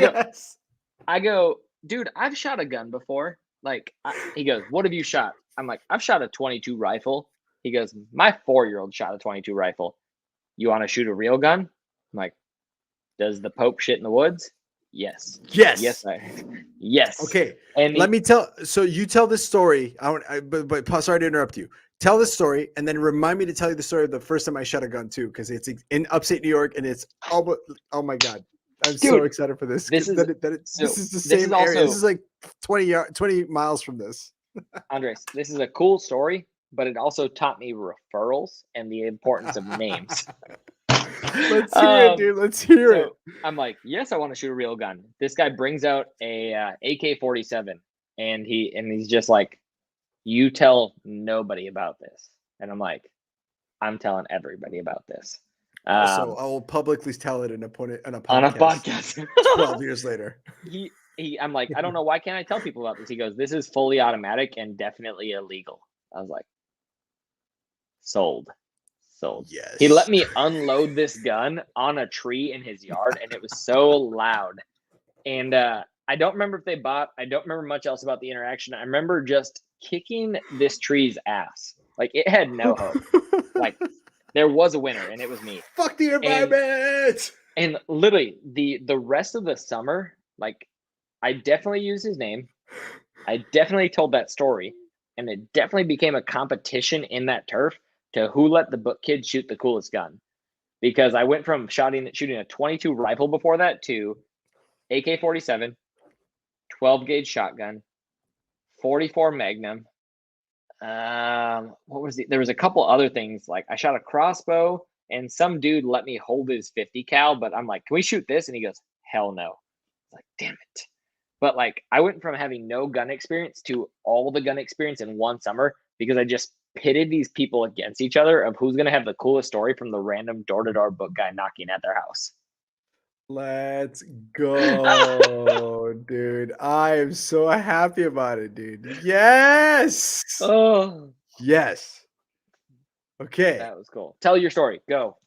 go, dude, I've shot a gun before. Like he goes, what have you shot? I'm like, I've shot a 22 rifle. He goes, my 4-year-old shot a 22 rifle. You want to shoot a real gun? I'm like, does the Pope shit in the woods? Yes. Yes. Okay. And let me tell. So you tell this story. But sorry to interrupt you. Tell this story, and then remind me to tell you the story of the first time I shot a gun too, because it's in upstate New York, and it's oh my god, I'm so excited for this. This is the same area. This is like 20 miles from this. Andres, this is a cool story, but it also taught me referrals and the importance of names. Let's hear it, dude. Let's hear it. I'm like, yes, I want to shoot a real gun. This guy brings out a AK-47, and he's just like, you tell nobody about this. And I'm like, I'm telling everybody about this. So I will publicly tell it on a podcast 12 years later. I'm like, I don't know, why can't I tell people about this? He goes, this is fully automatic and definitely illegal. I was like, sold. Yes. He let me unload this gun on a tree in his yard, and it was so loud. And I don't remember if they bought. I don't remember much else about the interaction. I remember just kicking this tree's ass. Like it had no hope. Like there was a winner, and it was me. Fuck the environment. And literally the rest of the summer, like I definitely used his name. I definitely told that story, and it definitely became a competition in that turf to who let the book kid shoot the coolest gun. Because I went from shooting a 22 rifle before that to AK-47, 12 gauge shotgun, 44 Magnum. There was a couple other things. Like I shot a crossbow, and some dude let me hold his 50 cal, but I'm like, can we shoot this? And he goes, hell no. I was like, damn it. But like I went from having no gun experience to all the gun experience in one summer because I just pitted these people against each other of who's going to have the coolest story from the random door-to-door book guy knocking at their house. Let's go, dude. I am so happy about it, dude. Yes. Oh, Yes. Okay. That was cool. Tell your story. Go.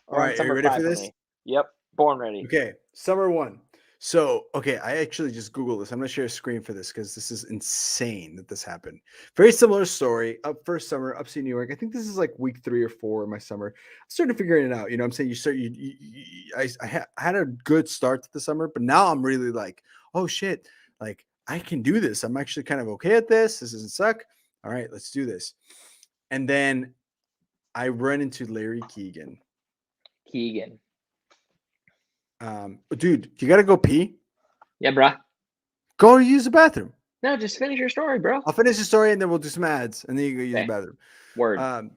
All right. Are you ready for this? Yep. Born ready. Okay. Summer 1. So, okay, I actually just Googled this. I'm going to share a screen for this because this is insane that this happened. Very similar story. First summer, upstate New York. I think this is like week 3 or 4 of my summer. I started figuring it out. You know what I'm saying? I had a good start to the summer, but now I'm really like, oh shit, like I can do this. I'm actually kind of okay at this. This doesn't suck. All right, let's do this. And then I run into Larry Keegan. Dude, you gotta go pee. Yeah, bruh. Go use the bathroom. No, just finish your story, bro. I'll finish the story and then we'll do some ads and then you go use the bathroom. Word.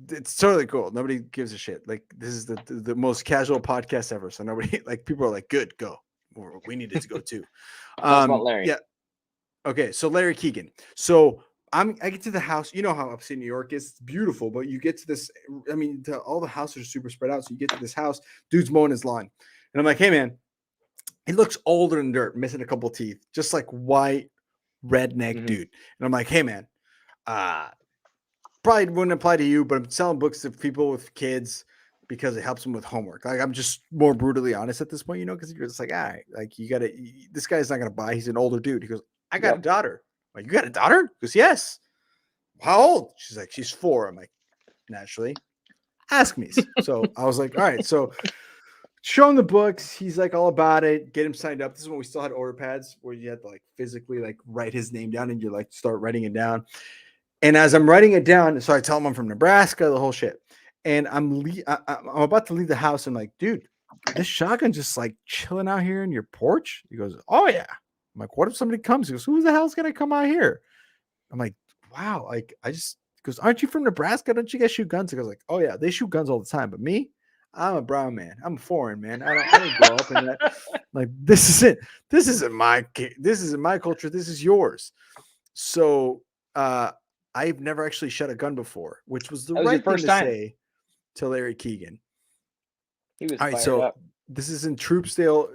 It's totally cool. Nobody gives a shit. Like this is the most casual podcast ever. So nobody like people are like, good, go. We needed to go too. Tell us about Larry. Yeah. Okay, so Larry Keegan. So I get to the house. You know how upstate New York is. It's beautiful, but you get to this. I mean, all the houses are super spread out. So you get to this house, dude's mowing his lawn. And I'm like, hey, man, he looks older than dirt, missing a couple teeth, just like white redneck dude. And I'm like, hey, man, probably wouldn't apply to you, but I'm selling books to people with kids because it helps them with homework. Like, I'm just more brutally honest at this point, you know, because you're just like, all right, like this guy's not going to buy. He's an older dude. He goes, I got a daughter. I'm like, you got a daughter? He goes, yes. How old? She's like, she's 4. I'm like, naturally, ask me. So I was like, all right, so show him the books. He's like all about it. Get him signed up. This is when we still had order pads where you had to like physically like write his name down and you like start writing it down. And as I'm writing it down, so I tell him I'm from Nebraska, the whole shit. And I'm about to leave the house. And like, dude, this shotgun just like chilling out here in your porch. He goes, oh yeah. I'm like, what if somebody comes? He goes, who the hell's gonna come out here? I'm like, wow. Like he goes, aren't you from Nebraska? Don't you guys shoot guns? He goes like, oh yeah, they shoot guns all the time. But me, I'm a brown man. I'm foreign, man. I don't grow up in that. Like, this is it. This isn't my culture. This is yours. So I've never actually shot a gun before, which was the right thing to say to Larry Keegan. He was all right. So up. This is in Troopsdale,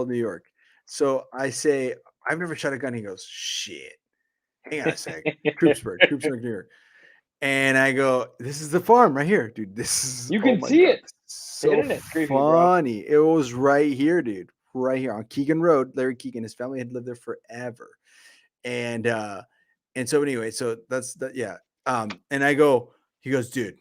New York. So I say, I've never shot a gun. He goes, shit. Hang on a sec. Troopsburg, New York. And I go, this is the farm right here, dude. This is you can see it. So funny. It was right here, dude. Right here on Keegan Road. Larry Keegan, his family had lived there forever. And so anyway, so that's that, yeah. And I go, he goes, dude,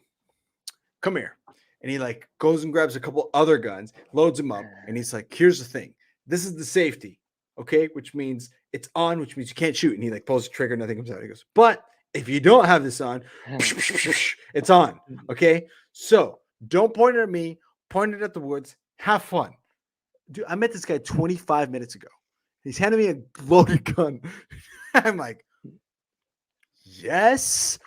come here. And he like goes and grabs a couple other guns, loads them up, and he's like, here's the thing. This is the safety, okay? Which means it's on, which means you can't shoot. And he like pulls the trigger, nothing comes out. He goes, but if you don't have this on, it's on. Okay. So don't point it at me, point it at the woods. Have fun. Dude, I met this guy 25 minutes ago. He's handing me a loaded gun. I'm like, yes.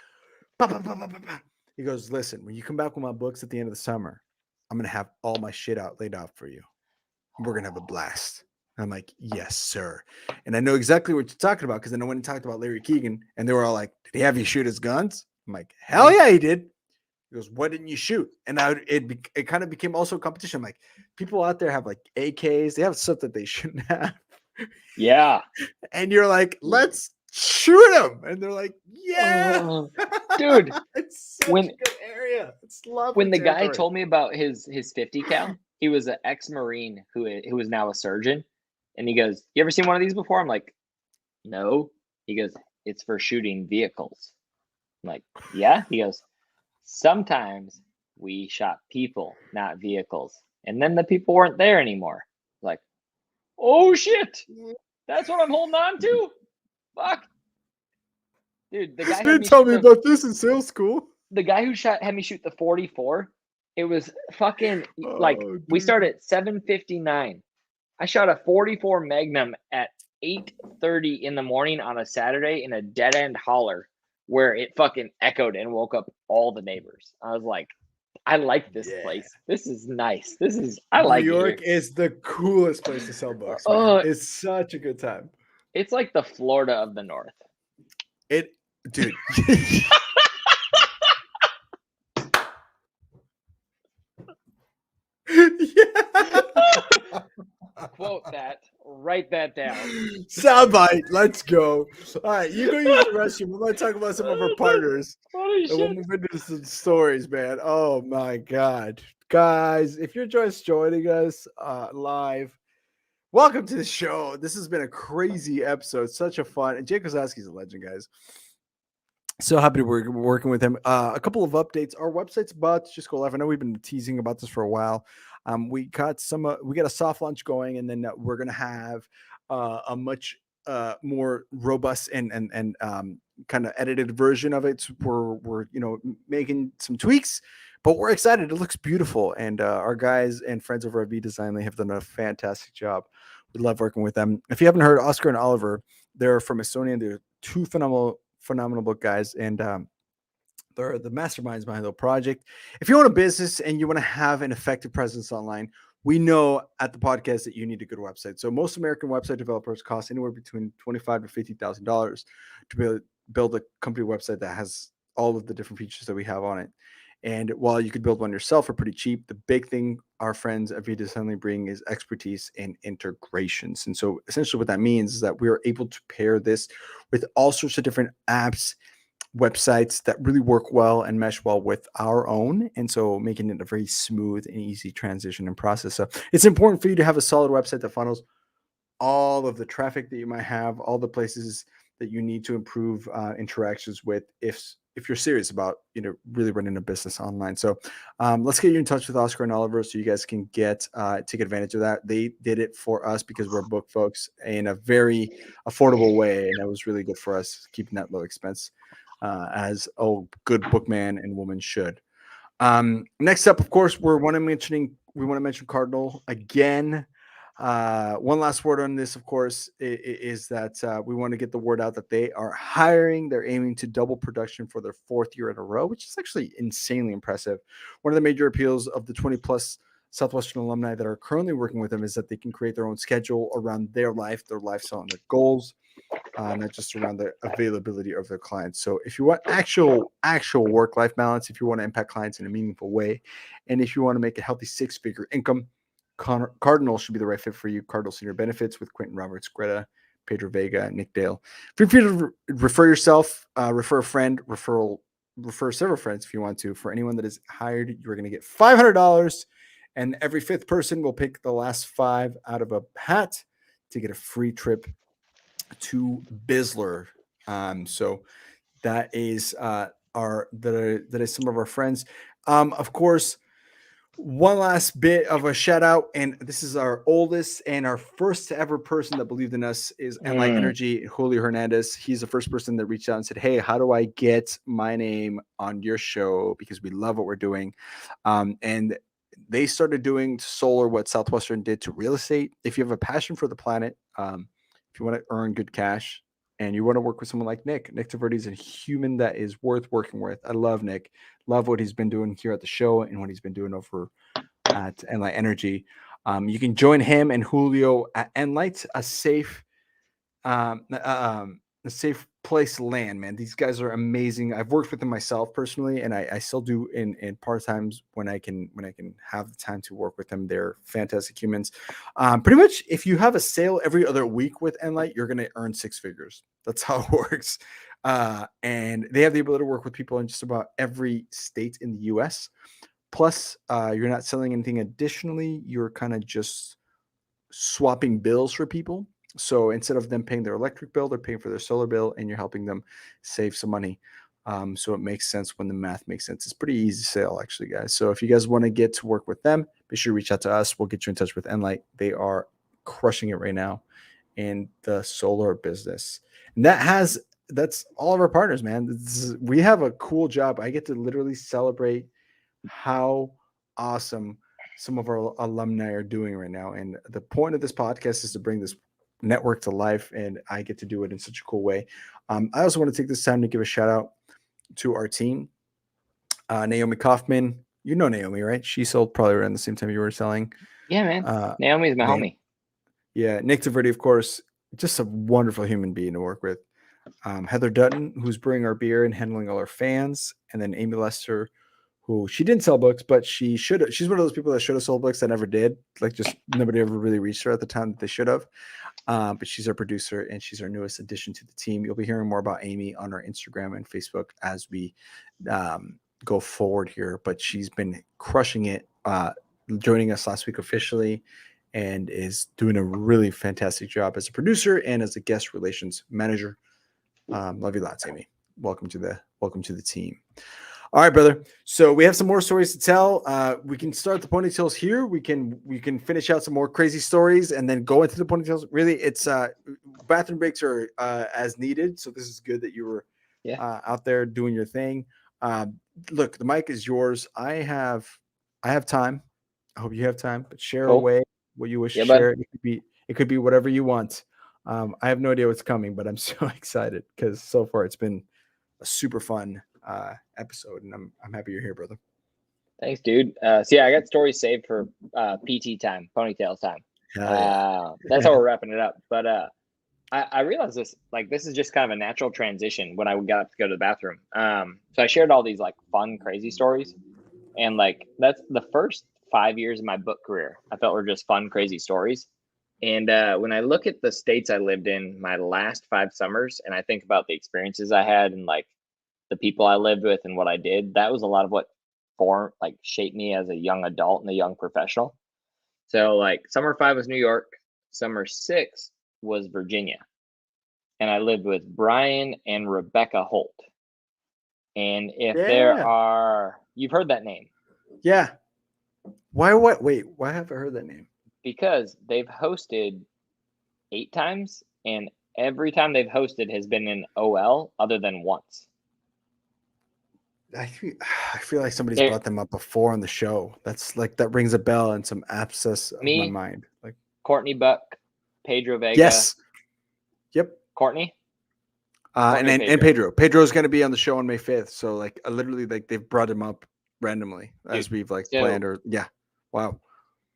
He goes, listen, when you come back with my books at the end of the summer, I'm going to have all my shit laid out for you. We're going to have a blast. I'm like, yes, sir. And I know exactly what you're talking about because I know when he talked about Larry Keegan and they were all like, did he have you shoot his guns? I'm like, hell yeah, he did. He goes, why didn't you shoot? And it kind of became also a competition. I'm like, people out there have like AKs. They have stuff that they shouldn't have. Yeah. And you're like, let's shoot them. And they're like, yeah. Dude. It's such a good area. It's lovely. When the guy told me about his 50 cal, he was an ex-Marine who was now a surgeon. And he goes, you ever seen one of these before? I'm like, no. He goes, it's for shooting vehicles. I'm like, yeah. He goes, sometimes we shot people, not vehicles. And then the people weren't there anymore. Like, oh shit. That's what I'm holding on to. Fuck. Dude, the guy didn't tell me about this in sales school. The guy who had me shoot the 44, it was fucking we started at 7:59. I shot a 44 Magnum at 8:30 in the morning on a Saturday in a dead end holler where it fucking echoed and woke up all the neighbors. I was like, I like this place. This is nice. New York is the coolest place to sell books. It's such a good time. It's like the Florida of the North. Dude. quote that. Write that down. Soundbite. Let's go. All right, you go use the restroom. We're going to talk about some of our partners. Holy And we'll shit. move into some stories, man. Oh my God. Guys, if you're just joining us live, welcome to the show. This has been a crazy episode. Such a fun. And Jake Kazowski's a legend, guys. So happy to be working with him. A couple of updates. Our website's about to just go live. I know we've been teasing about this for a while. We got a soft launch going, and then we're gonna have a much more robust and kind of edited version of it. We're making some tweaks, but we're excited. It looks beautiful, and our guys and friends over at VDisain, they have done a fantastic job. We love working with them. If you haven't heard, Oscar and Oliver, they're from Estonia. They're two phenomenal book guys, and they're the masterminds behind the project. If you own a business and you want to have an effective presence online, we know at the podcast that you need a good website. So most American website developers cost anywhere between $25,000 to $50,000 to build a company website that has all of the different features that we have on it. And while you could build one yourself for pretty cheap, the big thing our friends at VDisain bring is expertise in integrations. And so essentially what that means is that we are able to pair this with all sorts of different apps, websites that really work well and mesh well with our own. And so making it a very smooth and easy transition and process. So it's important for you to have a solid website that funnels all of the traffic that you might have, all the places that you need to improve interactions with if you're serious about really running a business online. So let's get you in touch with Oscar and Oliver so you guys can take advantage of that. They did it for us because we're book folks in a very affordable way, and that was really good for us, keeping that low expense as a good bookman and woman should. Next up, of course, we want to mention Cardinal again. One last word on this, of course, is that we want to get the word out that they are hiring. They're aiming to double production for their 4th year in a row, which is actually insanely impressive. One of the major appeals of the 20 plus Southwestern alumni that are currently working with them is that they can create their own schedule around their lifestyle, and their goals, not just around the availability of their clients. So if you want actual work-life balance, if you want to impact clients in a meaningful way, and if you want to make a healthy 6-figure income, Cardinal should be the right fit for you. Cardinal Senior Benefits with Quentin Roberts, Greta, Pedro Vega, Nick Dale. Feel free to refer yourself, refer a friend, refer several friends if you want to. For anyone that is hired, you're going to get $500, and every 5th person will pick the last 5 out of a hat to get a free trip to BIZZLER. So that is that is some of our friends. Of course, one last bit of a shout out, and this is our oldest and our first ever person that believed in us is EnLight.Energy, Julio Hernandez. He's the first person that reached out and said, "Hey, how do I get my name on your show? Because we love what we're doing." And they started doing solar what Southwestern did to real estate. If you have a passion for the planet, if you want to earn good cash, and you want to work with someone like Nick Taverdi is a human that is worth working with. I love Nick. Love what he's been doing here at the show and what he's been doing over at EnLight.Energy. You can join him and Julio at EnLight, a safe place to land, man. These guys are amazing. I've worked with them myself personally, and I still do in part times when I can have the time to work with them. They're fantastic humans. Pretty much, if you have a sale every other week with EnLight, you're going to earn 6 figures. That's how it works. And they have the ability to work with people in just about every state in the U.S. Plus, you're not selling anything additionally. You're kind of just swapping bills for people. So instead of them paying their electric bill, they're paying for their solar bill, and you're helping them save some money. So it makes sense when the math makes sense. It's pretty easy sale, actually, guys. So if you guys want to get to work with them, be sure to reach out to us. We'll get you in touch with EnLight. They are crushing it right now in the solar business. And that's all of our partners, man. We have a cool job. I get to literally celebrate how awesome some of our alumni are doing right now. And the point of this podcast is to bring this network to life, and I get to do it in such a cool way. I also want to take this time to give a shout out to our team. Naomi Kaufman, you know Naomi, right? She sold probably around the same time you were selling. Yeah, man. Naomi's my homie. Yeah, Nick Taverdi, of course, just a wonderful human being to work with. Heather Dutton, who's brewing our beer and handling all our fans, and then Amy Lester, who she didn't sell books, but she should have. She's one of those people that should have sold books that never did. Like, just nobody ever really reached her at the time that they should have. But she's our producer and she's our newest addition to the team. You'll be hearing more about Amy on our Instagram and Facebook as we go forward here. But she's been crushing it, joining us last week officially, and is doing a really fantastic job as a producer and as a guest relations manager. Love you lots, Amy. Welcome to the team. All right, brother. So we have some more stories to tell. We can start the ponytails here. We can finish out some more crazy stories and then go into the ponytails. Really, it's bathroom breaks are as needed. So this is good that you were out there doing your thing. Look, the mic is yours. I have time. I hope you have time, but share away what you wish to share. It could be whatever you want. I have no idea what's coming, but I'm so excited because so far it's been a super fun episode, and I'm happy you're here, brother. Thanks, dude. So yeah, I got stories saved for PT time, ponytails time. That's how we're wrapping it up. But I realized this is just kind of a natural transition when I got up to go to the bathroom. So I shared all these like fun, crazy stories, and like that's the first 5 years of my book career. I felt were just fun, crazy stories. And when I look at the states I lived in my last 5 summers, and I think about the experiences I had and like the people I lived with and what I did, that was a lot of what shaped me as a young adult and a young professional. So like summer 5 was New York, summer 6 was Virginia. And I lived with Brian and Rebecca Holt. And if you've heard that name. Yeah. Why have I heard that name? Because they've hosted 8 times, and every time they've hosted has been in OL other than once. I feel like somebody's brought them up before on the show. That's like that rings a bell in some abscess of my mind. Like Courtney Buck, Pedro Vega. Yes. Yep. Courtney. And Pedro. Pedro's going to be on the show on May 5th. So like literally like they've brought him up randomly as we've planned or Wow.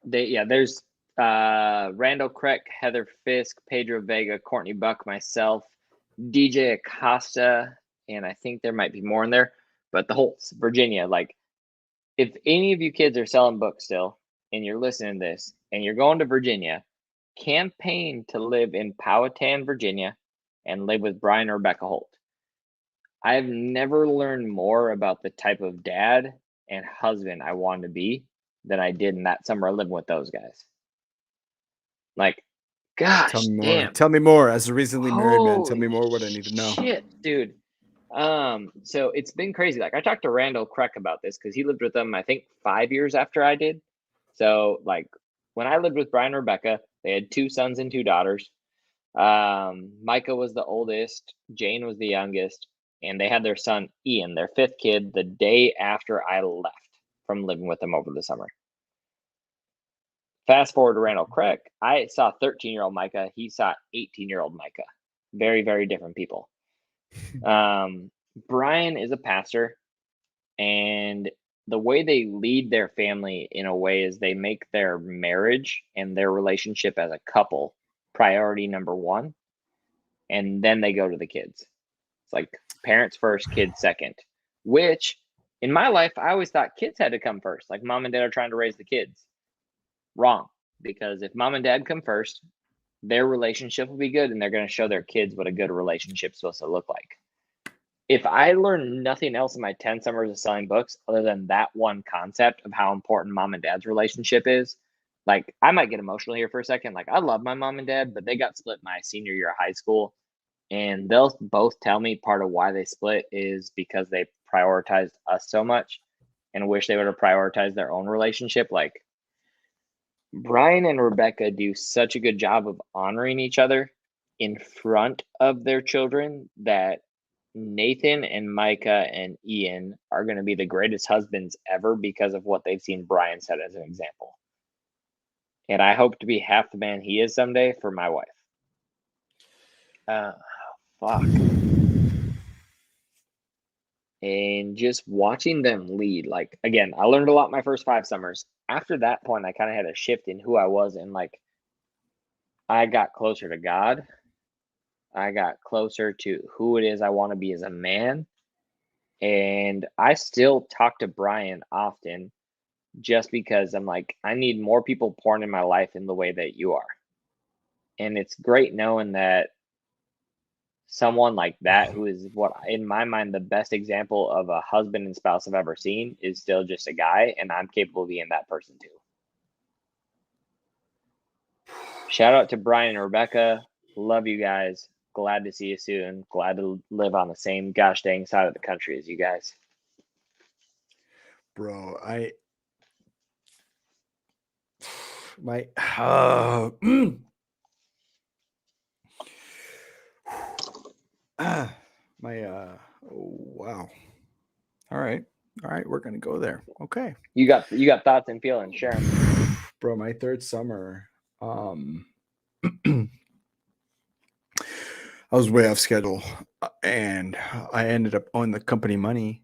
There's Randall Kreck, Heather Fisk, Pedro Vega, Courtney Buck, myself, DJ Acosta, and I think there might be more in there. But the Holtz, Virginia, like if any of you kids are selling books still and you're listening to this and you're going to Virginia, campaign to live in Powhatan, Virginia, and live with Brian or Rebecca Holt. I've never learned more about the type of dad and husband I wanted to be than I did in that summer living with those guys. Like, gosh, Tell me more. As a recently married man, tell me more what I need to know. Shit, dude. So it's been crazy. Like I talked to Randall Kreck about this because he lived with them, I think 5 years after I did. So like when I lived with Brian and Rebecca, they had 2 sons and 2 daughters. Micah was the oldest, Jane was the youngest, and they had their son Ian, their 5th kid, the day after I left from living with them over the summer. Fast forward to Randall Kreck, I saw 13-year-old Micah. He saw 18-year-old Micah. Very, very different people. Brian is a pastor, and the way they lead their family in a way is they make their marriage and their relationship as a couple priority number 1, and then they go to the kids. It's like parents first, kids second, which in my life, I always thought kids had to come first. Like mom and dad are trying to raise the kids. Wrong. Because if mom and dad come first, their relationship will be good and they're going to show their kids what a good relationship is supposed to look like. If I learned nothing else in my 10 summers of selling books other than that one concept of how important mom and dad's relationship is, like I might get emotional here for a second. Like I love my mom and dad, but they got split my senior year of high school. And they'll both tell me part of why they split is because they prioritized us so much and wish they would have prioritized their own relationship. Like Brian and Rebecca do such a good job of honoring each other in front of their children that Nathan and Micah and Ian are going to be the greatest husbands ever because of what they've seen Brian set as an example. And I hope to be half the man he is someday for my wife. Fuck. And just watching them lead, like, again, I learned a lot my first 5 summers. After that point, I kind of had a shift in who I was. And like, I got closer to God. I got closer to who it is I want to be as a man. And I still talk to Brian often just because I'm like, I need more people pouring in my life in the way that you are. And it's great knowing that someone like that, who is what in my mind the best example of a husband and spouse I've ever seen, is still just a guy, and I'm capable of being that person too. Shout out to Brian and Rebecca. Love you guys. Glad to see you soon. Glad to live on the same gosh dang side of the country as you guys. Bro, oh, wow. All right, we're gonna go there. Okay, You got thoughts and feelings, share 'em. bro. My third summer, I was way off schedule, and I ended up owing the company money.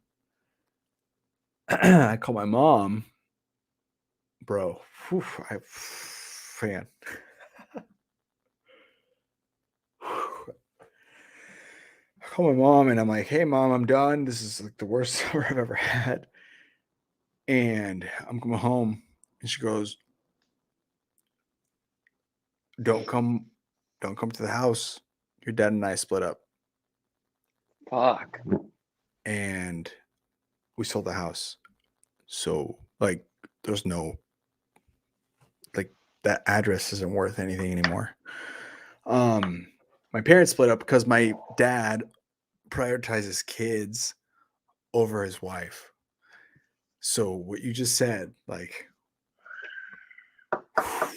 I called my mom, bro. Whew, fan. I call my mom and I'm like, "Hey, mom, I'm done. This is like the worst summer I've ever had." And I'm coming home, and she goes, don't come to the house. Your dad and I split up." Fuck. And we sold the house. So like there's no, like, that address isn't worth anything anymore. My parents split up because my dad prioritizes kids over his wife. So what you just said, like,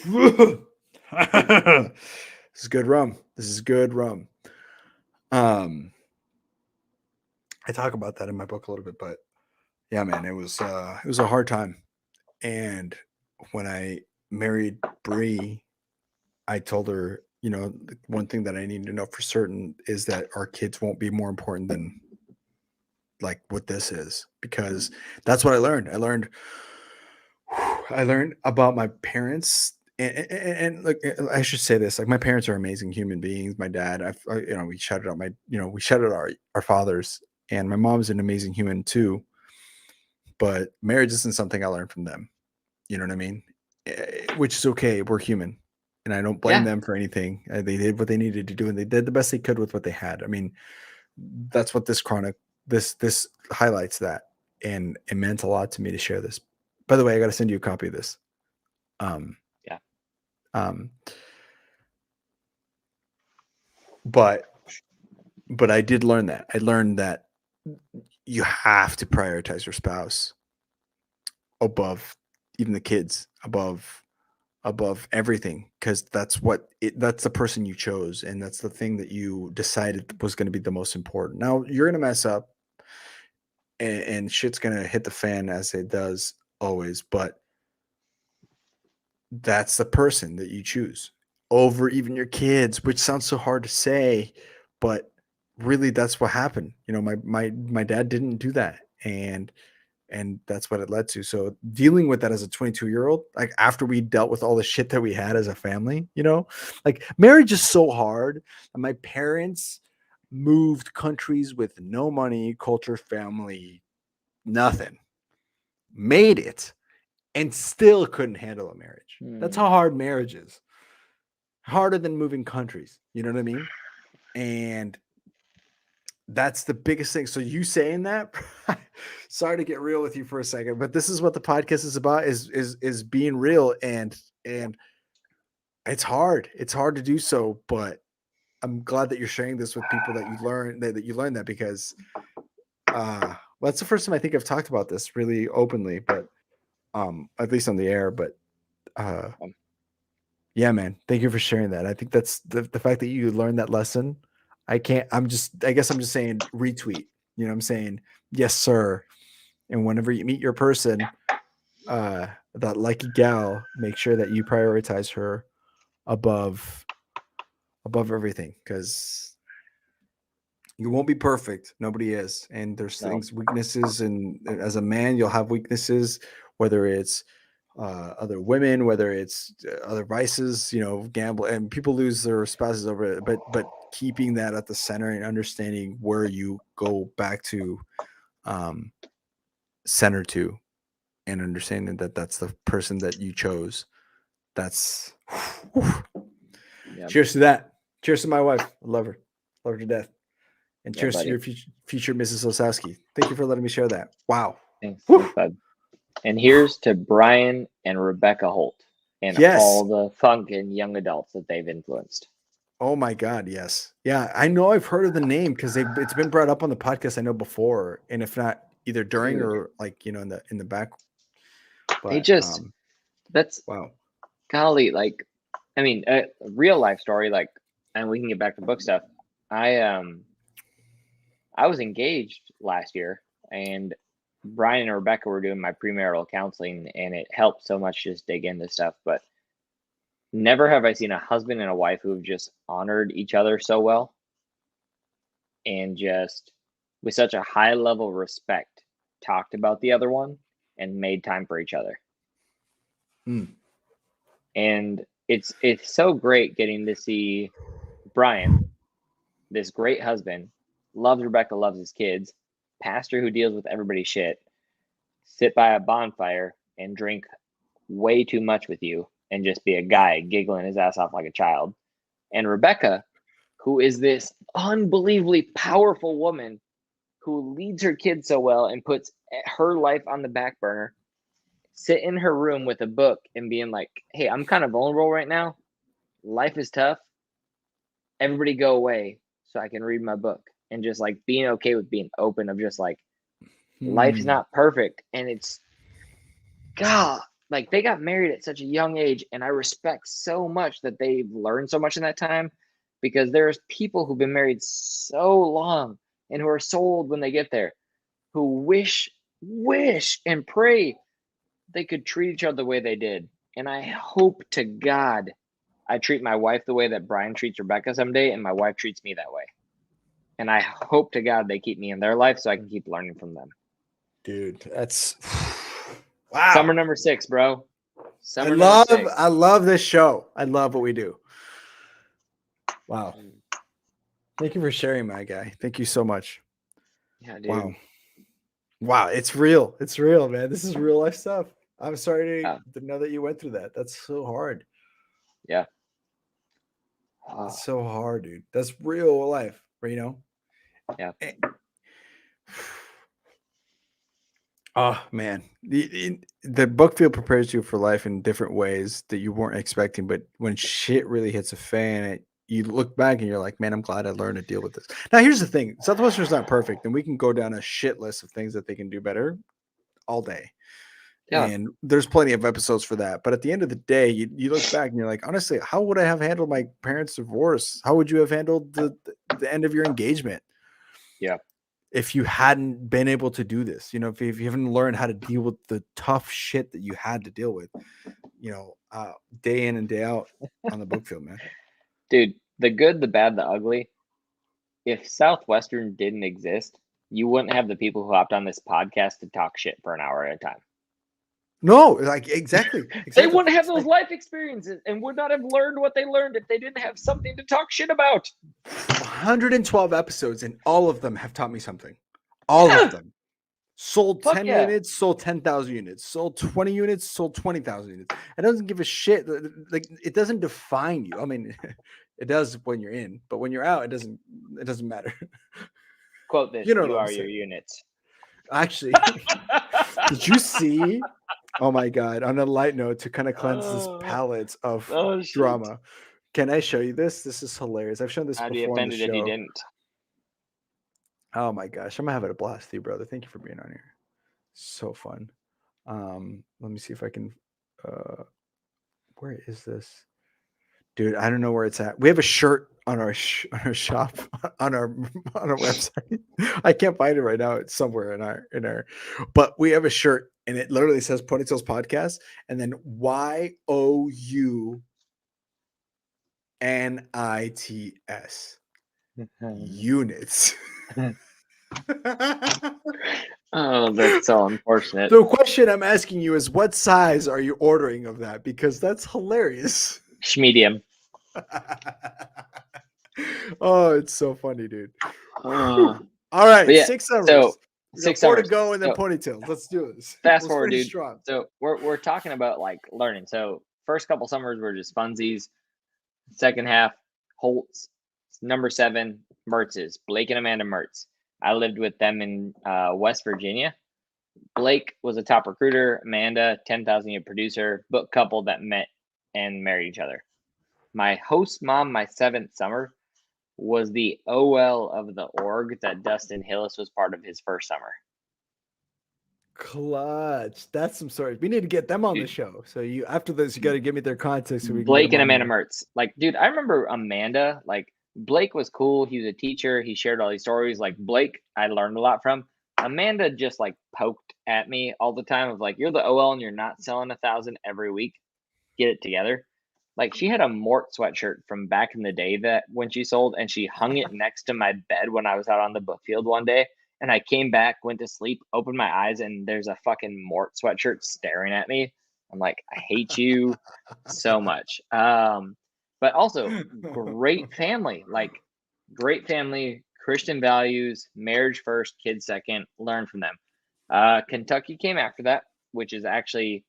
this is good rum. This is good rum. I talk about that in my book a little bit, but yeah, man, it was a hard time. And when I married Bree, I told her, one thing that I need to know for certain is that our kids won't be more important than like what this is, because that's what I learned. I learned about my parents, and like, I should say this, like, my parents are amazing human beings. My dad, we shouted out our fathers, and my mom's an amazing human too. But marriage isn't something I learned from them. You know what I mean? Which is okay. We're human, and I don't blame Yeah. them for anything. They did what they needed to do, and they did the best they could with what they had. I mean, that's what this highlights that, and it meant a lot to me to share this. By the way, I got to send you a copy of this. Yeah. But I did learn that. I learned that you have to prioritize your spouse above even the kids, above everything, because that's the person you chose, and that's the thing that you decided was going to be the most important. Now you're going to mess up, and shit's going to hit the fan, as it does always, but that's the person that you choose over even your kids, which sounds so hard to say, but really that's what happened. My dad didn't do that, and that's what it led to. So dealing with that as a 22-year-old, like, after we dealt with all the shit that we had as a family, like, marriage is so hard. And my parents moved countries with no money, culture, family, nothing, made it, and still couldn't handle a marriage. That's how hard marriage is. Harder than moving countries. You know what I mean? And that's the biggest thing. So you saying that, sorry to get real with you for a second, but this is what the podcast is about, is being real, and it's hard. It's hard to do so, but I'm glad that you're sharing this with people, that you learned that, because well, that's the first time I think I've talked about this really openly, but at least on the air, but yeah, man, thank you for sharing that. I think that's the fact that you learned that lesson. I guess I'm just saying retweet. I'm saying, yes, sir. And whenever you meet your person, that lucky gal, make sure that you prioritize her above everything, because you won't be perfect. Nobody is. And there's things, weaknesses, and as a man, you'll have weaknesses, whether it's other women, whether it's other vices, gamble, and people lose their spouses over it. But keeping that at the center and understanding where you go back to center to, and understanding that that's the person that you chose. That's cheers to that. Cheers to my wife. I love her to death. And cheers to your future Mrs. Osowski. Thank you for letting me share that. Wow. Thanks, bud. And here's to Brian and Rebecca Holt and all the funk and young adults that they've influenced. Oh my God, yes. Yeah, I know I've heard of the name because it's been brought up on the podcast I know before, and if not either during or like, in the back. But they just that's wow. Golly, like, I mean, a real life story, like, and we can get back to book stuff. I was engaged last year, and Brian and Rebecca were doing my premarital counseling, and it helped so much just dig into stuff. But never have I seen a husband and a wife who have just honored each other so well, and just with such a high level of respect talked about the other one and made time for each other. And it's so great getting to see Brian, this great husband, loves Rebecca, loves his kids, pastor who deals with everybody's shit, sit by a bonfire and drink way too much with you and just be a guy giggling his ass off like a child. And Rebecca, who is this unbelievably powerful woman who leads her kids so well and puts her life on the back burner, sit in her room with a book and being like, hey, I'm kind of vulnerable right now. Life is tough. Everybody go away so I can read my book. And just like being okay with being open of just like, life's not perfect. And it's, God, like they got married at such a young age. And I respect so much that they've learned so much in that time, because there's people who've been married so long and who are sold when they get there, who wish and pray they could treat each other the way they did. And I hope to God I treat my wife the way that Brian treats Rebecca someday, and my wife treats me that way. And I hope to God they keep me in their life so I can keep learning from them. Dude, that's wow. Summer number 6, bro. I love this show. I love what we do. Wow. Thank you for sharing, my guy. Thank you so much. Yeah, dude. Wow. It's real. It's real, man. This is real life stuff. I'm sorry to know that you went through that. That's so hard. Yeah. It's so hard, dude. That's real life, Yeah. Oh man, the book field prepares you for life in different ways that you weren't expecting. But when shit really hits a fan, you look back and you're like, man, I'm glad I learned to deal with this. Now, here's the thing: Southwestern's not perfect, and we can go down a shit list of things that they can do better all day. Yeah. And there's plenty of episodes for that. But at the end of the day, you look back and you're like, honestly, how would I have handled my parents' divorce? How would you have handled the end of your engagement? Yeah. If you hadn't been able to do this, if you haven't learned how to deal with the tough shit that you had to deal with, day in and day out on the book field, man. Dude, the good, the bad, the ugly. If Southwestern didn't exist, you wouldn't have the people who hopped on this podcast to talk shit for an hour at a time. No, like exactly. They wouldn't have those life experiences and would not have learned what they learned if they didn't have something to talk shit about. 112 episodes, and all of them have taught me something. All of them. Sold 10 units, sold 10,000 units. Sold 20 units, sold 20,000 units. It doesn't give a shit. Like, it doesn't define you. I mean, it does when you're in, but when you're out, it doesn't matter. Quote this: "You are your units." Actually, did you see? Oh my God! On a light note, to kind of cleanse this palette of drama, can I show you this? This is hilarious. I've shown this before. I'd be offended if you didn't. Oh my gosh, I'm having a blast with you, brother. Thank you for being on here. So fun. Let me see if I can. Where is this, dude? I don't know where it's at. We have a shirt on our shop on our website. I can't find it right now. It's somewhere in our. But we have a shirt, and it literally says Ponytails Podcast, and then YOUNITS units. Oh, that's so unfortunate. The question I'm asking you is, what size are you ordering of that? Because that's hilarious. Medium. Oh, it's so funny, dude. All right, 6 summers. 6 4 to summers. go and then So, ponytails. Let's do this. fast Let's forward, finish dude. strong. So we're talking about like learning. So first couple summers were just funsies. Second half, Holtz, number 7, Mertz's, Blake and Amanda Mertz. I lived with them in West Virginia. Blake was a top recruiter. Amanda, 10,000 unit producer, book couple that met and married each other. My host mom, my 7th summer, was the OL of the org that Dustin Hillis was part of his first summer. Clutch. That's some stories. We need to get them on the show. So you after this, you got to give me their context. So we can Blake get and them on Amanda Mertz. Like, dude, I remember Amanda. Like, Blake was cool. He was a teacher. He shared all these stories. Like, Blake, I learned a lot from. Amanda just like poked at me all the time of like, you're the OL and you're not selling 1,000 every week. Get it together. Like, she had a Mort sweatshirt from back in the day that when she sold, and she hung it next to my bed when I was out on the book field one day. And I came back, went to sleep, opened my eyes, and there's a fucking Mort sweatshirt staring at me. I'm like, I hate you so much. But also great family, Christian values, marriage first, kids second, learn from them. Kentucky came after that, which is actually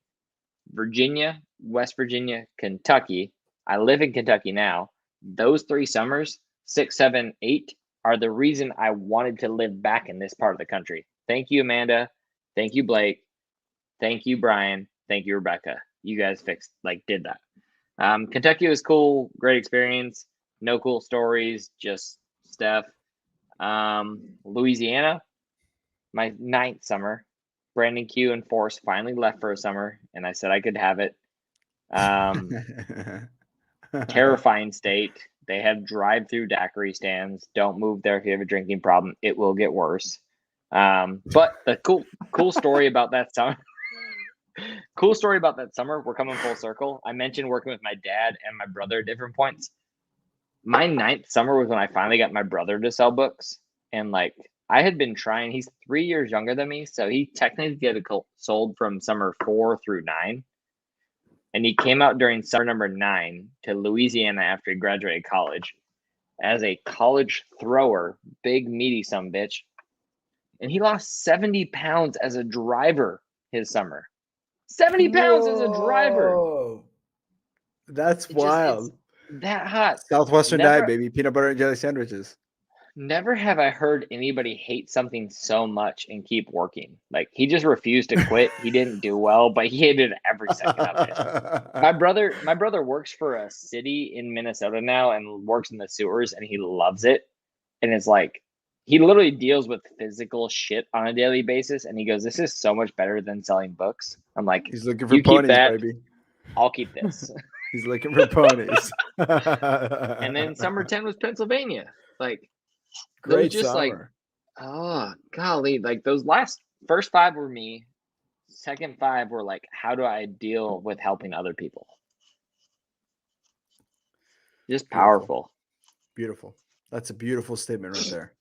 Virginia, West Virginia, Kentucky. I live in Kentucky now. Those 3 summers, 6, 7, 8, are the reason I wanted to live back in this part of the country. Thank you, Amanda. Thank you, Blake. Thank you, Brian. Thank you, Rebecca. You guys did that. Kentucky was cool. Great experience. No cool stories, just stuff. Louisiana, my 9th summer. Brandon Q and Force finally left for a summer, and I said I could have it. Terrifying state. They have drive-through daiquiri stands. Don't move there if you have a drinking problem. It will get worse. But the cool story about that summer. Cool story about that summer. We're coming full circle. I mentioned working with my dad and my brother at different points. My 9th summer was when I finally got my brother to sell books, and like I had been trying. He's 3 years younger than me, so he technically sold from summer 4 through 9. And he came out during summer number 9 to Louisiana after he graduated college as a college thrower, big meaty sumbitch. And he lost 70 pounds as a driver his summer. 70 pounds as a driver. That's wild. It's that hot. Southwestern diet, baby. Peanut butter and jelly sandwiches. Never have I heard anybody hate something so much and keep working. Like, he just refused to quit. He didn't do well, but he hated every second of it. My brother works for a city in Minnesota now and works in the sewers, and he loves it. And it's like, he literally deals with physical shit on a daily basis. And he goes, this is so much better than selling books. I'm like, he's looking for ponies, baby. I'll keep this. He's looking for ponies. And then summer 10 was Pennsylvania. Like, great just summer. Like, oh golly, like those first 5 were me. Second 5 were like, how do I deal with helping other people? Just powerful. Beautiful. That's a beautiful statement right there.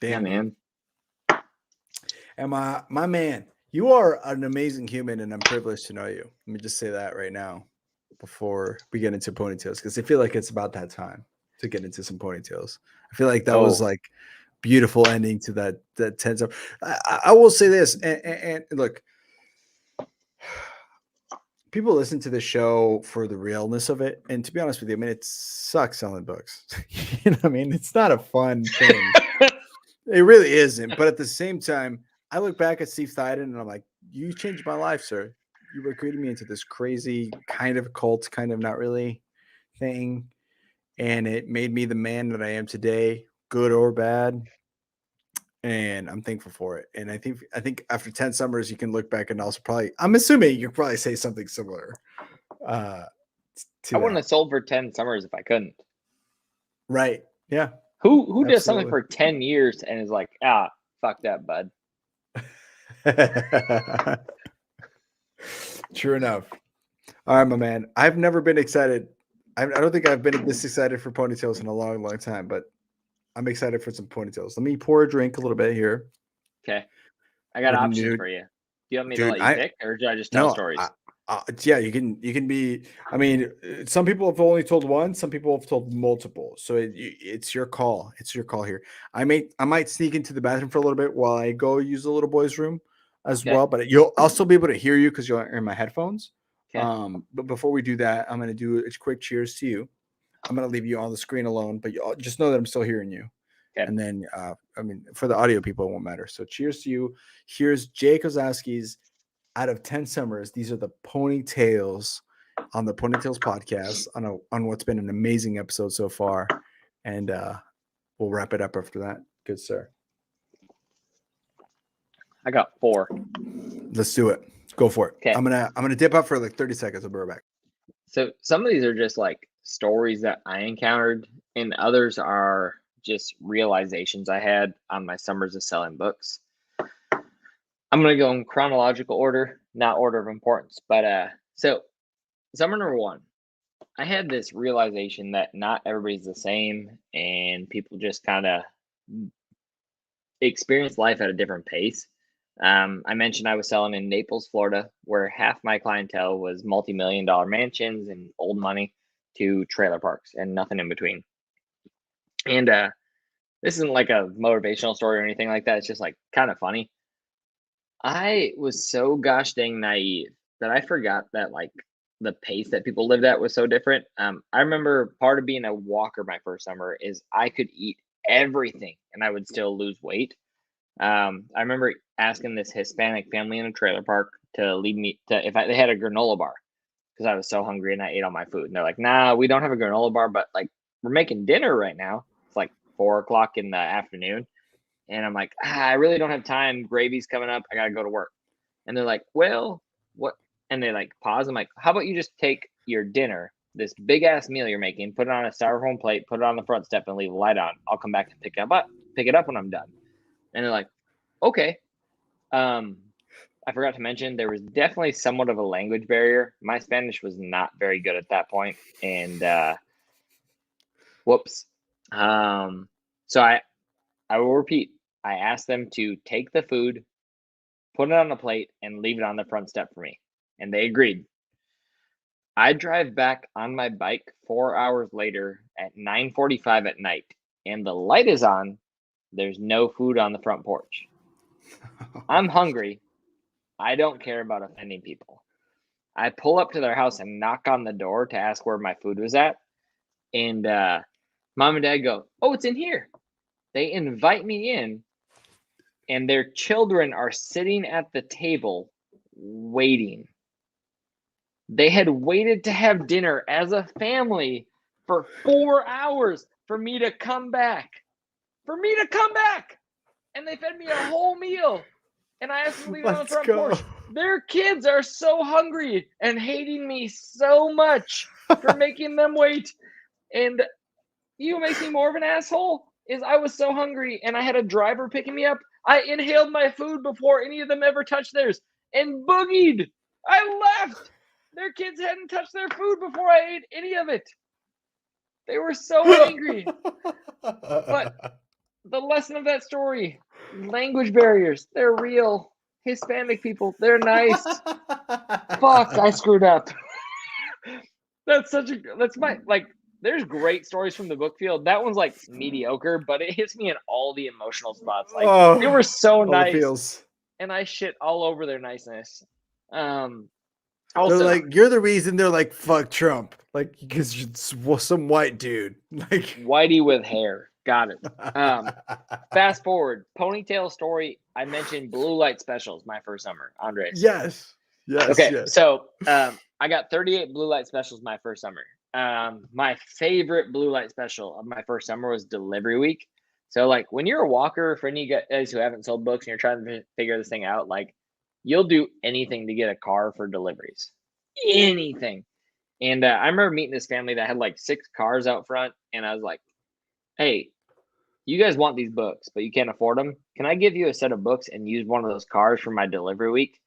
Damn, man. And my man, you are an amazing human, and I'm privileged to know you. Let me just say that right now before we get into ponytails, because I feel like it's about that time to get into some ponytails. I feel like that was like beautiful ending to that tense. I will say this, and look, people listen to the show for the realness of it, and to be honest with you, I mean, it sucks selling books. You know what I mean? It's not a fun thing. It really isn't. But at the same time, I look back at Steve Thyden and I'm like, you changed my life, sir. You recruited me into this crazy kind of cult, kind of not really thing. And it made me the man that I am today, good or bad. And I'm thankful for it. And I think after 10 summers, you can look back and also I'm assuming you could probably say something similar. I wouldn't have sold for 10 summers if I couldn't. Right. Yeah. Who does something for 10 years and is like, fuck that, bud. True enough. All right, my man. I've never been excited. I don't think I've been this excited for ponytails in a long, long time, but I'm excited for some ponytails. Let me pour a drink a little bit here. Okay. I got options for you. Do you want me to let you pick, or should I just tell stories? Yeah, you can be. I mean, some people have only told one. Some people have told multiple. So it's your call. It's your call here. I might sneak into the bathroom for a little bit while I go use the little boy's room as Okay. well. But I'll still be able to hear you because you're in my headphones. Okay. But before we do that, I'm gonna do a quick cheers to you. I'm gonna leave you on the screen alone, but you just know that I'm still hearing you. Okay. And then, I mean, for the audio people, it won't matter. So cheers to you. Here's Jay Kazowski's out of 10 summers. These are the ponytails on the Ponytails podcast on what's been an amazing episode so far. And we'll wrap it up after that. Good, sir. I got 4. Let's do it. Go for it. Okay. I'm gonna dip out for like 30 seconds. I'll be right back. So some of these are just like stories that I encountered, and others are just realizations I had on my summers of selling books. I'm going to go in chronological order, not order of importance. But so summer number 1, I had this realization that not everybody's the same, and people just kind of experience life at a different pace. I mentioned I was selling in Naples, Florida, where half my clientele was multi-million-dollar mansions and old money to trailer parks and nothing in between. And this isn't like a motivational story or anything like that. It's just like kind of funny. I was so gosh dang naive that I forgot that like the pace that people lived at was so different. I remember part of being a walker my first summer is I could eat everything and I would still lose weight. I remember asking this Hispanic family in a trailer park to leave me to they had a granola bar because I was so hungry and I ate all my food. And they're like, "Nah, we don't have a granola bar, but like we're making dinner right now. It's like 4:00 in the afternoon." And I'm like, I really don't have time. Gravy's coming up. I gotta go to work. And they're like, "Well, what?" And they like pause. I'm like, "How about you just take your dinner, this big ass meal you're making, put it on a styrofoam plate, put it on the front step, and leave the light on. I'll come back and pick it up when I'm done." And they're like, "Okay." I forgot to mention there was definitely somewhat of a language barrier. My Spanish was not very good at that point, and whoops. So I will repeat. I asked them to take the food, put it on a plate, and leave it on the front step for me, and they agreed. I drive back on my bike 4 hours later at 9:45 at night, and the light is on. There's no food on the front porch. I'm hungry. I don't care about offending people. I pull up to their house and knock on the door to ask where my food was at. And mom and dad go, "Oh, it's in here." They invite me in, and their children are sitting at the table waiting. They had waited to have dinner as a family for 4 hours for me to come back. And they fed me a whole meal. And I asked them to leave it on the front porch. Their kids are so hungry and hating me so much for making them wait. And you know what makes me more of an asshole is I was so hungry and I had a driver picking me up. I inhaled my food before any of them ever touched theirs and boogied. I left. Their kids hadn't touched their food before I ate any of it. They were so angry. But the lesson of that story, language barriers, they're real. Hispanic people, they're nice. Fuck, I screwed up. That's there's great stories from the book field. That one's like mediocre, but it hits me in all the emotional spots. Like they were so nice. And I shit all over their niceness. Also, they're like, you're the reason they're like, fuck Trump. Like, because you're some white dude. Like whitey with hair. Got it. Fast forward. Ponytail story. I mentioned blue light specials my first summer, Andres. Yes. Okay. Yes. So I got 38 blue light specials my first summer. My favorite blue light special of my first summer was delivery week. So like when you're a walker, for any guys who haven't sold books and you're trying to figure this thing out, like you'll do anything to get a car for deliveries. Anything. And I remember meeting this family that had like 6 cars out front. And I was like, "Hey, you guys want these books, but you can't afford them. Can I give you a set of books and use one of those cars for my delivery week?"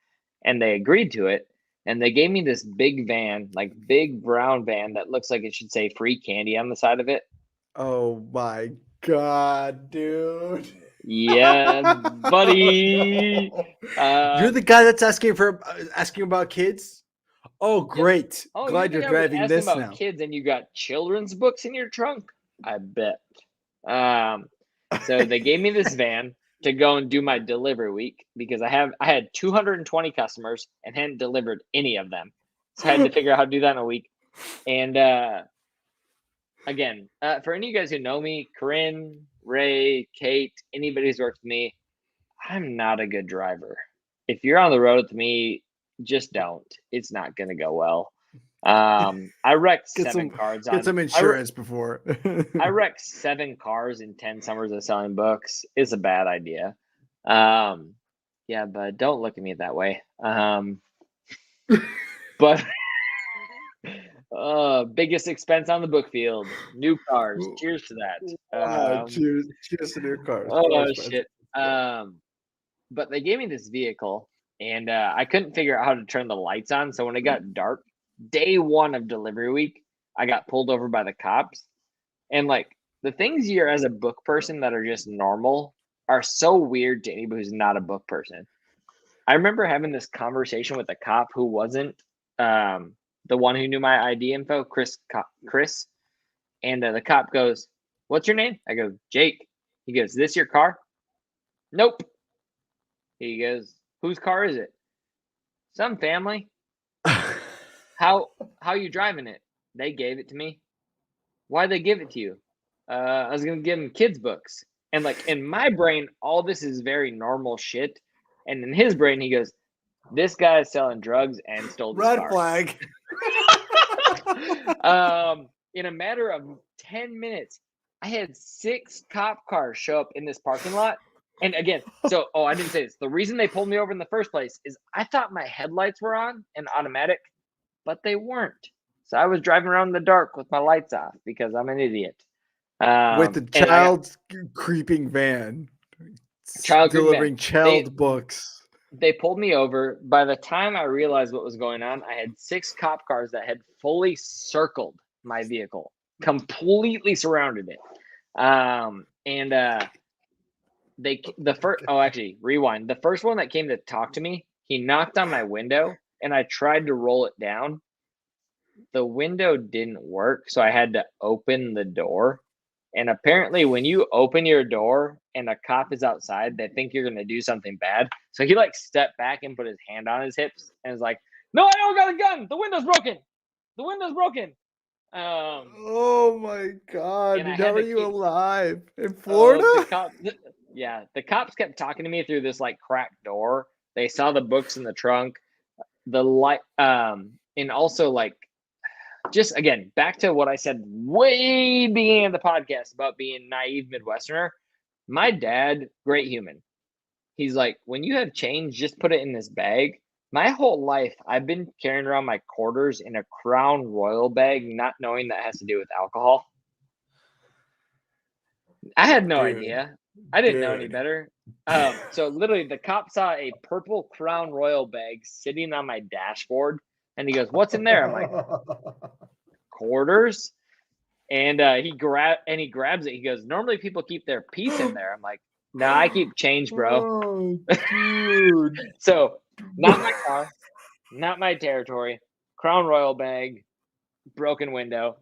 And they agreed to it. And they gave me this big van, like big brown van that looks like it should say free candy on the side of it. Oh my God, dude. Yeah, buddy. You're the guy that's asking about kids? Oh, great. Oh, Glad you you're think I was driving asking this about now. kids and you got children's books in your trunk? I bet. So they gave me this van to go and do my delivery week because I had 220 customers and hadn't delivered any of them. So I had to figure out how to do that in a week. And again, for any of you guys who know me, Corinne, Ray, Kate, anybody who's worked with me, I'm not a good driver. If you're on the road with me, just don't. It's not going to go well. I wrecked seven cars Get some insurance before. I wrecked 7 cars in 10 summers of selling books. It's a bad idea. Yeah, but don't look at me that way. But biggest expense on the book field, new cars. Cheers to that. Cheers to new cars. Oh shit. But they gave me this vehicle and I couldn't figure out how to turn the lights on. So when it got dark, day 1 of delivery week, I got pulled over by the cops. And like the things you're as a book person that are just normal are so weird to anybody who's not a book person. I remember having this conversation with a cop who wasn't the one who knew my ID info, Chris. And the cop goes, "What's your name?" I go, "Jake." He goes, "Is this your car?" "Nope." He goes, "Whose car is it?" "Some family." How you driving it?" "They gave it to me." "Why'd they give it to you?" I was gonna give him kids books. And like in my brain, all this is very normal shit. And in his brain, he goes, "This guy is selling drugs and stole this Red car." flag. In a matter of 10 minutes, I had 6 cop cars show up in this parking lot. And again, I didn't say this. The reason they pulled me over in the first place is I thought my headlights were on and automatic, but they weren't. So I was driving around in the dark with my lights off because I'm an idiot. With the child creeping van. Delivering child books. They pulled me over. By the time I realized what was going on, I had 6 cop cars that had fully circled my vehicle, completely surrounded it. Rewind. The first one that came to talk to me, he knocked on my window and I tried to roll it down. The window didn't work, so I had to open the door. And apparently when you open your door and a cop is outside, they think you're going to do something bad. So he like stepped back and put his hand on his hips and was like, "No, I don't got a gun. The window's broken. The window's broken." Oh my God. How are you alive? In Florida? The cops kept talking to me through this like cracked door. They saw the books in the trunk, the light, and also like, just again, back to what I said way beginning of the podcast about being naive Midwesterner. My dad, great human. He's like, when you have change, just put it in this bag. My whole life, I've been carrying around my quarters in a Crown Royal bag, not knowing that has to do with alcohol. I had no idea. I didn't know any better. So literally, the cop saw a purple Crown Royal bag sitting on my dashboard, and he goes, "What's in there?" I'm like, "Quarters." And he grabs it. He goes, "Normally people keep their piece in there." I'm like, "No, I keep change, bro." Oh, dude. So not my car, not my territory. Crown Royal bag, broken window.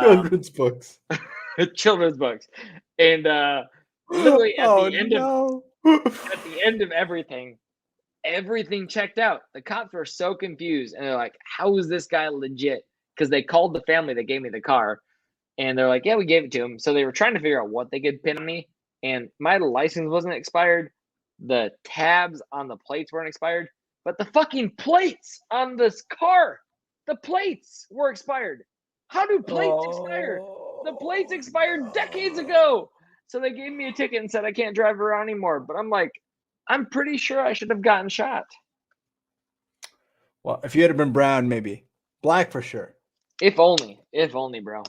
Children's books. Children's books. And literally at the end of everything checked out. The cops were so confused and they're like, "How is this guy legit?" Because they called the family that gave me the car and they're like, "Yeah, we gave it to him." So they were trying to figure out what they could pin on me. And my license wasn't expired. The tabs on the plates weren't expired, but the fucking plates on this car, the plates were expired. How do plates expire? The plates expired decades ago. So they gave me a ticket and said I can't drive around anymore. But I'm like, I'm pretty sure I should have gotten shot. Well, if you had been brown, maybe. Black for sure. If only, bro.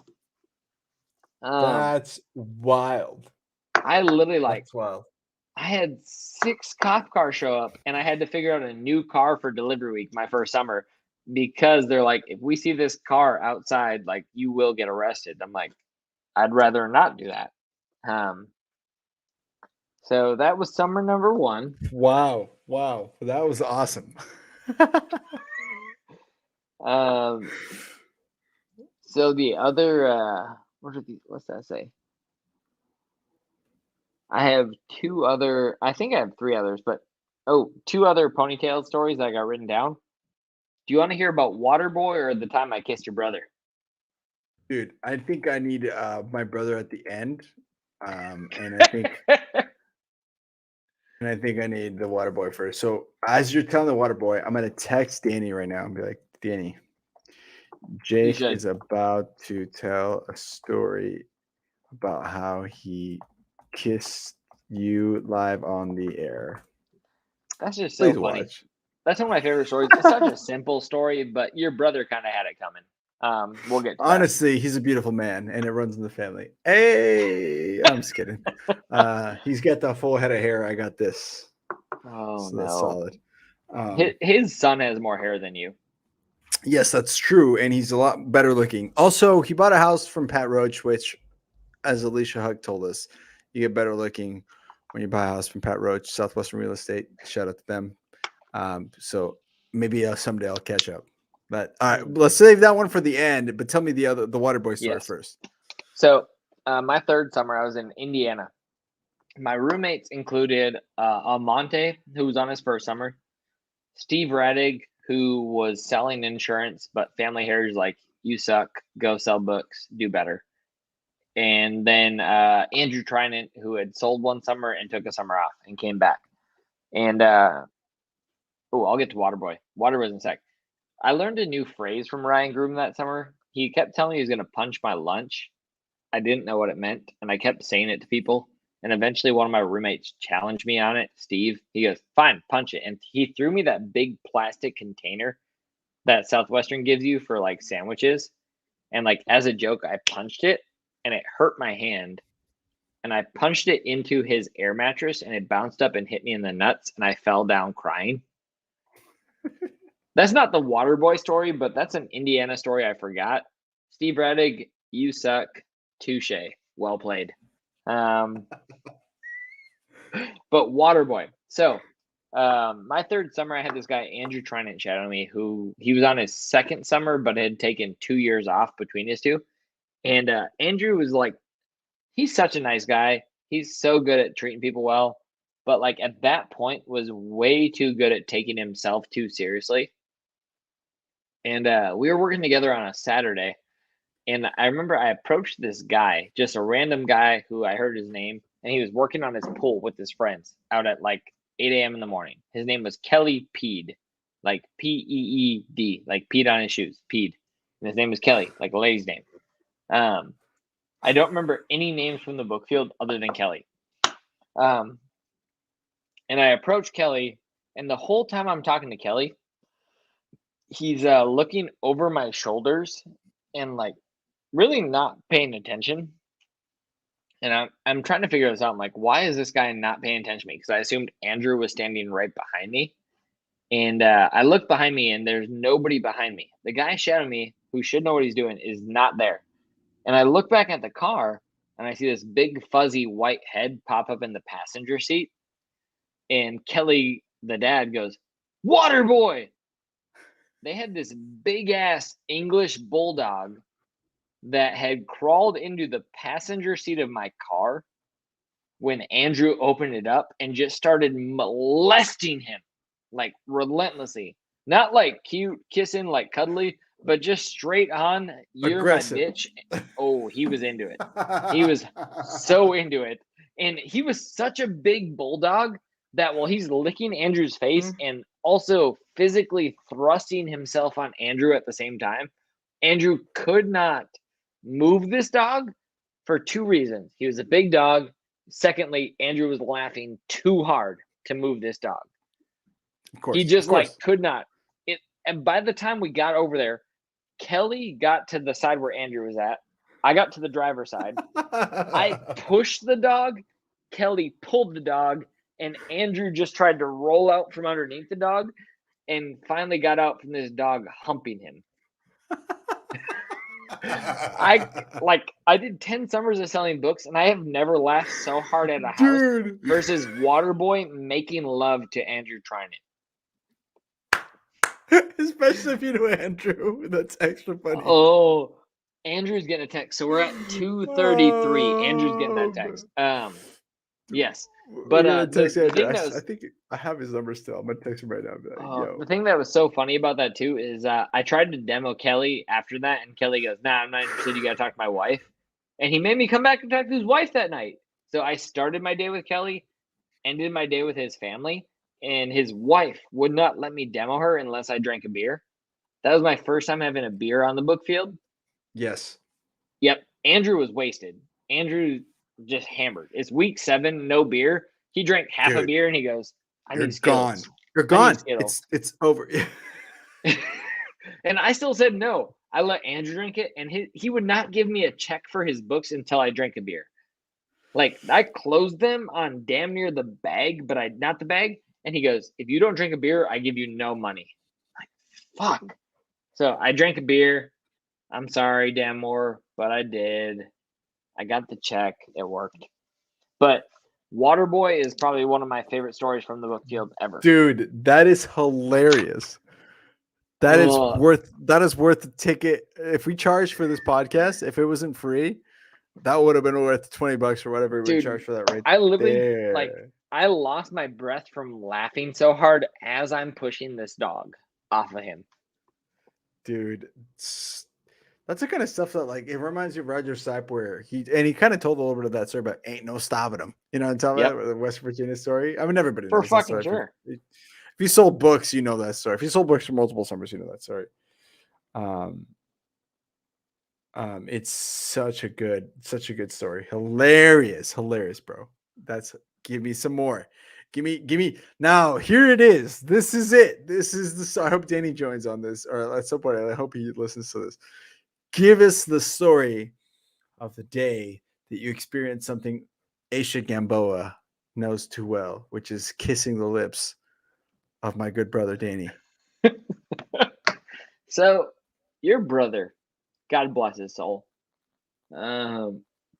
That's wild. I literally That's wild. I had 6 cop cars show up and I had to figure out a new car for delivery week my first summer because they're like, "If we see this car outside, like you will get arrested." I'm like, I'd rather not do that. So that was summer number 1. Wow. That was awesome. So the other, what's that say? I have I think I have three others, but two other ponytail stories that I got written down. Do you want to hear about Waterboy or the time I kissed your brother? Dude, I think I need my brother at the end. And I think I need the water boy first. So as you're telling the water boy, I'm gonna text Danny right now and be like, Danny, Jake should. is about to tell a story about how he kissed you live on the air. That's just so Please funny. watch. That's one of my favorite stories. It's such a simple story, but your brother kind of had it coming. We'll get to that. Honestly, he's a beautiful man, and it runs in the family. Hey, I'm just kidding. He's got the full head of hair. I got this. Oh, So that's solid. His son has more hair than you. Yes, that's true, and he's a lot better looking. Also, he bought a house from Pat Roach, which, as Alicia Huck told us, you get better looking when you buy a house from Pat Roach, Southwestern Real Estate. Shout out to them. So maybe someday I'll catch up. But all right, let's save that one for the end. But tell me the Waterboy story first. So my third summer, I was in Indiana. My roommates included Almonte, who was on his first summer, Steve Radig, who was selling insurance, but family heritage like, you suck, go sell books, do better. And then Andrew Trinant, who had sold one summer and took a summer off and came back. And I'll get to Waterboy. Waterboy's in a sec. I learned a new phrase from Ryan Groom that summer. He kept telling me he was going to punch my lunch. I didn't know what it meant, and I kept saying it to people. And eventually one of my roommates challenged me on it, Steve. He goes, fine, punch it. And he threw me that big plastic container that Southwestern gives you for like sandwiches. And like as a joke, I punched it and it hurt my hand. And I punched it into his air mattress and it bounced up and hit me in the nuts and I fell down crying. That's not the Waterboy story, but that's an Indiana story I forgot. Steve Radig, you suck. Touche. Well played. But Waterboy. So my third summer, I had this guy, Andrew Trinant, shadow me, who he was on his second summer, but had taken 2 years off between his two. And Andrew was like, he's such a nice guy. He's so good at treating people well. But like at that point was way too good at taking himself too seriously. And we were working together on a Saturday. And I remember I approached this guy, just a random guy who I heard his name. And he was working on his pool with his friends out at like 8 a.m. in the morning. His name was Kelly Peed, like P-E-E-D, like peed on his shoes, Peed. And his name was Kelly, like a lady's name. I don't remember any names from the book field other than Kelly. And I approached Kelly, and the whole time I'm talking to Kelly, he's looking over my shoulders and like really not paying attention. And I'm trying to figure this out. I'm like, why is this guy not paying attention to me? Because I assumed Andrew was standing right behind me. And I look behind me, and there's nobody behind me. The guy shadowing me, who should know what he's doing, is not there. And I look back at the car, and I see this big fuzzy white head pop up in the passenger seat. And Kelly, the dad, goes, Waterboy! They had this big-ass English bulldog that had crawled into the passenger seat of my car when Andrew opened it up and just started molesting him, like relentlessly. Not like cute, kissing, like cuddly, but just straight on, you're aggressive. My bitch. Oh, he was into it. He was so into it. And he was such a big bulldog that while he's licking Andrew's face and also physically thrusting himself on Andrew at the same time, Andrew could not move this dog for two reasons. He was a big dog. Secondly, Andrew was laughing too hard to move this dog. Of course, he just could not. And by the time we got over there, Kelly got to the side where Andrew was at. I got to the driver's side. I pushed the dog. Kelly pulled the dog, and Andrew just tried to roll out from underneath the dog, and finally got out from this dog humping him. I did 10 summers of selling books, and I have never laughed so hard at a house versus Waterboy making love to Andrew Trinant. Especially if you know Andrew. That's extra funny. Oh, Andrew's getting a text. So we're at 2:33. Andrew's getting that Oh, text. Yes. we're But gonna the text Andrew. thing that I was think I have his number still. I'm gonna text him right now. And be like, yo, the thing that was so funny about that too is I tried to demo Kelly after that, and Kelly goes, "Nah, I'm not interested. You gotta talk to my wife." And he made me come back and talk to his wife that night. So I started my day with Kelly, ended my day with his family, and his wife would not let me demo her unless I drank a beer. That was my first time having a beer on the book field. yes, Yep. Andrew was wasted. Andrew just hammered. It's week 7, no beer. He drank half a dude, beer and he goes, I you're need gone. Skittles. You're I need gone. Skittles. It's over. And I still said no. I let Andrew drink it, and he would not give me a check for his books until I drank a beer. Like, I closed them on damn near the bag, but not the bag. And he goes, if you don't drink a beer, I give you no money. Like, fuck. So I drank a beer. I'm sorry, Dan Moore, but I did. I got the check. It worked. But Waterboy is probably one of my favorite stories from the book field ever. Dude, that is hilarious. That is Ugh. worth the ticket. If we charged for this podcast, if it wasn't free, that would have been worth $20 or whatever we Dude, charged for that right I literally there. I lost my breath from laughing so hard as I'm pushing this dog off of him. Dude, that's the kind of stuff that it reminds you of Roger Sapp, where he kind of told a little bit of that story about ain't no stopping him. You know, tell me the West Virginia story. I mean, everybody For knows that fucking story. sure. If you sold books, you know that story. If you sold books for multiple summers, you know that story. It's such a good story. Hilarious, bro. Give me some more. Give me now. Here it is. This is it. This is I hope Danny joins on this, or at some point I hope he listens to this. Give us the story of the day that you experienced something Aisha Gamboa knows too well, which is kissing the lips of my good brother Danny. So your brother, God bless his soul,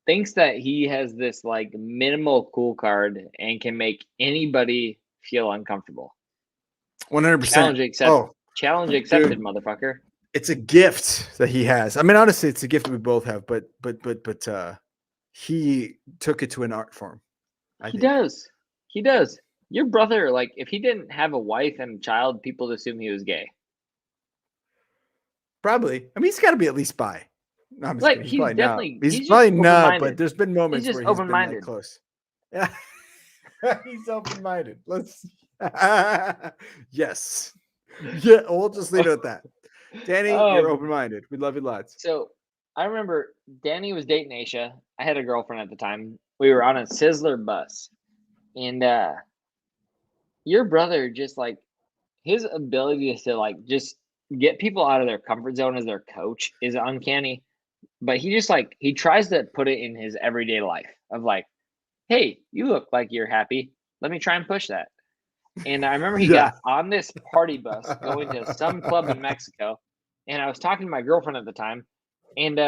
thinks that he has this minimal cool card and can make anybody feel uncomfortable. 100%. Challenge accepted, dude. motherfucker. It's a gift that he has. I mean, honestly, it's a gift that we both have, but he took it to an art form. He does. Your brother, if he didn't have a wife and a child, people would assume he was gay. Probably. I mean, he's got to be at least bi. No, I'm just kidding. He's definitely not. He's probably not, but there's been moments he's where just he's been close. Yeah. He's open-minded. Let's yes. Yeah, we'll just leave it at that. Danny, you're open-minded. We love you lots. So I remember Danny was dating Aisha. I had a girlfriend at the time. We were on a Sizzler bus. And your brother just his ability to just get people out of their comfort zone as their coach is uncanny. But he just he tries to put it in his everyday life of hey, you look like you're happy. Let me try and push that. And I remember he got on this party bus going to some club in Mexico. And I was talking to my girlfriend at the time. And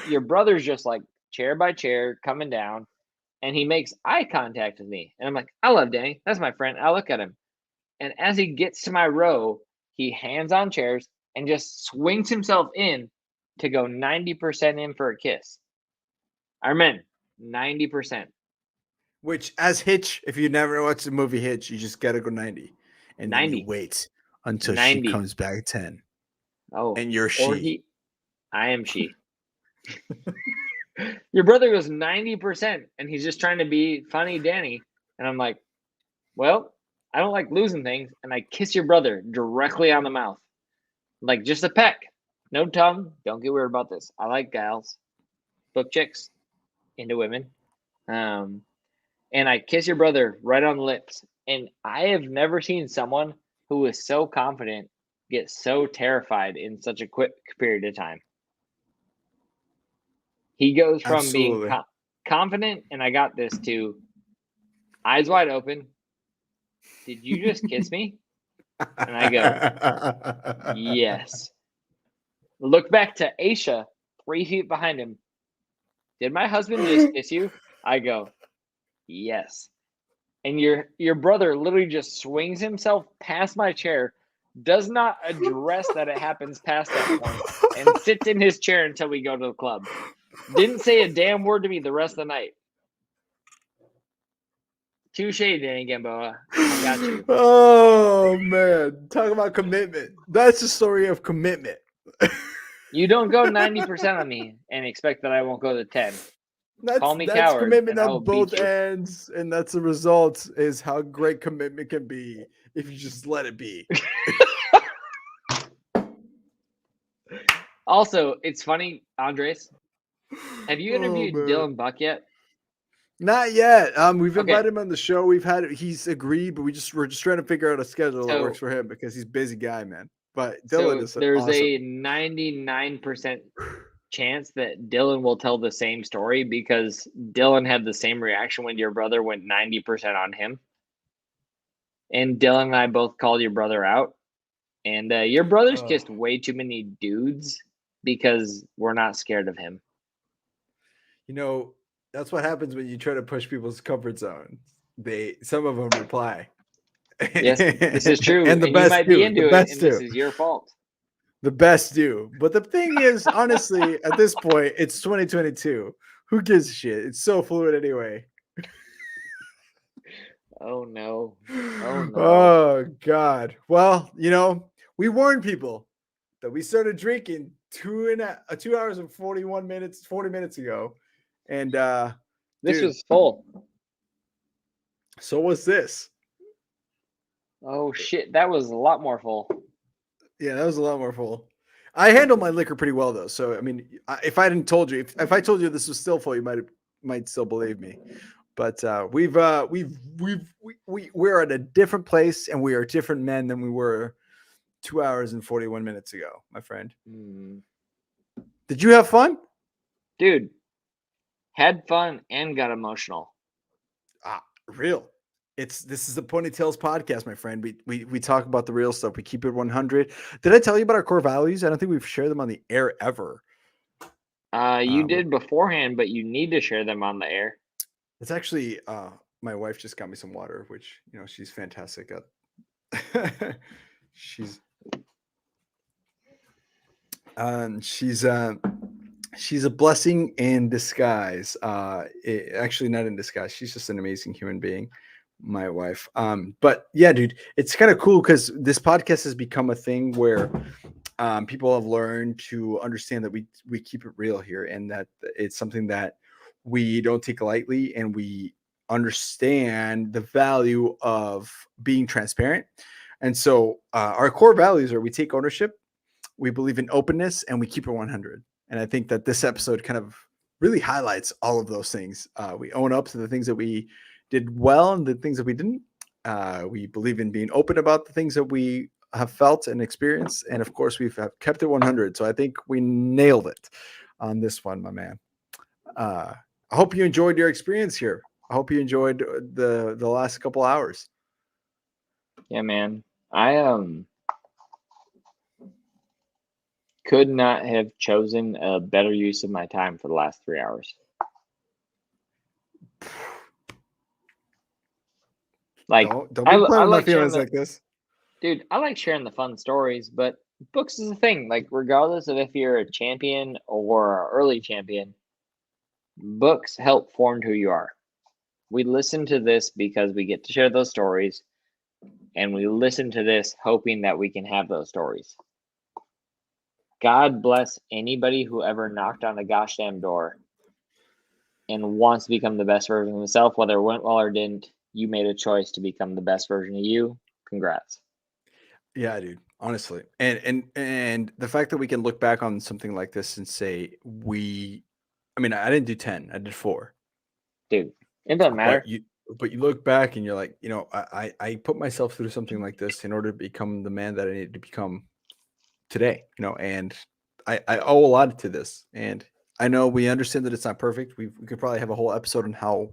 your brother's just chair by chair coming down. And he makes eye contact with me. And I'm like, I love Danny. That's my friend. I look at him. And as he gets to my row, he hands on chairs and just swings himself in to go 90% in for a kiss. Our men, 90%. Which, as Hitch, if you never watched the movie Hitch, you just got to go 90. And 90. Then you wait until 90. She comes back 10. Oh. And you're she. I am she. Your brother goes 90%, and he's just trying to be funny Danny. And I'm like, well, I don't like losing things. And I kiss your brother directly on the mouth. Just a peck. No tongue. Don't get weird about this. I like gals. Book chicks. Into women. And I kiss your brother right on the lips. And I have never seen someone who is so confident get so terrified in such a quick period of time. He goes from being confident, and I got this, to eyes wide open. Did you just kiss me? And I go, yes. Look back to Aisha, 3 feet behind him. Did my husband just kiss you? I go, yes. And your brother literally just swings himself past my chair, does not address that it happens past that point, and sits in his chair until we go to the club. Didn't say a damn word to me the rest of the night. Touche, Danny Gamboa. I got you. Oh man, talk about commitment. That's the story of commitment. You don't go 90% on me and expect that I won't go to 10. Call me That's coward, commitment and I will on both beat you. ends, and that's the result. Is how great commitment can be if you just let it be. Also, it's funny, Andres. Have you interviewed Dillon Buck yet? Not yet. We've Okay. invited him on the show. He's agreed, but we're just trying to figure out a schedule that works for him because he's a busy guy, man. But Dillon is there's awesome. a 99% chance that Dillon will tell the same story because Dillon had the same reaction when your brother went 90% on him. And Dillon and I both called your brother out. And your brother's kissed way too many dudes because we're not scared of him. You know, that's what happens when you try to push people's comfort zone. Some of them reply. Yes, this is true. And the you best might do. be into The it, best and do. this is your fault. The best do. But the thing is, honestly, at this point, it's 2022. Who gives a shit? It's so fluid anyway. Oh no. Oh no. Oh God. Well, we warned people that we started drinking 2 hours and 40 minutes ago. And this dude, was full. So was this. Oh shit, that was a lot more full. Yeah, that was a lot more full. I handle my liquor pretty well though. So I mean, if I didn't told you, if I told you this was still full, you might still believe me. But we're at a different place, and we are different men than we were 2 hours and 41 minutes ago, my friend. Did you have fun? Dude, had fun and got emotional. Real. This is the Ponytails podcast, my friend. We talk about the real stuff. We keep it 100. Did I tell you about our core values? I don't think we've shared them on the air ever. You did beforehand, but you need to share them on the air. It's actually my wife just got me some water, which she's fantastic at. she's a blessing in disguise. Actually not in disguise. She's just an amazing human being, my wife. But yeah, dude, it's kind of cool because this podcast has become a thing where people have learned to understand that we keep it real here, and that it's something that we don't take lightly, and we understand the value of being transparent. And so our core values are: we take ownership, we believe in openness, and we keep it 100. And I think that this episode kind of really highlights all of those things. We own up to the things that we did well and the things that we didn't. We believe in being open about the things that we have felt and experienced. And of course, we've kept it 100. So I think we nailed it on this one, my man. I hope you enjoyed your experience here. I hope you enjoyed the last couple hours. Yeah, man. I could not have chosen a better use of my time for the last 3 hours. Like, don't be playing with my feelings like this. Dude, I like sharing the fun stories, but books is a thing. Like, regardless of if you're a champion or an early champion, books help form who you are. We listen to this because we get to share those stories, and we listen to this hoping that we can have those stories. God bless anybody who ever knocked on a gosh damn door and wants to become the best version of himself, whether it went well or didn't. You made a choice to become the best version of you. Congrats. Yeah, dude. Honestly, and the fact that we can look back on something like this and say I didn't do 10, I did 4. Dude, it doesn't matter. But you look back and you're like, I put myself through something like this in order to become the man that I needed to become today, and I owe a lot to this. And I know we understand that it's not perfect. We could probably have a whole episode on how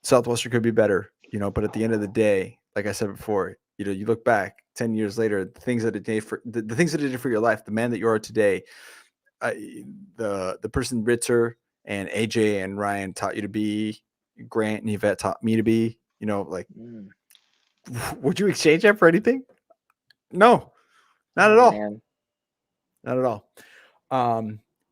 Southwestern could be better, but at the end of the day, like I said before, you look back 10 years later, the things that it did for the things that it did for your life, the man that you are today, the person Ritzer and AJ and Ryan taught you to be, Grant and Yvette taught me to be, would you exchange that for anything? No, not at all. Man. Not at all.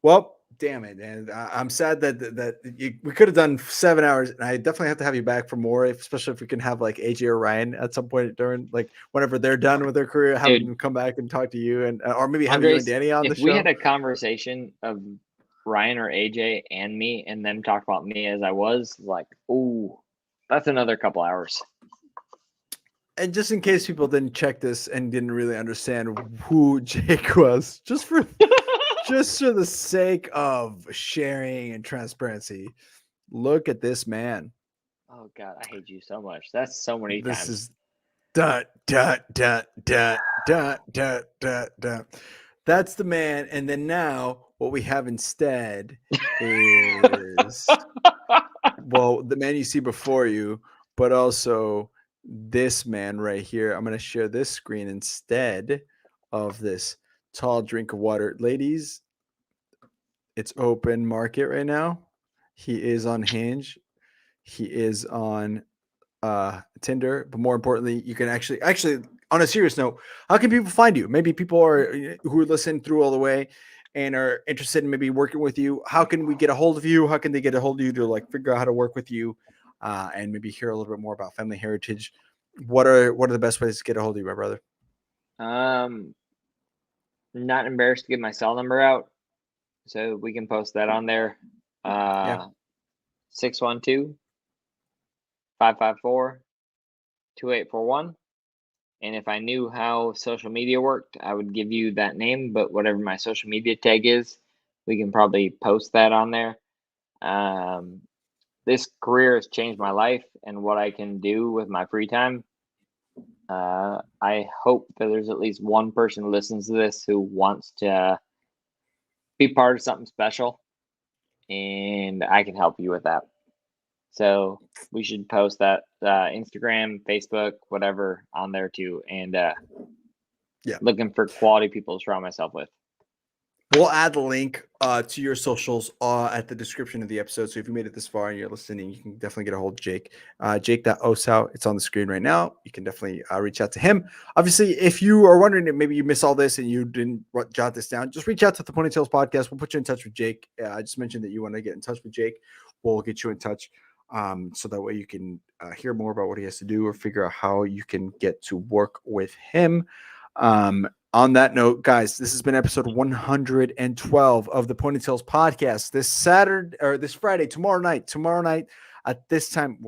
Well, damn it, and I'm sad that we could have done 7 hours, and I definitely have to have you back for more, especially if we can have like AJ or Ryan at some point during like whenever they're done with their career, have Dude, them come back and talk to you, and or maybe have you and Andres, Danny on the if we show. had a conversation of Ryan or AJ and me, and them talk about me as I was, like, ooh, that's another couple hours. And just in case people didn't check this and didn't really understand who Jake was, just for the sake of sharing and transparency, look at this man. Oh God, I hate you so much. That's so many This times. is dun dun dun dun dun dun dun dun. That's the man. And then now what we have instead is well, the man you see before you, but also this man right here. I'm going to share this screen instead of this tall drink of water. Ladies, it's open market right now. He is on Hinge. He is on Tinder, but more importantly, you can actually on a serious note, how can people find you? Maybe people are who listen through all the way and are interested in maybe working with you. How can we get a hold of you? How can they get a hold of you to like figure out how to work with you and maybe hear a little bit more about family heritage? What are the best ways to get a hold of you, my brother? Not embarrassed to give my cell number out, so we can post that on there. 612-554-2841. And if I knew how social media worked, I would give you that name, but whatever my social media tag is, we can probably post that on there. This career has changed my life and what I can do with my free time. I hope that there's at least one person who listens to this who wants to be part of something special, and I can help you with that. So we should post that Instagram, Facebook, whatever on there too. And looking for quality people to surround myself with. We'll add the link to your socials at the description of the episode. So if you made it this far and you're listening, you can definitely get a hold of Jake. Jake.Osow. It's on the screen right now. You can definitely reach out to him. Obviously, if you are wondering if maybe you missed all this and you didn't jot this down, just reach out to the Ponytails podcast. We'll put you in touch with Jake. I just mentioned that you want to get in touch with Jake. We'll get you in touch so that way you can hear more about what he has to do or figure out how you can get to work with him. On that note, guys, this has been episode 112 of the Ponytails podcast. This Friday, tomorrow night at this time,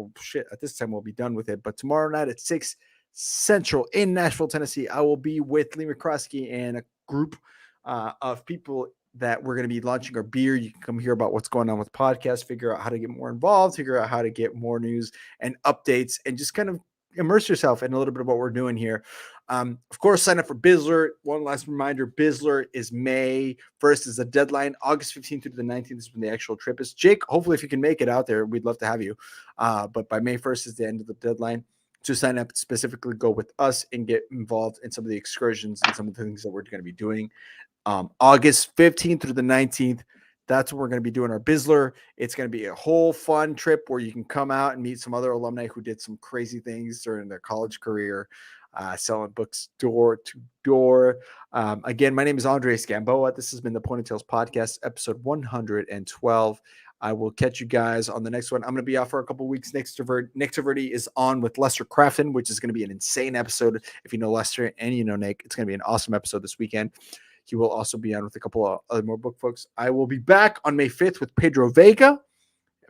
at this time we'll be done with it, but tomorrow night at 6 Central in Nashville, Tennessee, I will be with Lee McCroskey and a group of people that we're going to be launching our beer. You can come hear about what's going on with podcasts, figure out how to get more involved, figure out how to get more news and updates, and just kind of immerse yourself in a little bit of what we're doing here. Of course, sign up for BIZZLER. One last reminder, BIZZLER is May 1st is the deadline. August 15th through the 19th is when the actual trip is. Jake, hopefully if you can make it out there, we'd love to have you. But by May 1st is the end of the deadline to sign up, specifically go with us and get involved in some of the excursions and some of the things that we're going to be doing. August 15th through the 19th, that's when we're going to be doing our BIZZLER. It's going to be a whole fun trip where you can come out and meet some other alumni who did some crazy things during their college career, selling books door to door. Again, my name is Andres Gamboa. This has been the Ponytails podcast, episode 112. I will catch you guys on the next one. I'm going to be off for a couple weeks. Nick Taverdi is on with Lester Crafton, which is going to be an insane episode. If you know Lester and you know Nick, it's going to be an awesome episode this weekend. He will also be on with a couple of other more book folks. I will be back on May 5th with Pedro Vega.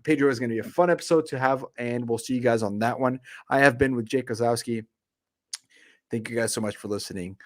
Pedro is going to be a fun episode to have, and we'll see you guys on that one. I have been with Jake Kazowski. Thank you guys so much for listening.